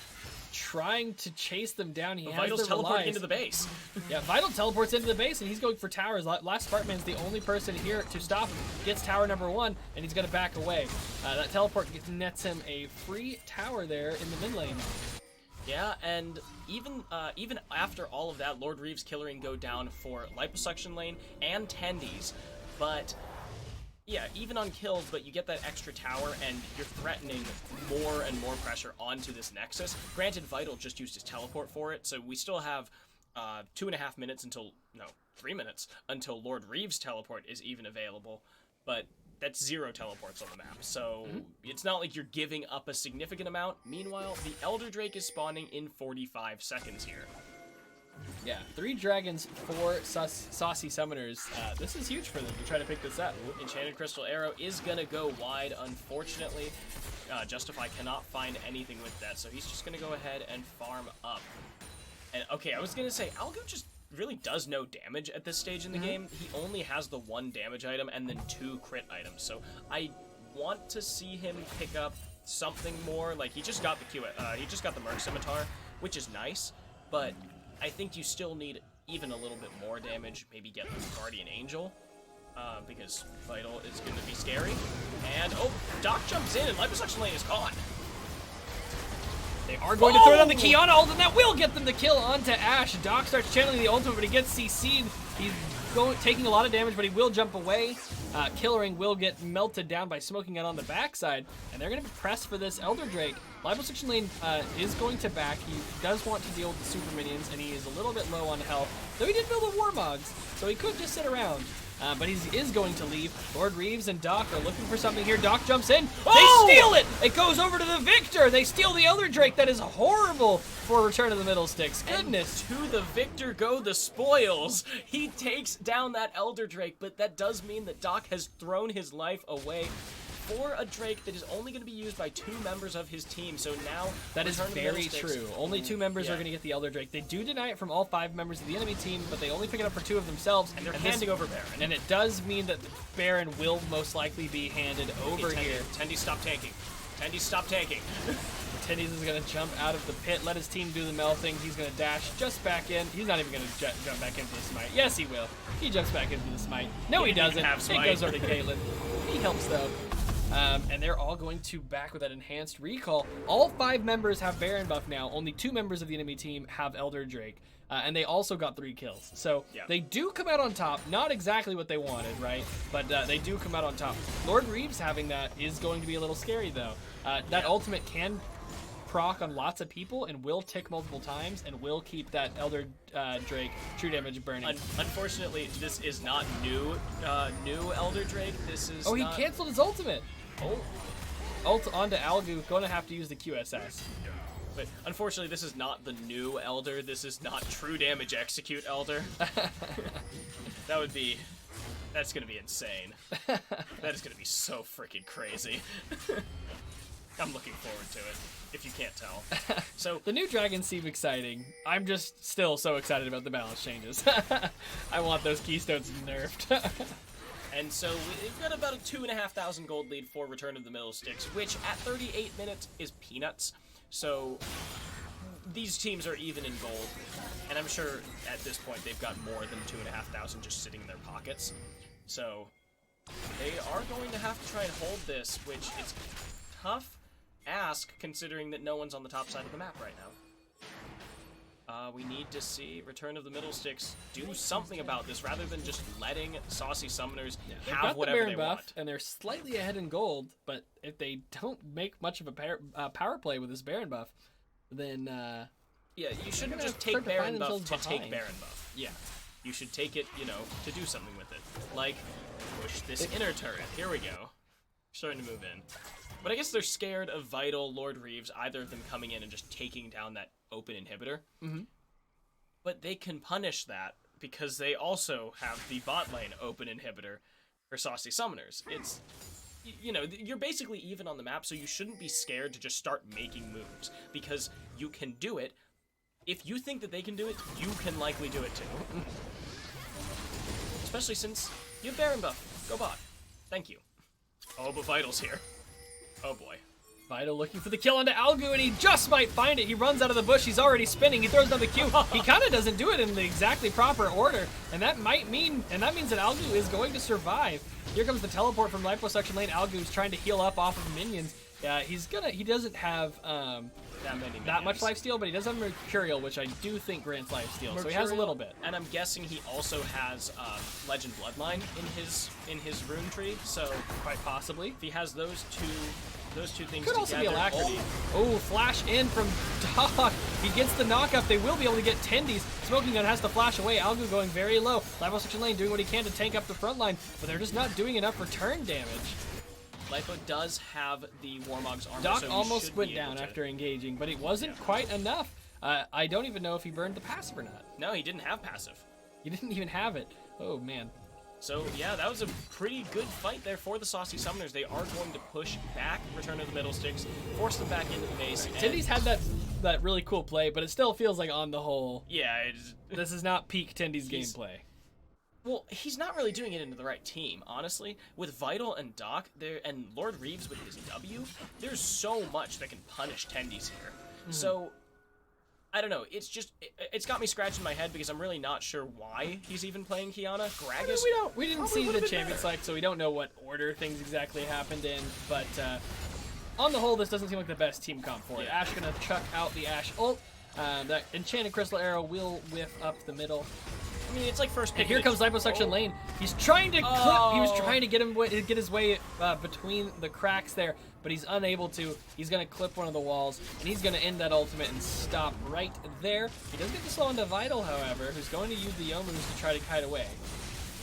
trying to chase them down. Vital's teleporting into the base. Yeah, Vital teleports into the base, and he's going for towers. Last Sparkman's the only person here to stop him. Gets tower number 1, and he's going to back away. That teleport nets him a free tower there in the mid lane. Yeah, and even after all of that, Lord Reeves Killering go down for Liposuction lane and Tendies, but yeah, even on kills, but you get that extra tower, and you're threatening more and more pressure onto this Nexus. Granted, Vital just used his teleport for it, so we still have 2.5 minutes until, no, 3 minutes until Lord Reeves' teleport is even available, but that's 0 teleports on the map, so it's not like you're giving up a significant amount. Meanwhile, the Elder Drake is spawning in 45 seconds here. Yeah, 3 dragons, 4 saucy summoners. This is huge for them to try to pick this up. Enchanted Crystal Arrow is gonna go wide, unfortunately. Justify cannot find anything with that, so he's just gonna go ahead and farm up. And okay, I was gonna say, Algu just really does no damage at this stage in the game. He only has the 1 damage item and then 2 crit items, so I want to see him pick up something more. Like, he just got the Merc Scimitar, which is nice, but I think you still need even a little bit more damage. Maybe get the Guardian Angel, because Vital is going to be scary. And, oh, Doc jumps in, and Liposuction lane is gone. They are going to throw down the Kiana ult, and that will get them the kill onto Ashe. Doc starts channeling the ultimate, but he gets CC'd. He's taking a lot of damage, but he will jump away. Killering will get melted down by Smoking Gun on the backside, and they're going to be pressed for this Elder Drake. Liposuction lane is going to back. He does want to deal with the super minions, and he is a little bit low on health, though he did build a Warmogs, so he could just sit around. but he is going to leave. Lord Reeves and Doc are looking for something here. Doc jumps in. Oh! They steal it! It goes over to the Victor. They steal the Elder Drake. That is horrible for Return of the Middle Sticks. Goodness. And to the Victor go the spoils. He takes down that Elder Drake, but that does mean that Doc has thrown his life away for a Drake that is only going to be used by 2 members of his team. So now that is very true. Only 2 members are going to get the Elder Drake. They do deny it from all 5 members of the enemy team, but they only pick it up for 2 of themselves. And they're handing over Baron. And it does mean that Baron will most likely be handed over here. Tendy, stop tanking. Tendy, stop tanking. Tendies is going to jump out of the pit, let his team do the melting. He's going to dash just back in. He's not even going to jump back into the smite. Yes, he will. He jumps back into the smite. No, he doesn't. It goes over to Caitlyn. He helps, though. And they're all going to back with that enhanced recall. All 5 members have Baron buff now. Only 2 members of the enemy team have Elder Drake. And they also got 3 kills. So they do come out on top. Not exactly what they wanted, right? But they do come out on top. Lord Reeves having that is going to be a little scary, though. That ultimate can proc on lots of people and will tick multiple times and will keep that Elder Drake true damage burning. Unfortunately, this is not new Elder Drake. This is he canceled his ultimate. Ult onto Algu, going to have to use the QSS. But unfortunately, this is not the new Elder. This is not true damage execute Elder. That's gonna be insane. That is gonna be so freaking crazy. I'm looking forward to it, if you can't tell. So the new dragons seem exciting. I'm just still so excited about the balance changes. I want those keystones nerfed. And so we've got about a 2,500 gold lead for Return of the Middle Sticks, which at 38 minutes is peanuts. So these teams are even in gold, and I'm sure at this point they've got more than 2,500 just sitting in their pockets. So they are going to have to try and hold this, which is tough ask considering that no one's on the top side of the map right now. We need to see Return of the Middle Sticks do something about this rather than just letting Saucy Summoners have whatever they want. And they're slightly ahead in gold, but if they don't make much of a power play with this Baron buff, then yeah, you shouldn't just take Baron buff to take Baron buff. Yeah, you should take it, to do something with it. Like, push this inner turret. Here we go. Starting to move in. But I guess they're scared of Vital, Lord Reeves, either of them coming in and just taking down that open inhibitor. Mm-hmm. But they can punish that because they also have the bot lane open inhibitor for Saucy Summoners. It's, you're basically even on the map, so you shouldn't be scared to just start making moves because you can do it. If you think that they can do it, you can likely do it too. Especially since you have Baron buff. Go bot. Thank you. Oh, but Vital's here. Oh boy. Vital looking for the kill onto Algu, and he just might find it. He runs out of the bush. He's already spinning. He throws down the Q. He kind of doesn't do it in the exactly proper order, and that means that Algu is going to survive. Here comes the teleport from liposuction lane. Algu's trying to heal up off of minions. He doesn't have that much lifesteal, but he does have Mercurial, which I do think grants lifesteal, so he has a little bit. And I'm guessing he also has Legend Bloodline in his rune tree, so quite possibly if he has those two things could together. Also be Alacrity. Oh, flash in from Doc. He gets the knockup. They will be able to get Tendies. Smoking Gun has to flash away. Algu going very low. Liposuction lane doing what he can to tank up the front line, but they're just not doing enough return damage. Lipo does have the Warmog's armor, Doc so almost went down after engaging, but it wasn't quite enough. I don't even know if he burned the passive or not. No, he didn't have passive. He didn't even have it. Oh, man. So, yeah, that was a pretty good fight there for the Saucy Summoners. They are going to push back Return of the Middle Sticks, force them back into the base. Tendies had that really cool play, but it still feels like on the whole, yeah, this is not peak Tendies gameplay. Well, he's not really doing it into the right team, honestly. With Vital and Doc, and Lord Reeves with his W, there's so much that can punish Tendies here. Mm-hmm. So, I don't know. It's got me scratching my head because I'm really not sure why he's even playing Kiana. Gragas. We didn't see the champion select, so we don't know what order things exactly happened in. But on the whole, this doesn't seem like the best team comp for it. Ashe gonna chuck out the Ashe ult. That enchanted crystal arrow will whiff up the middle. I mean, it's like first pick. And here comes liposuction lane. He's trying to clip. He was trying to get his way between the cracks there, but he's unable to. He's gonna clip one of the walls, and he's gonna end that ultimate and stop right there. He does get the slow into Vital, however, who's going to use the Yomus to try to kite away.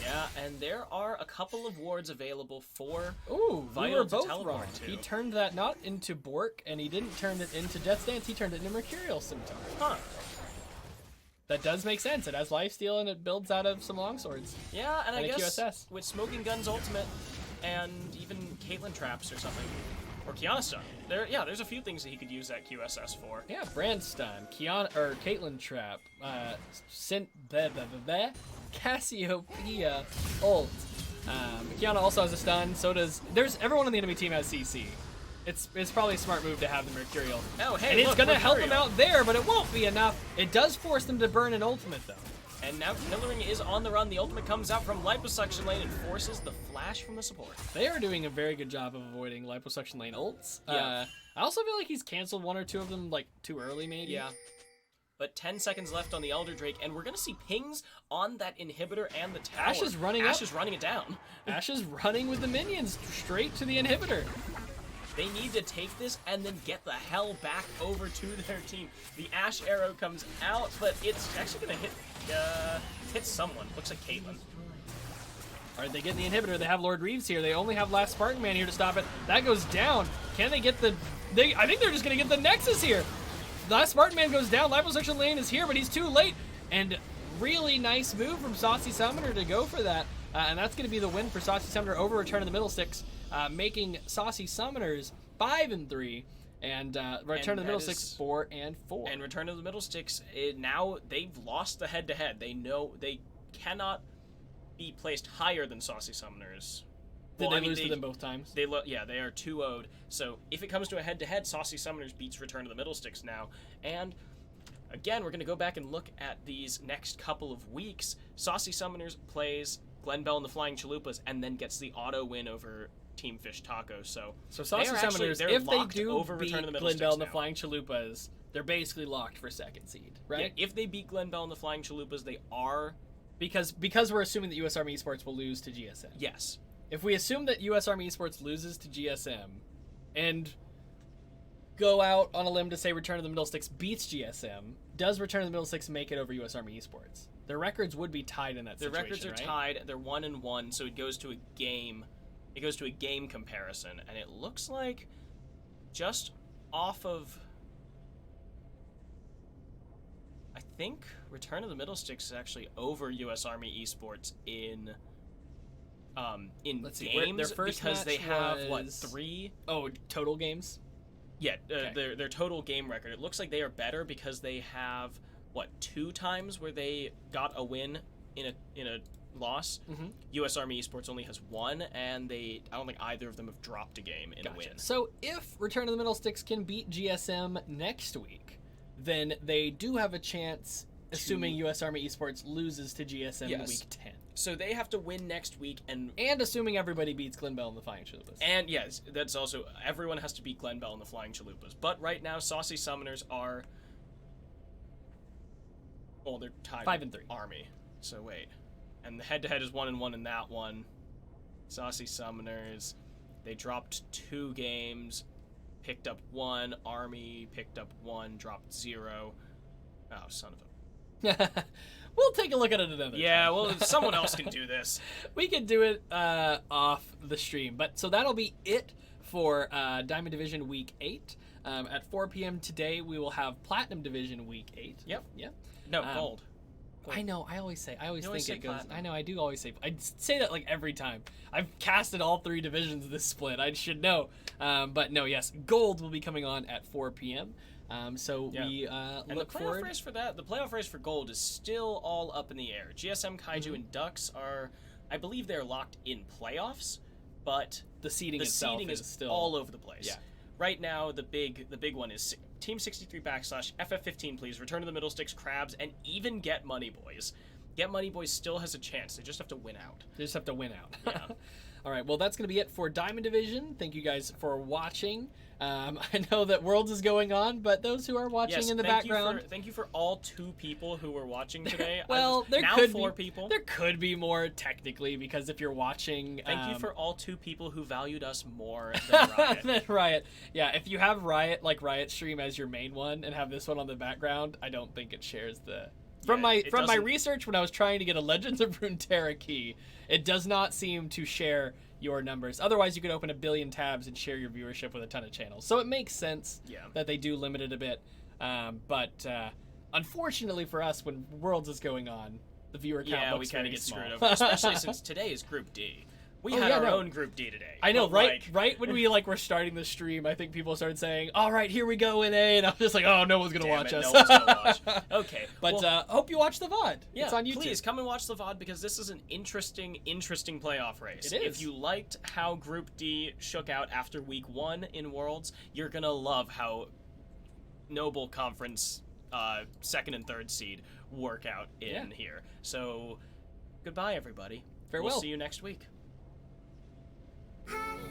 Yeah, and there are a couple of wards available for Ooh, we Vital were to both teleport wrong. to. He turned that not into Bork, and he didn't turn it into Death's Dance, he turned it into Mercurial Scimitar. Huh. That does make sense. It has lifesteal, and it builds out of some longswords. Yeah, and I guess QSS. with Smoking Gun's ultimate and even Caitlyn traps or something. Or Kiana stun. There's a few things that he could use that QSS for. Yeah, Brand Stun, Caitlyn Trap, Cassiopeia ult. Kiana also has a stun, so does... Everyone on the enemy team has CC. It's probably a smart move to have the Mercurial. Oh, hey, and it's look, going to help them Mercurial. out there, but it won't be enough. It does force them to burn an ultimate, though. And now Killering is on the run. The ultimate comes out from Liposuction Lane and forces the flash from the support. They are doing a very good job of avoiding Liposuction Lane ults. Yeah. I also feel like he's canceled one or two of them, like, too early, maybe. Yeah. But 10 seconds left on the Elder Drake, and we're going to see pings on that inhibitor and the tower. Ashe is running Ashe up. is running it down. Ashe is running with the minions straight to the inhibitor. They need to take this and then get the hell back over to their team. The Ashe arrow comes out, but it's actually going to hit someone. Looks like Caitlyn. All right, they get the inhibitor. They have Lord Reeves here. They only have Last Spartan Man here to stop it. That goes down. Can they get the... I think they're just going to get the Nexus here. Last Spartan Man goes down. Liposuction Lane is here, but he's too late. And really nice move from Saucy Summoner to go for that. And that's going to be the win for Saucy Summoner over Return of the Middle Six, making Saucy Summoners 5-3. And Return of the Middle Six 4-4. And Return of the Middle Six, now they've lost the head-to-head. They know they cannot be placed higher than Saucy Summoners. Did they lose to them both times? They are 2-0'd. So if it comes to a head-to-head, Saucy Summoners beats Return of the Middle Sticks now. And again, we're going to go back and look at these next couple of weeks. Saucy Summoners plays Glenbell and the Flying Chalupas and then gets the auto win over Team Fish Taco. So Saucy Summoners, if they do beat Glenbell and the Flying Chalupas, they're basically locked for second seed, right? Yeah, if they beat Glenbell and the Flying Chalupas, they are... Because we're assuming that US Army Esports will lose to GSM. Yes. If we assume that US Army Esports loses to GSM and go out on a limb to say Return of the Middle Sticks beats GSM, does Return of the Middle Sticks make it over US Army Esports? Their records would be tied in that situation, Their records are tied. They're 1-1, so it goes to a game. It goes to a game comparison, and it looks like just off of... I think Return of the Middle Sticks is actually over US Army Esports in Let's see, games, their first because match they have was... 3? Oh, total games? Yeah, Okay. their total game record. It looks like they are better because they have 2 times where they got a win in a loss. Mm-hmm. US Army Esports only has 1, and I don't think either of them have dropped a game in a win. So if Return of the Middle Sticks can beat GSM next week, then they do have a chance, assuming US Army Esports loses to GSM in week 10. So they have to win next week, and assuming everybody beats Glenbell and the Flying Chalupas. And yes, that's also, everyone has to beat Glenbell and the Flying Chalupas. But right now, Saucy Summoners are... Well, they're tied 5-3. with Army. So wait. And the head-to-head is 1-1 in that one. Saucy Summoners, they dropped 2 games, picked up 1. Army picked up 1, dropped 0. Oh, son of a... We'll take a look at it another time. Yeah, well, someone else can do this. We can do it off the stream. But so that'll be it for Diamond Division Week 8. At 4 p.m. today, we will have Platinum Division Week 8. Yep. Yeah. No, gold. I know. I always think it goes. platinum. I know. I do always say. I say that like every time. I've casted all 3 divisions this split. I should know. But no. Yes, gold will be coming on at 4 p.m. So we look forward. Race for that, the playoff race for gold is still all up in the air. GSM, Kaiju, and Ducks are, I believe, they're locked in playoffs, but the seeding itself is still all over the place. Yeah. Right now, the big one is Team 63 / FF15, please. Return to the Middle Sticks, Crabs, and even Get Money Boys. Get Money Boys still has a chance. They just have to win out. They just have to win out. Yeah. All right, well, that's going to be it for Diamond Division. Thank you guys for watching. I know that Worlds is going on, but those who are watching in the background... Thank you for all 2 people who were watching today. Well, there now could 4 be, people. There could be more, technically, because if you're watching... Thank you for all 2 people who valued us more than Riot. than Riot. Yeah, if you have Riot, like Riot stream as your main one, and have this one on the background, I don't think it shares the From my research when I was trying to get a Legends of Runeterra key, it does not seem to share your numbers. Otherwise, you could open a billion tabs and share your viewership with a ton of channels. So it makes sense that they do limit it a bit. But unfortunately for us, when Worlds is going on, the viewer count looks very small. Screwed over, especially since today is Group D. We had our own Group D today. I know, right? Right when we were starting the stream, I think people started saying, "All right, here we go in A," and I'm just like, "Oh, no one's gonna watch us." No one's gonna watch. Okay, but hope you watch the VOD. Yeah, it's on YouTube. Please come and watch the VOD because this is an interesting playoff race. It is. If you liked how Group D shook out after Week 1 in Worlds, you're gonna love how Noble Conference second and third seed work out in here. So, goodbye, everybody. Farewell. We'll see you next week. Hi.